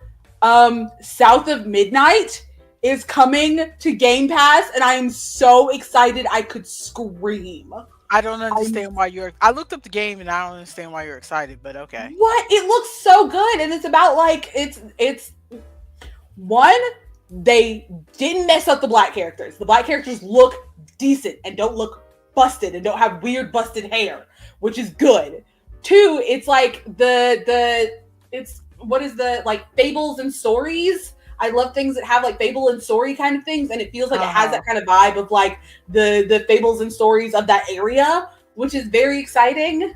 South of Midnight is coming to Game Pass, and I am so excited I could scream.
I don't
I'm
understand why you're. I looked up the game and I don't understand why you're excited, but okay.
what? It looks so good, and it's about like it's one. They didn't mess up the black characters. The black characters look decent and don't look busted and don't have weird busted hair, which is good. Two, it's like the it's what is the like fables and stories. I love things that have like fable and story kind of things, and it feels like it
Uh
has
huh.
that kind of vibe of like the fables and stories of that area, which is very exciting.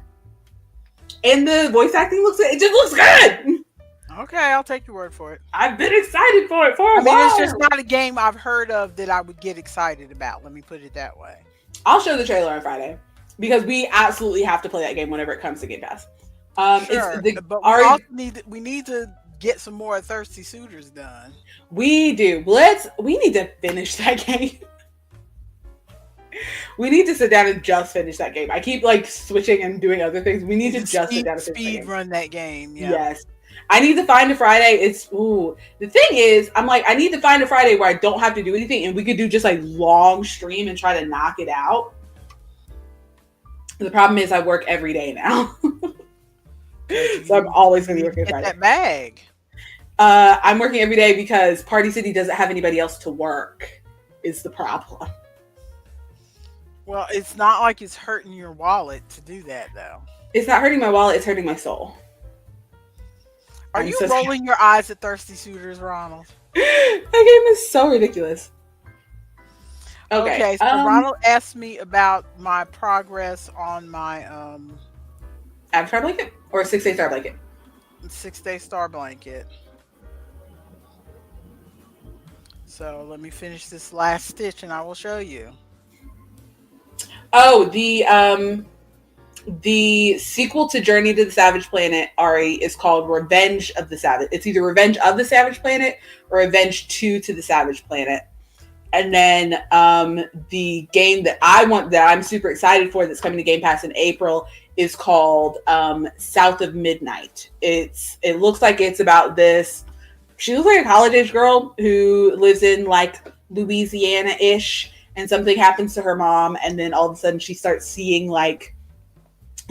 And the voice acting looks it just looks good.
Okay, I'll take your word for it.
I've been excited for it for
I
a
mean, it's just
while.
not a game I've heard of that I would get excited about. Let me put it that way.
I'll show the trailer on Friday because we absolutely have to play that game whenever it comes to Game Pass. It's
Sure,
the
but we
our
also need to get some more thirsty suitors done.
we do. We need to finish that game. We need to sit down and just finish that game. I keep like switching and doing other things. We need
Need
to
to
just sit down and finish that
speed
game.
run that game. Yep.
Yes. I need to find a Friday. It's ooh. The thing is, I'm like, I need to find a Friday where I don't have to do anything and we could do just like long stream and try to knock it out. The problem is I work every day now. So I'm always gonna be working
Get
Friday.
that bag.
I'm working every day because Party City doesn't have anybody else to work, is the problem.
Well, it's not like it's hurting your wallet to do that, though.
It's not hurting my wallet, it's hurting my soul.
Are
I'm
you
so
rolling your eyes at thirsty suitors, Ronald?
That game is so ridiculous. Okay.
So Ronald asked me about my progress on my
Avatar blanket or a 6 day star blanket?
6-day star blanket. So let me finish this last stitch and I will show you.
Oh, the sequel to Journey to the Savage Planet, Ari, is called Revenge of the Savage. It's either Revenge of the Savage Planet or Revenge 2 to the Savage Planet. And then the game that I'm super excited for that's coming to Game Pass in April is called South of Midnight. It looks like it's about this. She looks like a college age girl who lives in like Louisiana-ish, and something happens to her mom, and then all of a sudden she starts seeing like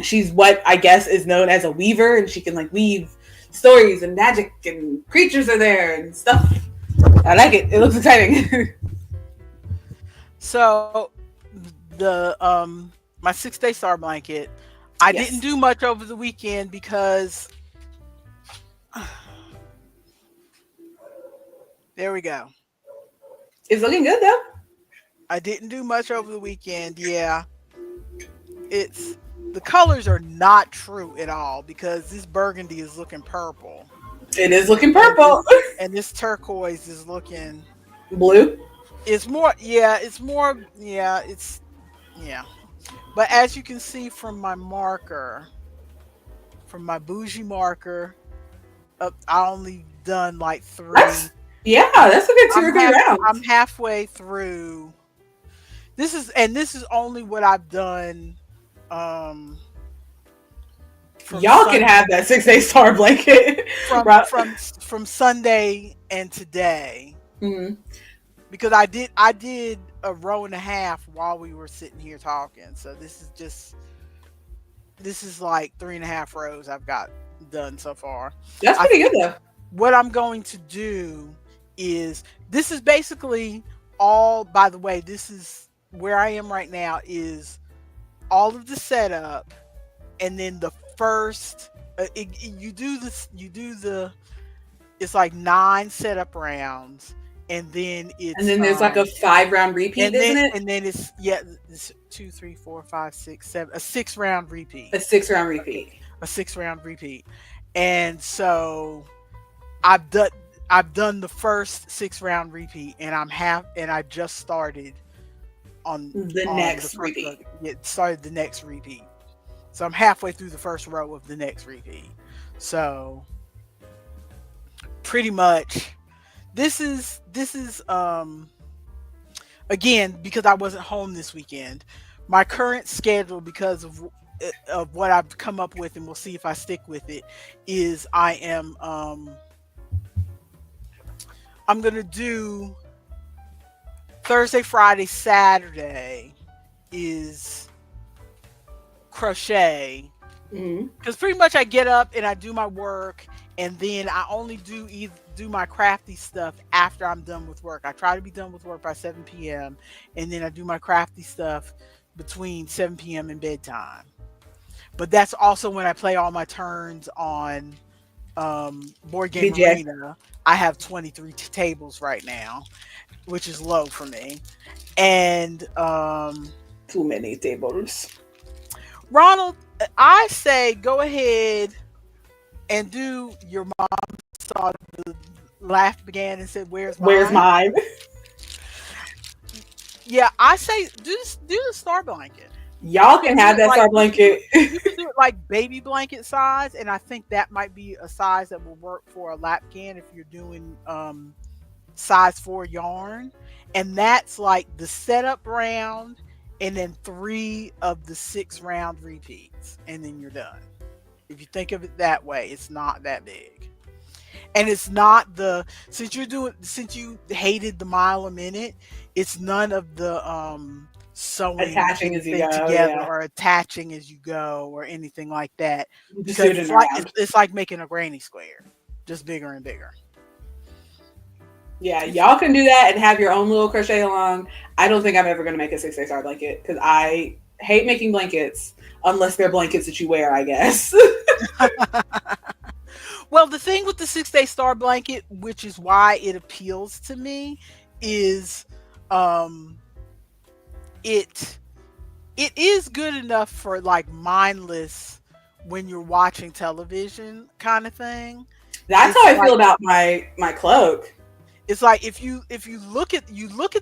she's what I guess is known as a weaver, and she can like weave stories and magic and creatures are there and stuff. I like it. It looks exciting.
So the my 6-day star blanket, I
Yes.
didn't do much over the weekend because there we go.
It's looking good though.
I didn't do much over the weekend. Yeah. It's the colors are not true at all because this burgundy is looking purple.
It is looking purple.
And this turquoise is looking
Blue.
it's more it's yeah. But as you can see from my marker, from my bougie marker, I only done like 3.
That's a good 2 or 3 rounds.
I'm halfway through. This is only what I've done.
Y'all can have that 6 day star blanket
from Sunday and today.
Mm-hmm.
Because I did a row and a half while we were sitting here talking. So this is like 3.5 rows I've got done so far.
That's pretty good though.
What I'm going to do is this is basically all. By the way, this is where I am right now. Is all of the setup, and then the first you do it's like 9 setup rounds. And then
there's like a 5 round repeat, isn't it?
And then it's 2, 3, 4, 5, 6, 7, a 6 round repeat.
A 6 round repeat.
A 6 round repeat. And so I've done the first 6 round repeat, and I just started on
the next repeat.
Started the next repeat. So I'm halfway through the first row of the next repeat. So pretty much this is again, because I wasn't home this weekend, my current schedule, because of what I've come up with, and we'll see if I stick with it, is I am I'm gonna do Thursday, Friday, Saturday is crochet,
Mhm.
because pretty much I get up and I do my work, and then I only do my crafty stuff after I'm done with work. I try to be done with work by 7 p.m., and then I do my crafty stuff between 7 p.m. and bedtime. But that's also when I play all my turns on Board Game
BJ.
Arena. I have 23 tables right now, which is low for me. And
Too many tables.
Ronald, I say go ahead and do your mom saw the laugh began and said, "Where's
Where's
mine?"
mine?
Yeah, I say do the star blanket.
Y'all can have that star blanket.
You can do it like baby blanket size, and I think that might be a size that will work for a lap can if you're doing size 4 yarn. And that's like the setup round and then 3 of the 6 round repeats, and then you're done. If you think of it that way, it's not that big. And it's not the since you hated the mile a minute, it's none of the sewing
Attaching as you
anything
go,
together
yeah.
or attaching as you go or anything like that,
Just do
because
it in
it's
a
like
round.
it's like making a granny square, just bigger and bigger.
Yeah, y'all can do that and have your own little crochet along. I don't think I'm ever going to make a 6 day star blanket because I hate making blankets unless they're blankets that you wear, I guess.
Well, the thing with the 6 day star blanket, which is why it appeals to me, is um it it is good enough for like mindless when you're watching television kind of thing.
That's
It's
how I
like
feel about my cloak.
if you look at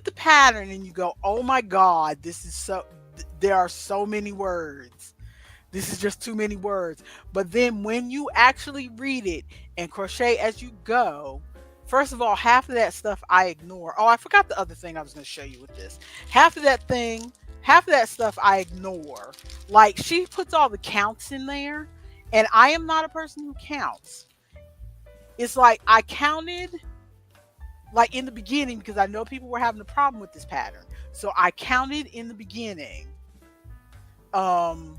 the pattern and you go, "Oh my god, this is so there are so many words. This is just too many words." But then when you actually read it and crochet as you go, first of all, half of that stuff I ignore. Oh, I forgot the other thing I was going to show you with this. Half of that stuff I ignore. Like she puts all the counts in there, and I am not a person who counts. It's like I counted like in the beginning because I know people were having a problem with this pattern. So I counted in the beginning um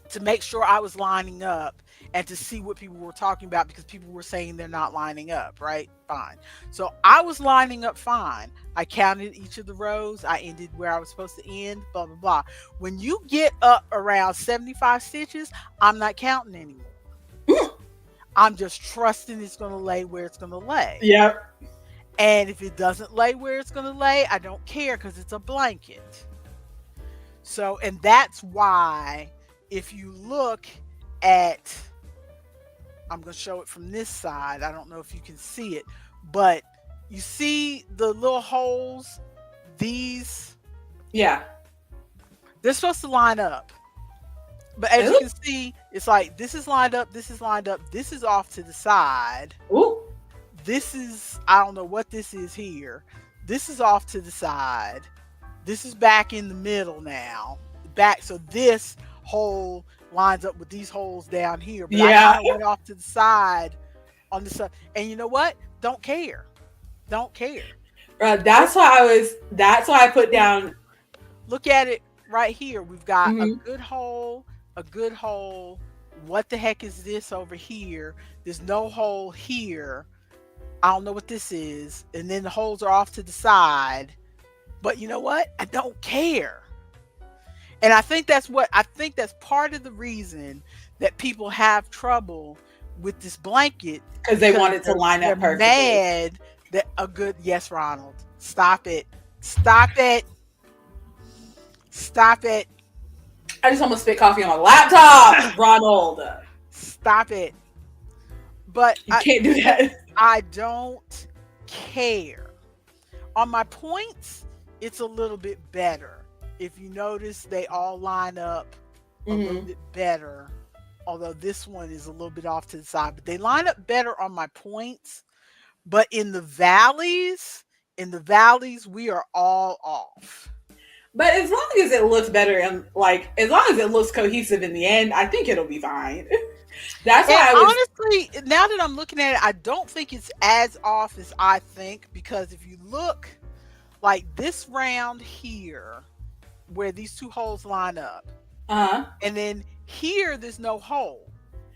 to make sure I was lining up and to see what people were talking about because people were saying they're not lining up, right? Fine. So I was lining up fine. I counted each of the rows. I ended where I was supposed to end, blah, blah, blah. When you get up around 75 stitches, I'm not counting anymore. I'm just trusting it's going to lay where it's going to lay.
Yep.
And if it doesn't lay where it's going to lay, I don't care because it's a blanket. So, and that's why if you look at, I'm going to show it from this side. I don't know if you can see it, but you see the little holes, these,
Yeah.
they're supposed to line up. But as you can see, it's like this is lined up, this is lined up, this is off to the side.
Ooh.
This is, I don't know what this is here. This is off to the side. This is back in the middle now. Back, so this hole lines up with these holes down here. But
Yeah.
I kind of went off to the side on the side. And you know what? Don't care. Don't care.
That's why I put down.
Look at it right here. We've got a
Mhm.
good hole, a good hole. What the heck is this over here? There's no hole here. I don't know what this is. And then the holes are off to the side. But you know what? I don't care. And I think that's part of the reason that people have trouble with this blanket
Because they want it to line up
they're
perfectly.
mad that a good yes, Ronald. Stop it. Stop it. Stop it.
I just almost spit coffee on my laptop, Ronald.
Stop it. But
You can't do that.
I don't care. On my points, it's a little bit better. If you notice, they all line up a little bit better. Although this one is a little bit off to the side, but they line up better on my points. But in the valleys, we are all off.
But as long as it looks better and like as long as it looks cohesive in the end, I think it'll be fine. That's why
honestly, now that I'm looking at it, I don't think it's as off as I think, because if you look like this round here, where these two holes line up,
Uh-huh.
and then here there's no hole,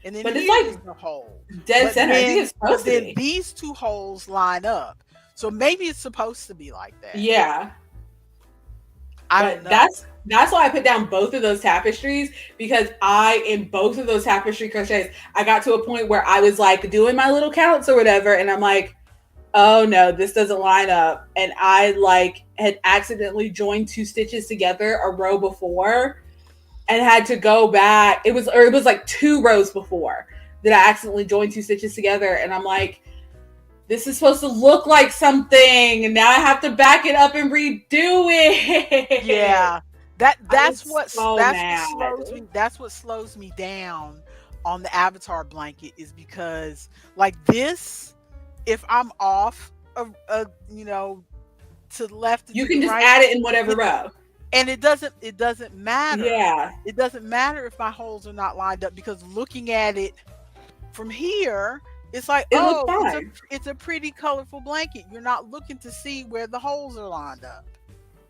and then
But it's
here
like
there's no hole.
dead center. I think it's
But
supposed to
then
be.
these two holes line up. So maybe it's supposed to be like that.
Yeah.
I don't
But
know.
that's why I put down both of those tapestries, because in both of those tapestry crochets, I got to a point where I was like doing my little counts or whatever, and I'm like, oh no, this doesn't line up. And I like had accidentally joined two stitches together a row before and had to go back. It was like two rows before that I accidentally joined two stitches together, and I'm like, this is supposed to look like something, and now I have to back it up and redo it.
Yeah,
I was so mad.
that's what slows me down on the Avatar blanket, is because like this, if I'm off you know, to the left or
You
to the
can just
right,
add it in whatever
it,
row.
and it doesn't matter.
Yeah.
It doesn't matter if my holes are not lined up, because looking at it from here, it's like,
It looked
oh,
fine.
it's a pretty colorful blanket. You're not looking to see where the holes are lined up.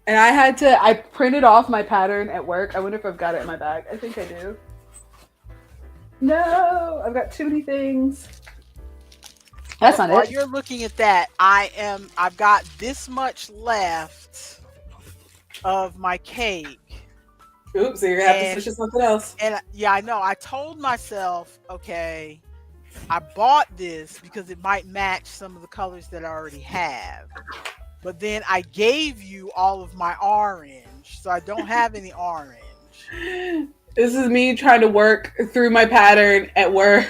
And I printed off my pattern at work. I wonder if I've got it in my bag. I think I do. No, I've got too many things. That's
But
not
while
it.
you're looking at that, I've got this much left of my cake.
Oops, so you're gonna have to
And
switch to something else.
yeah, I know. I told myself, okay, I bought this because it might match some of the colors that I already have. But then I gave you all of my orange, so I don't have any orange.
This is me trying to work through my pattern at work.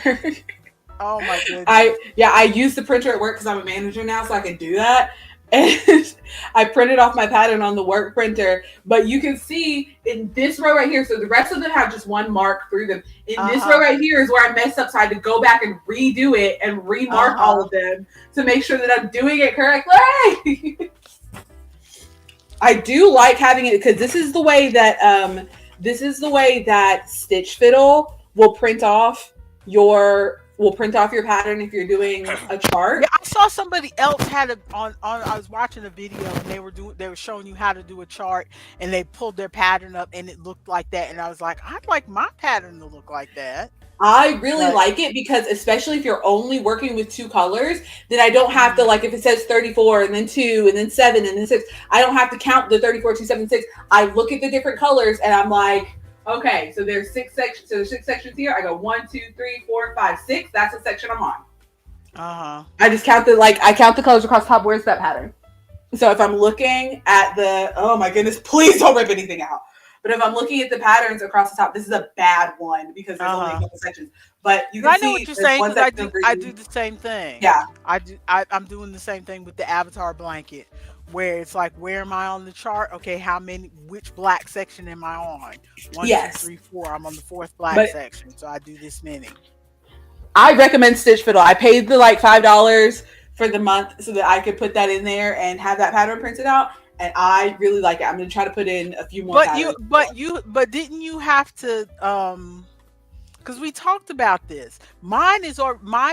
Oh my goodness.
I use the printer at work because I'm a manager now, so I can do that. And I printed off my pattern on the work printer, but you can see in this row right here. So the rest of them have just one mark through them. In this row right here is where I messed up, so I had to go back and redo it and remark all of them to make sure that I'm doing it correctly. I do like having it because this is the way that Stitch Fiddle will print off your pattern if you're doing a chart.
Yeah, I saw somebody else had it on. I was watching a video and they were showing you how to do a chart, and they pulled their pattern up and it looked like that, and I was like, I'd like my pattern to look like that.
I really like it because, especially if you're only working with two colors, then I don't have to, like, if it says 34 and then 2 and then 7 and then 6, I don't have to count the 34, 2, 7, 6. I look at the different colors and I'm like, okay, so there's 6 sections. So there's 6 sections here. I go 1, 2, 3, 4, 5, 6. That's the section I'm on. I just count I count the colors across the top. Where's that pattern? So if I'm looking at oh my goodness, please don't rip anything out. But if I'm looking at the patterns across the top, this is a bad one because there's only a couple sections. But you can
I
see
know what you're saying, because I do the same thing.
Yeah.
I'm doing the same thing with the Avatar blanket, where it's like, where am I on the chart? Okay, which black section am I on? 1, 2, 3, 4. I'm on the 4th black section, so I do this many.
I recommend Stitch Fiddle. I paid the like $5 for the month so that I could put that in there and have that pattern printed out. And I really like it. I'm gonna try to put in a few more.
But didn't you have to? Because we talked about this. My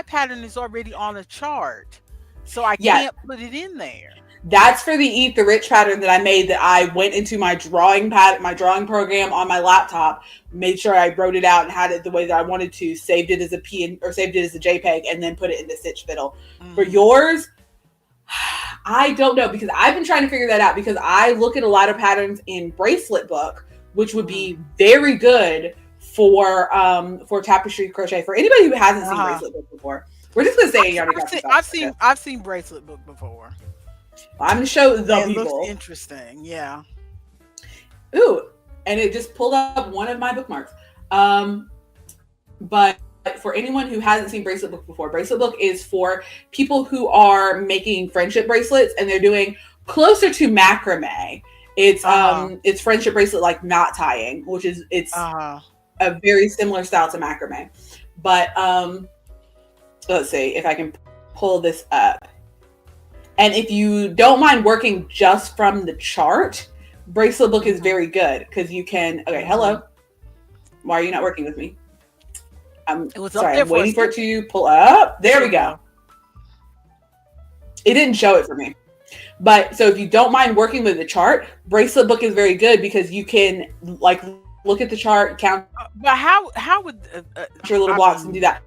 pattern is already on a chart, so I can't put it in there.
That's for the Eat the Rich pattern that I made. That I went into my drawing program on my laptop, made sure I wrote it out and had it the way that I wanted to, saved it as a saved it as a JPEG, and then put it into Stitch Fiddle. For yours, I don't know, because I've been trying to figure that out, because I look at a lot of patterns in Bracelet Book, which would be very good for tapestry crochet. For anybody who hasn't seen Bracelet Book before, we're just gonna say
I've seen Bracelet Book before.
Well, I'm gonna show the people.
It looks interesting, yeah.
Ooh, and it just pulled up one of my bookmarks. But for anyone who hasn't seen Bracelet Book before, Bracelet Book is for people who are making friendship bracelets, and they're doing closer to macrame. It's friendship bracelet like knot tying, which is a very similar style to macrame. But let's see if I can pull this up. And if you don't mind working just from the chart, Bracelet Book is very good, because you can. Okay, hello. Why are you not working with me? I'm waiting for it to pull up. There we go. It didn't show it for me. But so if you don't mind working with the chart, Bracelet Book is very good, because you can like look at the chart, count
But how would
your little
I
blocks and
mean,
do that.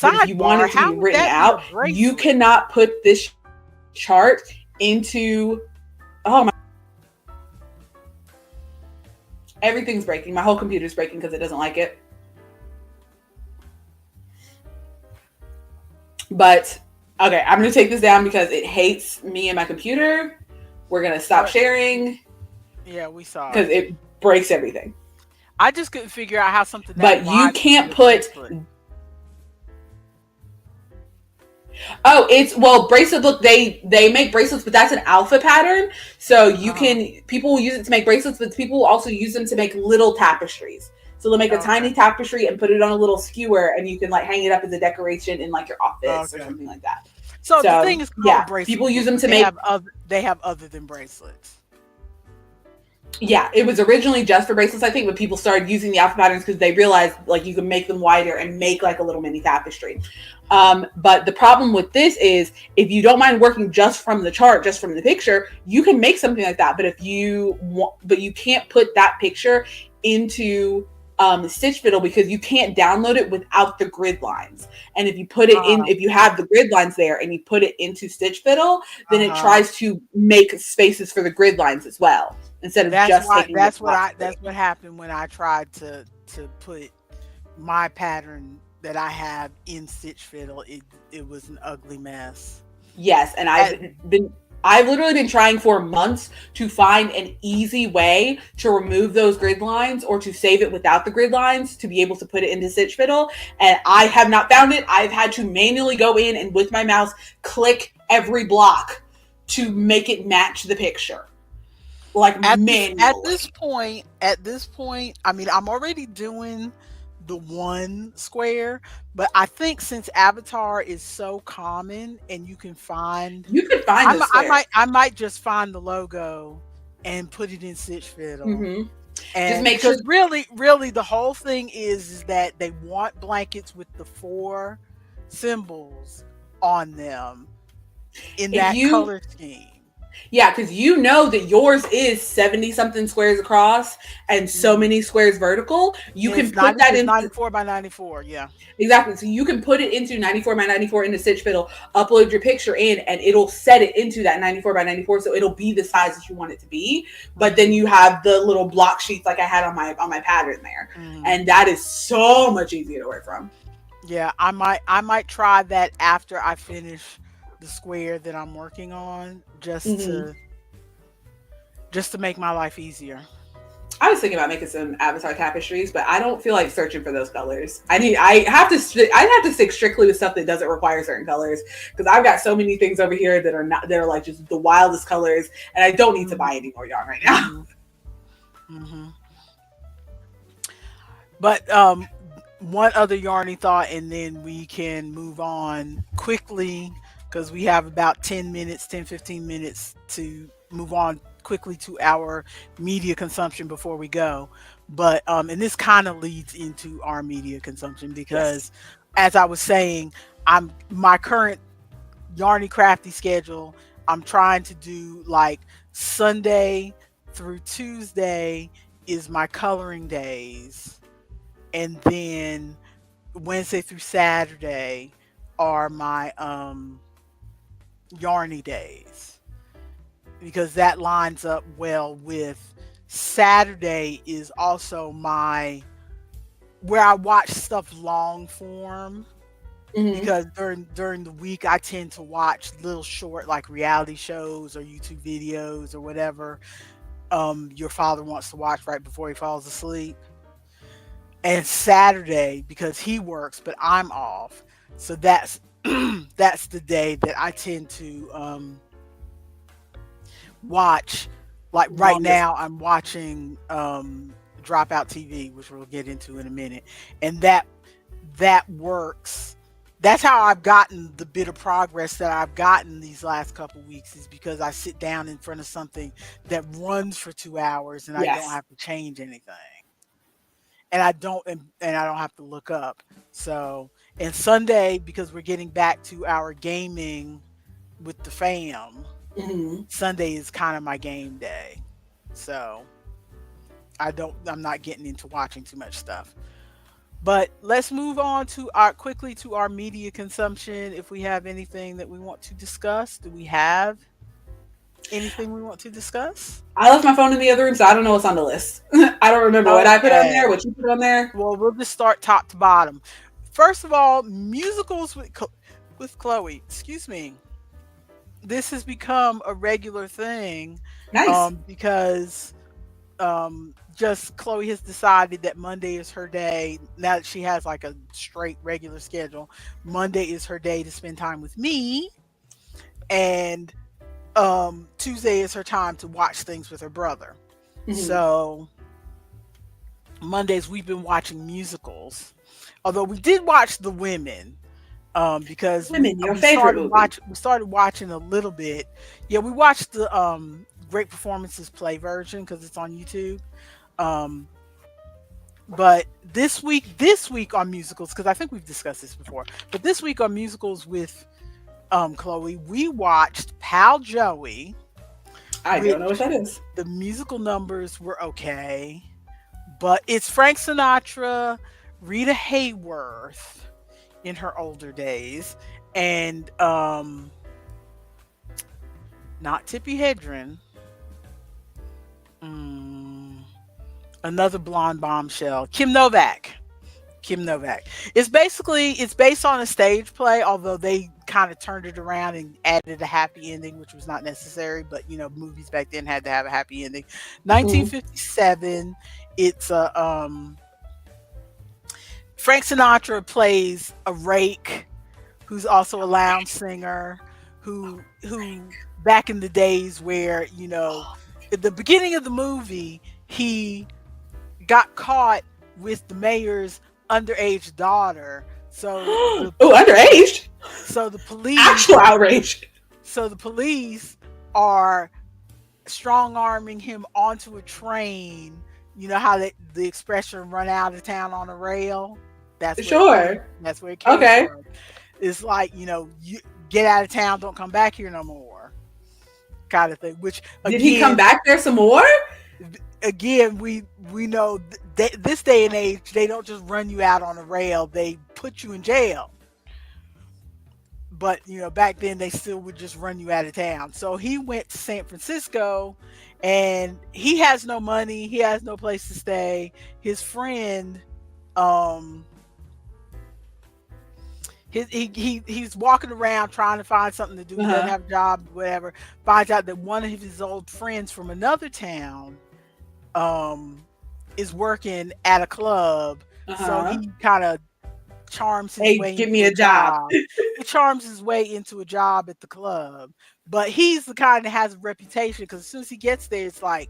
But if you want it to
sidebar?
be
How
written
would that
out,
be a
you
bracelet?
cannot put this chart into, oh my, everything's breaking. My whole computer's breaking because it doesn't like it. But okay, I'm gonna take this down because it hates me and my computer. We're gonna stop
What?
sharing
Yeah, we saw
because
it.
it breaks everything.
I just couldn't figure out how something that
But you
wide could be
can't
a
put,
bracelet.
oh, it's, well, bracelet, look, they make bracelets, but that's an alpha pattern. So you
Uh-huh.
can, people will use it to make bracelets, but people will also use them to make little tapestries. So they'll make a
Okay.
tiny tapestry and put it on a little skewer, and you can like hang it up as a decoration in like your office or
Okay.
something like that.
So the
So
thing is called
yeah, people
bracelets
use them
because
to make,
they have other than bracelets.
yeah, it was originally just for bracelets, I think, but people started using the alpha patterns because they realized like you can make them wider and make like a little mini tapestry. But the problem with this is if you don't mind working just from the chart, just from the picture, you can make something like that. But if you want, but you can't put that picture into Stitch Fiddle because you can't download it without the grid lines. And if you put it in,
Uh-huh.
if you have the grid lines there and you put it into Stitch Fiddle, then it
Uh-huh.
tries to make spaces for the grid lines as well instead of just taking the blocks away.
That's what happened when I tried to put my pattern that I have in Stitch Fiddle. It was an ugly mess.
Yes, and
That,
I've literally been trying for months to find an easy way to remove those grid lines or to save it without the grid lines to be able to put it into Stitch Fiddle, and I have not found it. I've had to manually go in and with my mouse click every block to make it match the picture. Like manually.
at this point, I mean, I'm already doing the one square, but I think since Avatar is so common and you can find,
You could find the square.
I might just find the logo and put it in Stitch Fiddle.
Mm-hmm. Just
And
make sure.
because really the whole thing is that they want blankets with the four symbols on them in
If
that
you,
color scheme.
yeah, because you know that yours is 70 something squares across and so
Mhm.
many squares vertical. You
And
can put that
it's
into,
94 by 94. Yeah.
exactly. So you can put it into 94 by 94 into Stitch Fiddle, upload your picture in, and it'll set it into that 94 by 94. So it'll be the size that you want it to be. But then
Mhm.
you have the little block sheets like I had on my pattern there.
Mhm.
And that is so much easier to work from.
Yeah, I might try that after I finish the square that I'm working on
Mm-hmm.
just to make my life easier.
I was thinking about making some avatar tapestries, but I don't feel like searching for those colors. I have to stick strictly with stuff that doesn't require certain colors because I've got so many things over here that are not, that are like just the wildest colors, and I don't need to
Mhm.
buy any more yarn right now.
Mhm. Mhm. But one other yarny thought, and then we can move on quickly because we have about 10 minutes, 10-15 minutes to move on quickly to our media consumption before we go. But and this kind of leads into our media consumption
Yes.
because as I was saying, I'm my current yarny crafty schedule, I'm trying to do like Sunday through Tuesday is my coloring days, and then Wednesday through Saturday are my yarny days because that lines up well with Saturday is also my where I watch stuff long form
Mm-hmm.
because during the week I tend to watch little short like reality shows or YouTube videos or whatever your father wants to watch right before he falls asleep. And Saturday because he works but I'm off. So that's that's the day that I tend to watch, like right
Longest.
now I'm watching Dropout TV, which we'll get into in a minute. And that works. That's how I've gotten the bit of progress that I've gotten these last couple weeks is because I sit down in front of something that runs for 2 hours and I don't
Yes.
have to change anything. And I don't have to look up. So, and Sunday because we're getting back to our gaming with the fam,
Mm-hmm.
Sunday is kind of my game day. So, I'm not getting into watching too much stuff. But let's move on to our quickly to our media consumption. If we have anything that we want to discuss, do we have anything we want to discuss?
I left my phone in the other room, so I don't know what's on the list. I don't remember what I put on there,
Okay.
what you put on there.
Well, we'll just start top to bottom. First of all, musicals with Chloe. Excuse me. This has become a regular thing,
Nice.
because just Chloe has decided that Monday is her day. Now that she has like a straight regular schedule, Monday is her day to spend time with me, and Tuesday is her time to watch things with her brother.
Mm-hmm.
So Mondays we've been watching musicals. Although we did watch The Women, because
Women, your favorite movie.
we started watching a little bit. Yeah, we watched the Great Performances Play version because it's on YouTube. Um, but this week on musicals, because I think we've discussed this before, but this week on musicals with Chloe, we watched Pal Joey,
I
which
don't know what that is.
the musical numbers were okay, but it's Frank Sinatra, Rita Hayworth in her older days, and not Tippi Hedren, mm, another blonde bombshell, Kim Novak. Kim Novak. It's based on a stage play, although they kind of turned it around and added a happy ending, which was not necessary. But movies back then had to have a happy ending.
Mm-hmm.
1957. It's a Frank Sinatra plays a rake who's also a lounge singer who back in the days where at the beginning of the movie he got caught with the mayor's underage daughter.
Oh, underage?
So the police
Actual outrage.
so the police are strong arming him onto a train. You know how the expression "run out of town on a rail."
Sure.
That's where it came
Okay.
from. It's like you get out of town, don't come back here no more, kind of thing. Which
Did he come back there some more?
again, we know this day and age they don't just run you out on a rail; they put you in jail. But back then they still would just run you out of town. So he went to San Francisco, and he has no money, he has no place to stay. His friend, um he's walking around trying to find something to do. He doesn't
Uh-huh.
have a job, whatever. Finds out that one of his old friends from another town um is working at a club. So
Uh-huh.
he kind of charms his
Hey,
way
give me
into a
a job.
job. He charms his way into a job at the club. But he's the kind that has a reputation, because as soon as he gets there, it's like,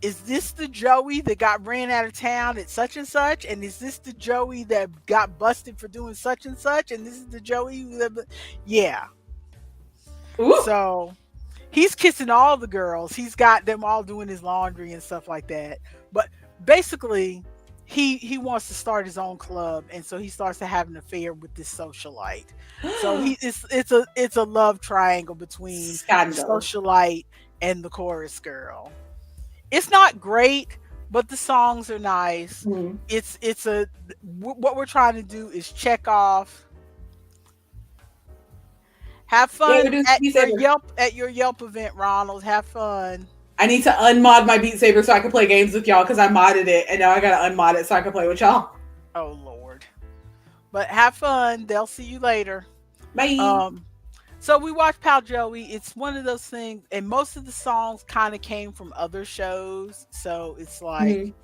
is this the Joey that got ran out of town at such and such? And is this the Joey that got busted for doing such and such? And this is the Joey yeah.
Ooh.
So he's kissing all the girls. He's got them all doing his laundry and stuff like that. But basically, he wants to start his own club, and so he starts to have an affair with this socialite. So it's a love triangle between the
Scandal.
socialite and the chorus girl. It's not great, but the songs are nice.
Mhm.
What we're trying to do is check off. Have
Yeah,
fun
we're doing
at
Beat
your
Saber.
Yelp event, Ronald. Have fun.
I need to unmod my Beat Saber so I can play games with y'all because I modded it and now I gotta unmod it so I can play with y'all.
Oh Lord. But have fun. They'll see you later.
Bye.
Um so we watched Pal Joey. It's one of those things, and most of the songs kind of came from other shows. So it's like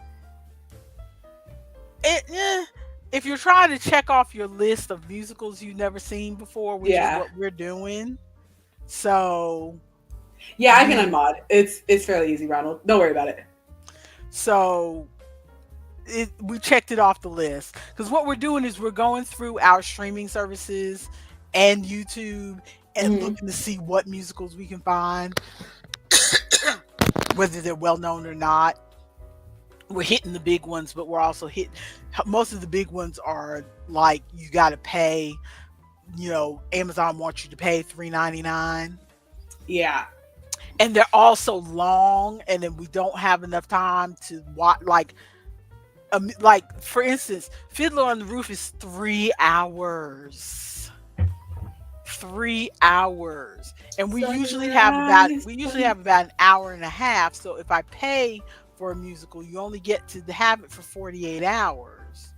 Mhm.
if you're trying to check off your list of musicals you've never seen before, which is
Yeah.
what we're doing. So
Yeah, I
we
can unmod. It's fairly easy, Ronald. Don't worry about it.
so we checked it off the list, because what we're doing is we're going through our streaming services and YouTube and
Mhm.
looking to see what musicals we can find, whether they're well known or not. We're hitting the big ones, but we're also hitting most of the big ones are like you got to pay. Amazon wants you to pay $3.99,
Yeah.
and they're all so long, and then we don't have enough time to watch. Like for instance, Fiddler on the Roof is 3 hours. 3 hours, and
Sunrise.
we usually have about an hour and a half. So if I pay for a musical, you only get to have it for 48 hours.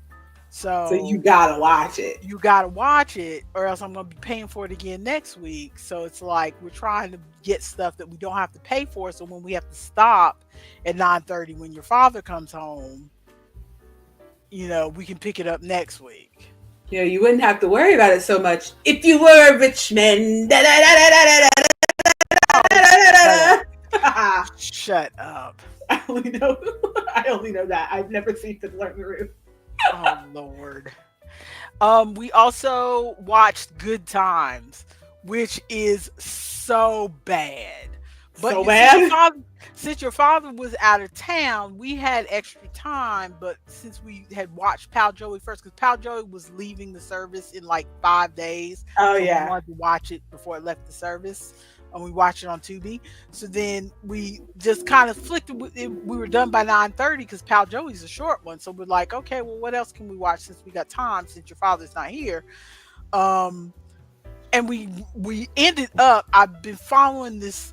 So you
So
gotta watch it.
you got to watch it, or else I'm going to be paying for it again next week. So it's like we're trying to get stuff that we don't have to pay for. So when we have to stop at 9:30 when your father comes home, we can pick it up next week.
You wouldn't have to worry about it so much if you were a rich man. Da, da, da, da, da,
Oh,
da,
shut up.
da, da.
Shut up.
I only know. I only know that. I've never seen Fiddler on the Roof.
Oh, Lord. We also watched Good Times, which is so bad. But
So
since your
bad.
father, since your father was out of town, we had extra time. But since we had watched Pal Joey first, because Pal Joey was leaving the service in like 5 days,
Oh
so we
yeah.
wanted to watch it before it left the service, and we watched it on Tubi. So then we just kind of flicked it. We were done by 9:30 because Pal Joey's a short one. So we're like, okay, well, what else can we watch since we got time? Since your father's not here, um, and we ended up. I've been following this.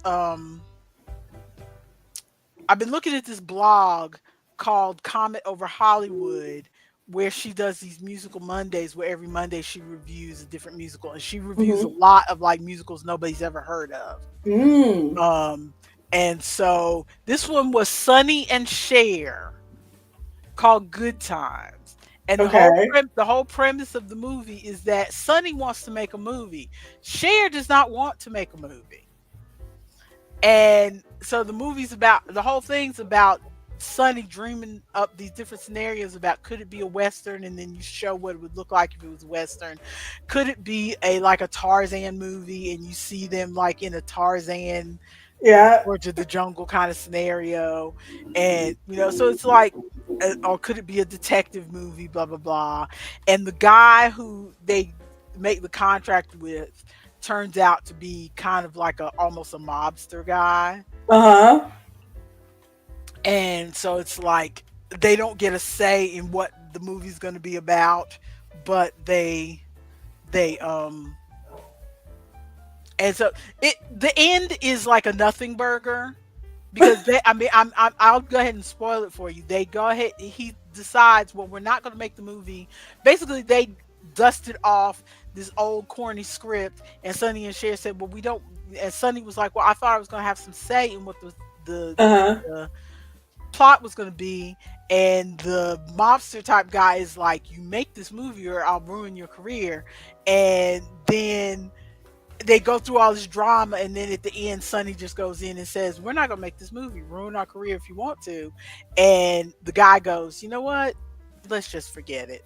I've been looking at this blog called Comet Over Hollywood, where she does these musical Mondays, where every Monday she reviews a different musical, and she reviews a
Mm-hmm.
lot of like musicals nobody's ever heard of.
Mm.
Um, and so this one was Sonny and Cher, called Good Times. And
Okay.
the whole premise of the movie is that Sonny wants to make a movie. Cher does not want to make a movie. And so the whole thing's about Sonny dreaming up these different scenarios about, could it be a Western, and then you show what it would look like if it was a Western. Could it be a Tarzan movie, and you see them like in a Tarzan
Yeah.
or to the jungle kind of scenario, and so it's like, or could it be a detective movie, blah blah blah. And the guy who they make the contract with turns out to be kind of like almost a mobster guy.
Uh huh.
And so it's like they don't get a say in what the movie's going to be about, but they and so the end is like a nothing burger, because I'll go ahead and spoil it for you. They go ahead, he decides, well, we're not going to make the movie. Basically they dusted off this old corny script, and Sonny and Cher said, well, we don't. And Sonny was like, well, I thought I was going to have some say in what the,
Uh huh.
the plot was going to be. And the mobster type guy is like, you make this movie or I'll ruin your career. And then they go through all this drama, and then at the end Sonny just goes in and says, we're not going to make this movie, ruin our career if you want to. And the guy goes, you know what, let's just forget it.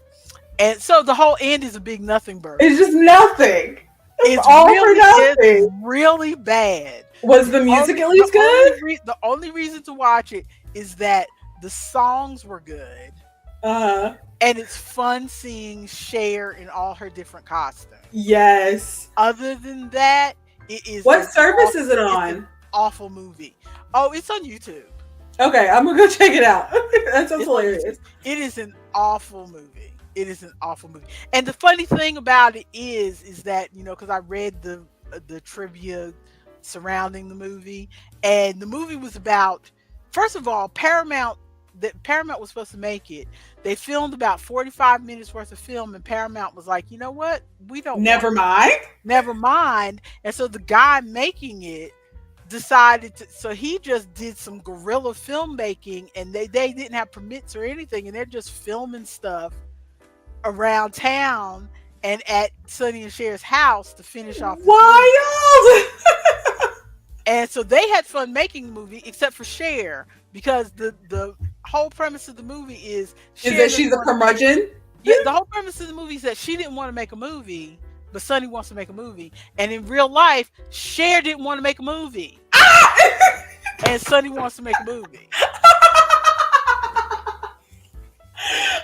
And so the whole end is a big nothing burger.
It's just nothing. It's
It's
all for
really
nothing.
really bad.
Was the music
Only
at least good?
the only reason to watch it is that the songs were good,
Uh huh.
and it's fun seeing Cher in all her different costumes.
Yes.
Other than that, it is
What
an
service is it
it's
on?
an awful movie. Oh, it's on YouTube.
Okay, I'm gonna go check it out. That sounds
It's on
hilarious.
YouTube. It is an awful movie. It is an awful movie. And the funny thing about it is that, because I read the trivia surrounding the movie, and the movie was about, first of all, Paramount was supposed to make it. They filmed about 45 minutes worth of film, and Paramount was like, you know what? We don't
Never
want
mind.
never mind. And so the guy making it decided to, so he just did some guerrilla filmmaking, and they didn't have permits or anything, and they're just filming stuff around town and at Sonny and Cher's house to finish off this movie.
Wild.
And so they had fun making the movie, except for Cher, because the whole premise of the movie is
Is that she's a curmudgeon?
Yeah, the whole premise of the movie is that she didn't want to make a movie, but Sonny wants to make a movie. And in real life, Cher didn't want to make a movie,
Ah!
and Sonny wants to make a movie.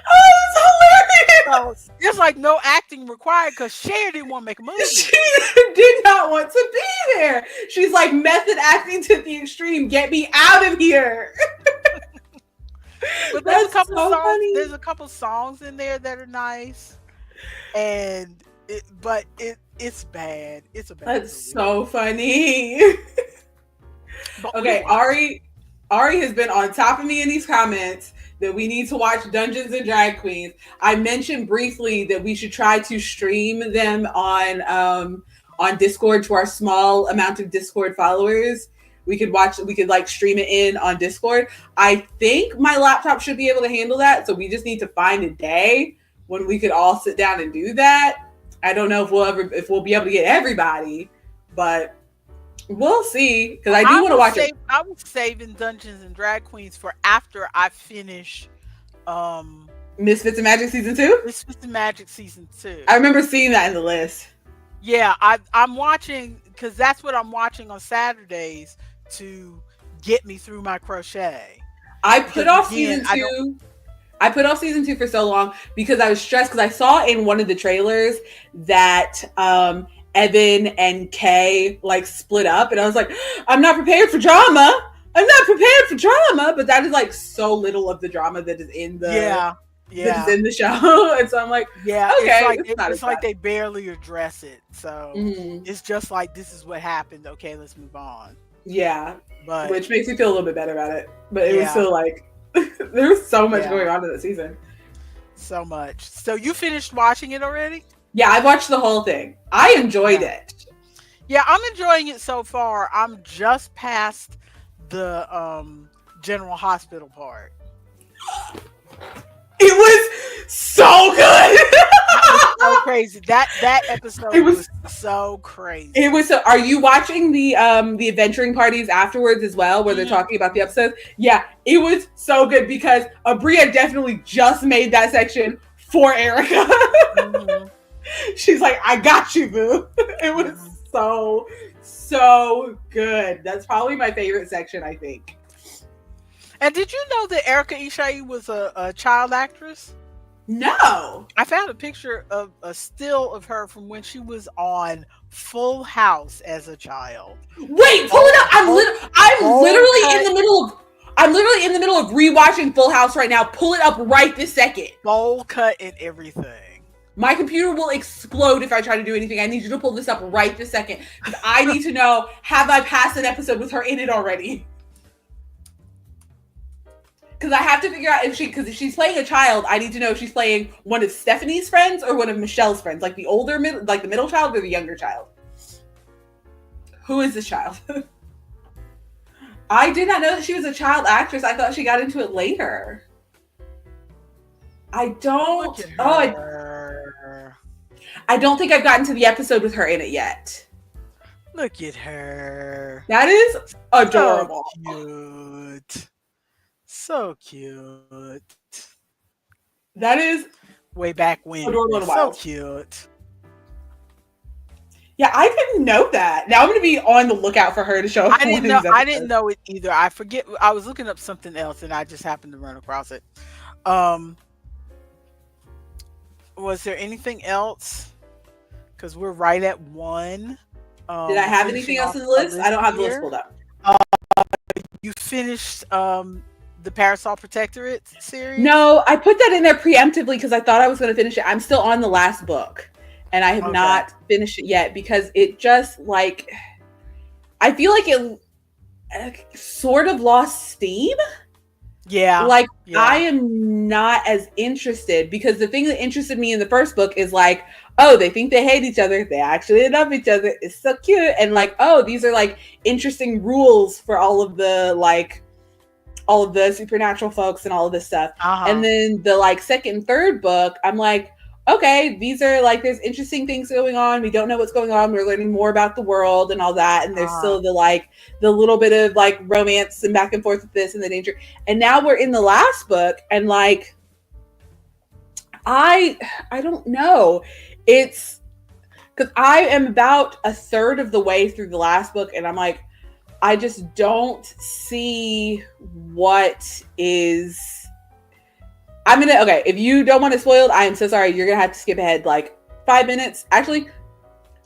Oh, that's
So there's like no acting required because Cher didn't want to make a movie.
She did not want to be there. She's like, method acting to the extreme. Get me out of here.
But there's a
That's
couple
so
songs.
funny.
There's a couple songs in there that are nice, and it's bad. It's a bad
That's
movie.
so funny.
But
Okay,
we watched-
Ari has been on top of me in these comments that we need to watch Dungeons and Drag Queens. I mentioned briefly that we should try to stream them on Discord to our small amount of Discord followers. We could like stream it in on Discord. I think my laptop should be able to handle that. So we just need to find a day when we could all sit down and do that. I don't know if we'll be able to get everybody, but we'll see. Because I do want to watch it.
I was saving Dungeons and Drag Queens for after I finish
Misfits and Magic season 2?
Misfits and Magic season 2.
I remember seeing that in the list.
Yeah, I'm watching because that's what I'm watching on Saturdays to get me through my crochet.
I put off season 2 for so long because I was stressed because I saw in one of the trailers that Evan and Kay like split up, and I was like, I'm not prepared for drama. But that is like so little of the drama that is in the that is in the show, and so I'm like, okay,
it's like they barely address it, so it's just like this is what happened. Okay, let's move on.
Yeah,
but
which makes me feel a little bit better about it. But it was still like there was so much going on in the season.
So much. So you finished watching it already?
Yeah, I watched the whole thing. I enjoyed it.
Yeah, I'm enjoying it so far. I'm just past the General Hospital part.
It was so good.
It was so crazy. That episode was so crazy.
It was so. Are you watching the adventuring parties afterwards as well, where they're talking about the episodes? Yeah, it was so good because Abria definitely just made that section for Erica. She's like, I got you, boo. It was so good. That's probably my favorite section, I think.
And did you know that Erica Ishii was a child actress?
No.
I found a picture of a still of her from when she was on Full House as a child.
Wait, pull it up. I'm literally in the middle of rewatching Full House right now. Pull it up right this second.
Bowl cut and everything.
My computer will explode if I try to do anything. I need you to pull this up right this second. Because I need to know, have I passed an episode with her in it already? Because I have to figure out if she's playing a child, I need to know if she's playing one of Stephanie's friends or one of Michelle's friends, like the middle child or the younger child. Who is this child? I did not know that she was a child actress. I thought she got into it later. I don't think I've gotten to the episode with her in it yet.
Look at her.
That is adorable.
So cute.
That is
way back when. So cute.
Yeah, I didn't know that. Now I'm going to be on the lookout for her to show up.
I didn't know it either. I forget. I was looking up something else and I just happened to run across it. Was there anything else? Because we're right at 1.
Did I have anything else in the list? I don't have the list pulled up.
You finished the Parasol Protectorate series?
No, I put that in there preemptively because I thought I was going to finish it. I'm still on the last book and I have not finished it yet because it just like, I feel like it sort of lost steam.
Yeah.
I am not as interested because the thing that interested me in the first book is like, oh, they think they hate each other. They actually love each other. It's so cute. And like, oh, these are like interesting rules for all of the supernatural folks and all of this stuff. And then the like second and third book, I'm like, okay, these are like, there's interesting things going on. We don't know what's going on. We're learning more about the world and all that. And there's still the little bit of like romance and back and forth with this and the danger. And now we're in the last book and like, I don't know. It's because I am about a third of the way through the last book and I'm like, I just don't see what is Okay, if you don't want it spoiled, I am so sorry. You're gonna have to skip ahead like 5 minutes. Actually,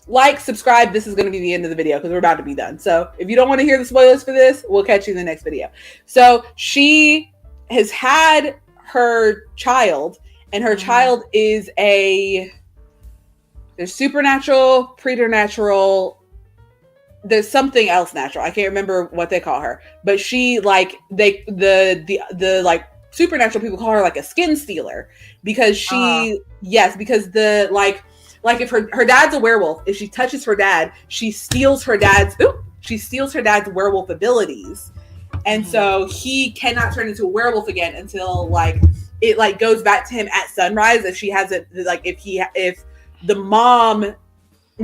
like, subscribe. This is gonna be the end of the video because we're about to be done. So if you don't want to hear the spoilers for this, we'll catch you in the next video. So she has had her child, and her child is there's supernatural, preternatural, there's something else natural. I can't remember what they call her, but she like the like supernatural people call her like a skin stealer because she because the like if her dad's a werewolf, if she touches her dad, she steals her dad's werewolf abilities, and so he cannot turn into a werewolf again until like it like goes back to him at sunrise if she has it like if the mom,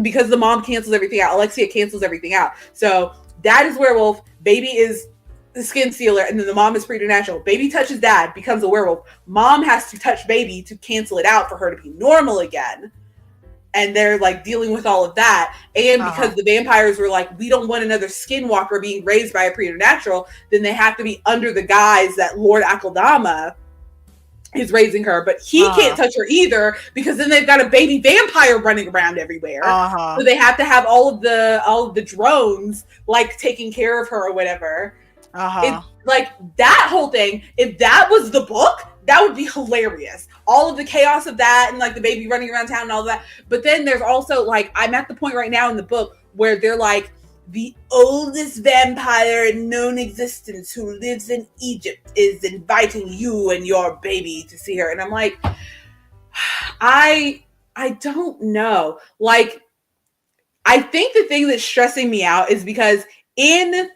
because the mom cancels everything out. Alexia cancels everything out. So dad is werewolf, baby is the skin stealer, and then the mom is preternatural. Baby touches dad, becomes a werewolf. Mom has to touch baby to cancel it out for her to be normal again. And they're like dealing with all of that. And because the vampires were like, we don't want another skinwalker being raised by a preternatural, then they have to be under the guise that Lord Akaldama is raising her, but he can't touch her either because then they've got a baby vampire running around everywhere. So they have to have all of the drones like taking care of her or whatever. It's like that whole thing. If that was the book, that would be hilarious. All of the chaos of that and like the baby running around town and all that. But then there's also like, I'm at the point right now in the book where they're like, the oldest vampire in known existence who lives in Egypt is inviting you and your baby to see her. And I'm like, I don't know. Like, I think the thing that's stressing me out is because in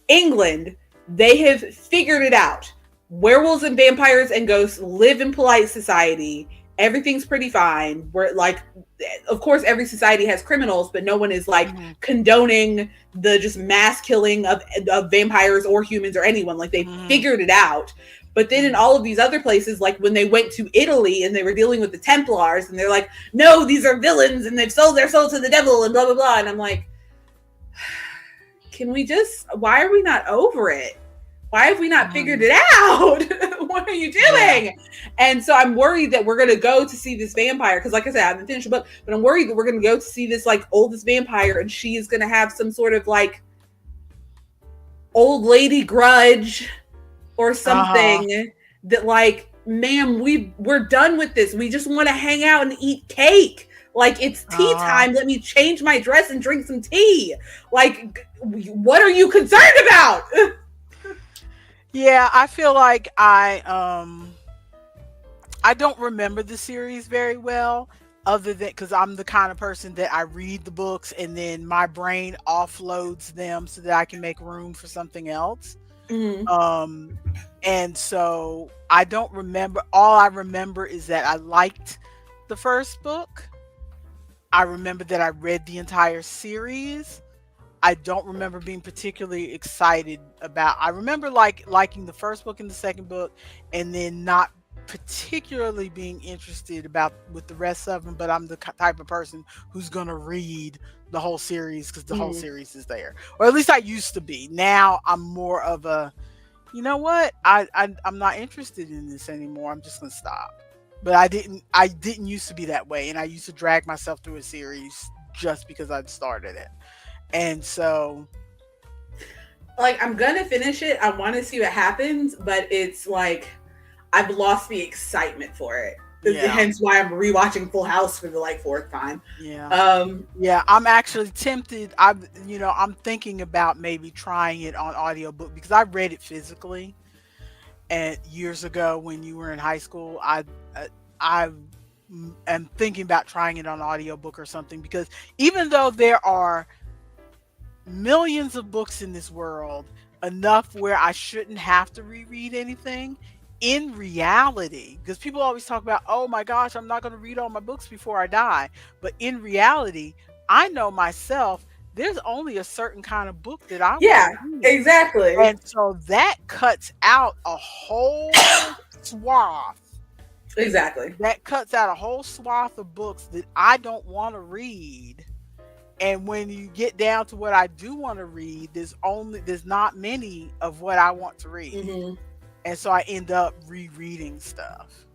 England, they have figured it out. Werewolves and vampires and ghosts live in polite society. Everything's pretty fine. We're like, of course, every society has criminals, but no one is like condoning the just mass killing of vampires or humans or anyone. Like they figured it out. But then in all of these other places, like when they went to Italy and they were dealing with the Templars and they're like, no, these are villains and they've sold their soul to the devil and blah, blah, blah. And I'm like, why are we not over it? Why have we not figured it out? What are you doing? Yeah. And so I'm worried that we're going to go to see this vampire. Because like I said, I haven't finished the book. But I'm worried that we're going to go to see this like oldest vampire. And she is going to have some sort of like old lady grudge or something that like, ma'am, we're done with this. We just want to hang out and eat cake. Like, it's tea time. Let me change my dress and drink some tea. Like, what are you concerned about?
Yeah, I feel like I don't remember the series very well, other than because I'm the kind of person that I read the books and then my brain offloads them so that I can make room for something else. And so I don't remember. All I remember is that I liked the first book. I remember that I read the entire series. I don't remember being particularly excited about. I remember liking the first book and the second book, and then not particularly being interested with the rest of them. But I'm the type of person who's gonna read the whole series because the whole series is there, or at least I used to be. Now I'm more of a, you know what? I'm not interested in this anymore. I'm just gonna stop. But I didn't used to be that way, and I used to drag myself through a series just because I'd started it. And so,
like, I'm gonna finish it. I want to see what happens, but it's like I've lost the excitement for it. Yeah. Hence why I'm rewatching Full House for the like fourth time.
Yeah. Yeah, I'm actually tempted. I'm thinking about maybe trying it on audiobook because I read it physically, and years ago when you were in high school, I am thinking about trying it on audiobook or something, because even though there are millions of books in this world, enough where I shouldn't have to reread anything, in reality, because people always talk about, oh my gosh, I'm not going to read all my books before I die. But in reality, I know myself, there's only a certain kind of book that I want to read.
Exactly.
And so that cuts out a whole swath.
Exactly.
That cuts out a whole swath of books that I don't want to read. And when you get down to what I do want to read, there's not many of what I want to read. And so I end up rereading stuff.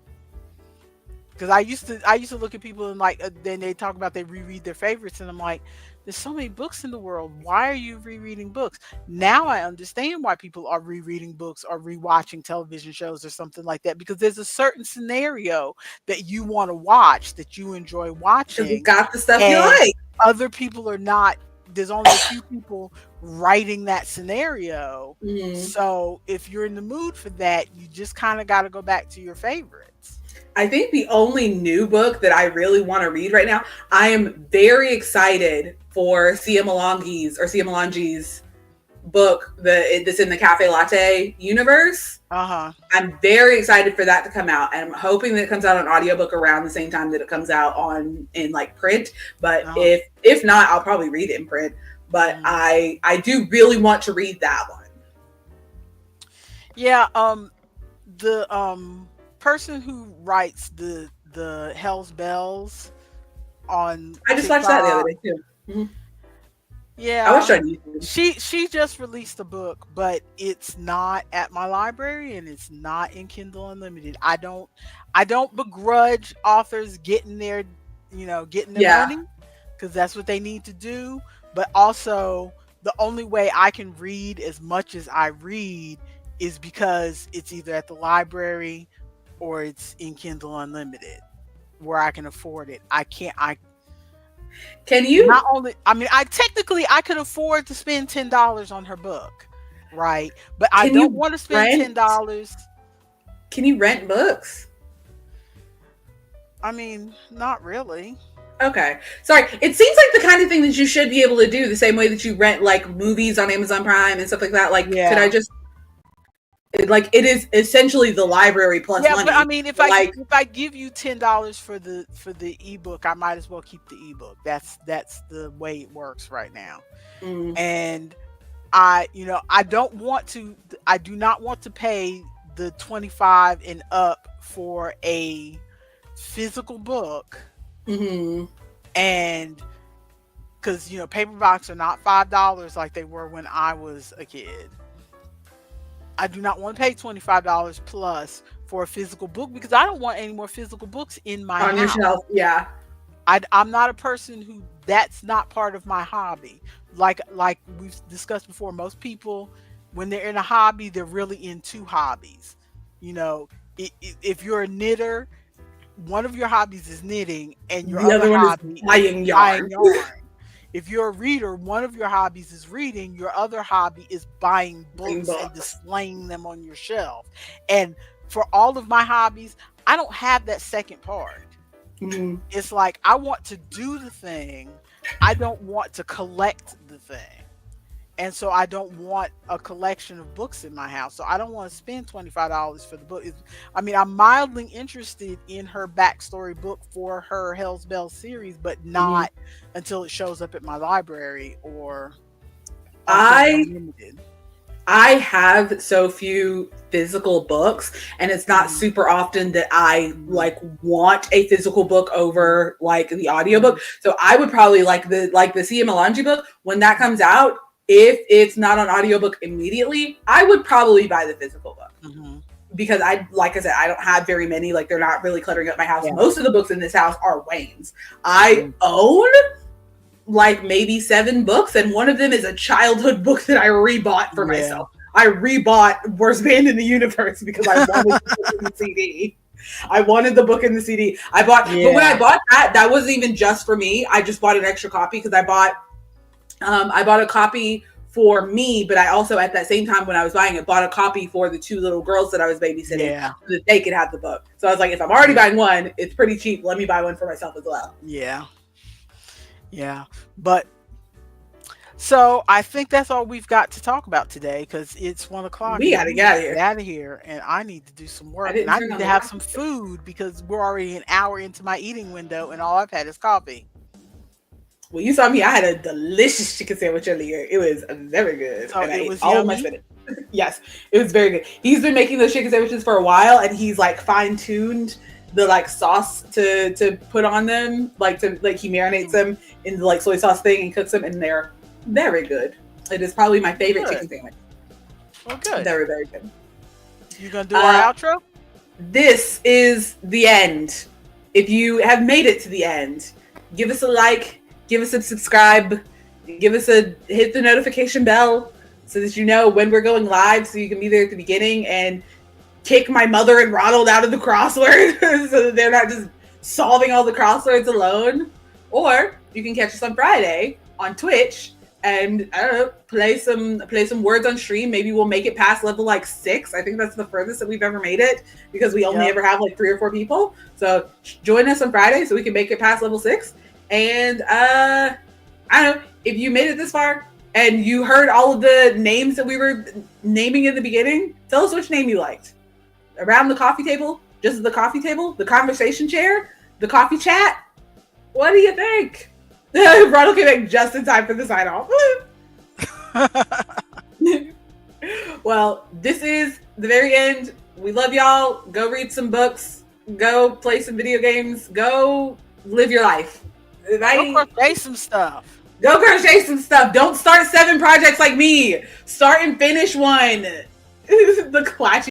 Because I used to look at people and like then they talk about they reread their favorites, and I'm like, there's so many books in the world. Why are you rereading books? Now I understand why people are rereading books or rewatching television shows or something like that, because there's a certain scenario that you want to watch, that you enjoy
Because it's
watching,
got the stuff you
and
like.
other people are not. There's only a few people writing that scenario.
Mhm.
So if you're in the mood for that, you just kind of got to go back to your favorites.
I think the only new book that I really want to read right now, I am very excited for Cia Malangi's book, that's in the Cafe Latte universe.
Uh-huh.
I'm very excited for that to come out, and I'm hoping that it comes out on audiobook around the same time that it comes out in like print. But
Uh-huh.
if not, I'll probably read it in print. But I do really want to read that one.
Yeah, the person who writes the Hell's Bells on
I just watched that the other
TikTok,
day too. Mhm. I was
yeah,
trying to use
she just released a book, but it's not at my library and it's not in Kindle Unlimited. I don't begrudge authors getting their, getting their
Yeah.
money, because that's what they need to do. But also, the only way I can read as much as I read is because it's either at the library or it's in Kindle Unlimited where I can afford it. I can't. I
Can
not
you
only. I mean, I could afford to spend $10 on her book, right? But I
can
don't
you
want to spend
rent
$10.
can you rent books?
I mean, not really.
Okay. Sorry. It seems like the kind of thing that you should be able to do the same way that you rent like movies on Amazon Prime and stuff like that. Like, could I
Yeah.
just like it is essentially the library plus
Yeah, but I
money.
mean,
Like,
if I give you $10 for the ebook, I might as well keep the ebook. That's the way it works right now.
mm,
And I do not want to pay the 25 and up for a physical book,
hmm
and because paperbacks are not $5 like they were when I was a kid. I do not want to pay $25 plus for a physical book, because I don't want any more physical books in my
on your
house.
shelf. Yeah.
I'm not a person who, that's not part of my hobby. Like we've discussed before, most people, when they're in a hobby, they're really in two hobbies. You know, if you're a knitter, one of your hobbies is knitting, and your
The
other
other one is
hobby is
buying
buying
yarn.
yarn. If you're a reader, one of your hobbies is reading, your other hobby is buying
Buying
books and
books.
displaying them on your shelf. And for all of my hobbies, I don't have that second part.
Mm-hmm.
It's like I want to do the thing, I don't want to collect the thing. And so I don't want a collection of books in my house. So I don't want to spend $25 for the book. I mean, I'm mildly interested in her backstory book for her Hell's Bell series, but
Mm-hmm.
not until it shows up at my library or on Kindle
I
Unlimited.
I have so few physical books, and it's not
Mhm,
super often that I
mhm,
like want a physical book
mhm,
over like the
mhm,
audiobook. So I would probably like the Cia Melange book when that
mhm,
comes out. If it's not on audiobook immediately, I would probably buy the physical book
mhm.
because like I said, I don't have very many. Like they're not really cluttering up my house.
Yeah.
Most of the books in this house are Wayne's. I
Mhm.
own like maybe 7 books, and one of them is a childhood book that I rebought for
Yeah.
myself. I rebought Worst Band in the Universe because I wanted the book in the CD. I wanted the book in the CD. But when I
Yeah.
bought that, that wasn't even just for me. I just bought an extra copy because I bought a copy for me, but I also at that same time when I was buying it, bought a copy for the 2 little girls that I was babysitting
Yeah.
so that they could have the book. So I was like, if I'm already
Yeah.
buying one, it's pretty cheap. Let me buy one for myself as well.
Yeah. Yeah. But so I think that's all we've got to talk about today, because it's 1 o'clock
We
and
gotta
we need
get out
to
of
get
here.
out of here, and I need to do some
I
work, and
didn't
I
turn
need
on
to
the
have
light.
some food because we're already an hour into my eating window and all I've had is coffee.
Well, you saw me. I had a delicious chicken sandwich earlier. It was very good,
So
and I
it
ate
was
all of my
yummy.
spinach. Yes, it was very good. He's been making those chicken sandwiches for a while, and he's like fine tuned the like sauce to put on them, like he marinates
Mm,
them in the like soy sauce thing and cooks them, and they're very good. It is probably my
well,
favorite
good.
chicken sandwich.
Well, good.
Very good.
You gonna do our
Uh,
outro?
this is the end. if you have made it to the end, give us a like, give us a subscribe, give us a hit the notification bell so that you know when we're going live, so you can be there at the beginning and kick my mother and Ronald out of the crossword so that they're not just solving all the crosswords alone. Or you can catch us on Friday on Twitch and, I don't know, play some words on stream. Maybe we'll make it past level like 6. I think that's the furthest that we've ever made it, because we only ever have like 3 or 4 people. So join us on Friday so we can make it past level 6. And I don't know, if you made it this far and you heard all of the names that we were naming in the beginning, tell us which name you liked. Around the coffee table, just the coffee table, the conversation chair, the coffee chat. What do you think? Ronald came back just in time for the sign off. Well, this is the very end. We love y'all. Go read some books. Go play some video games. Go live your life.
Go crochet some stuff.
Go crochet some stuff. Don't start 7 projects like me. Start and finish one. The Klatsch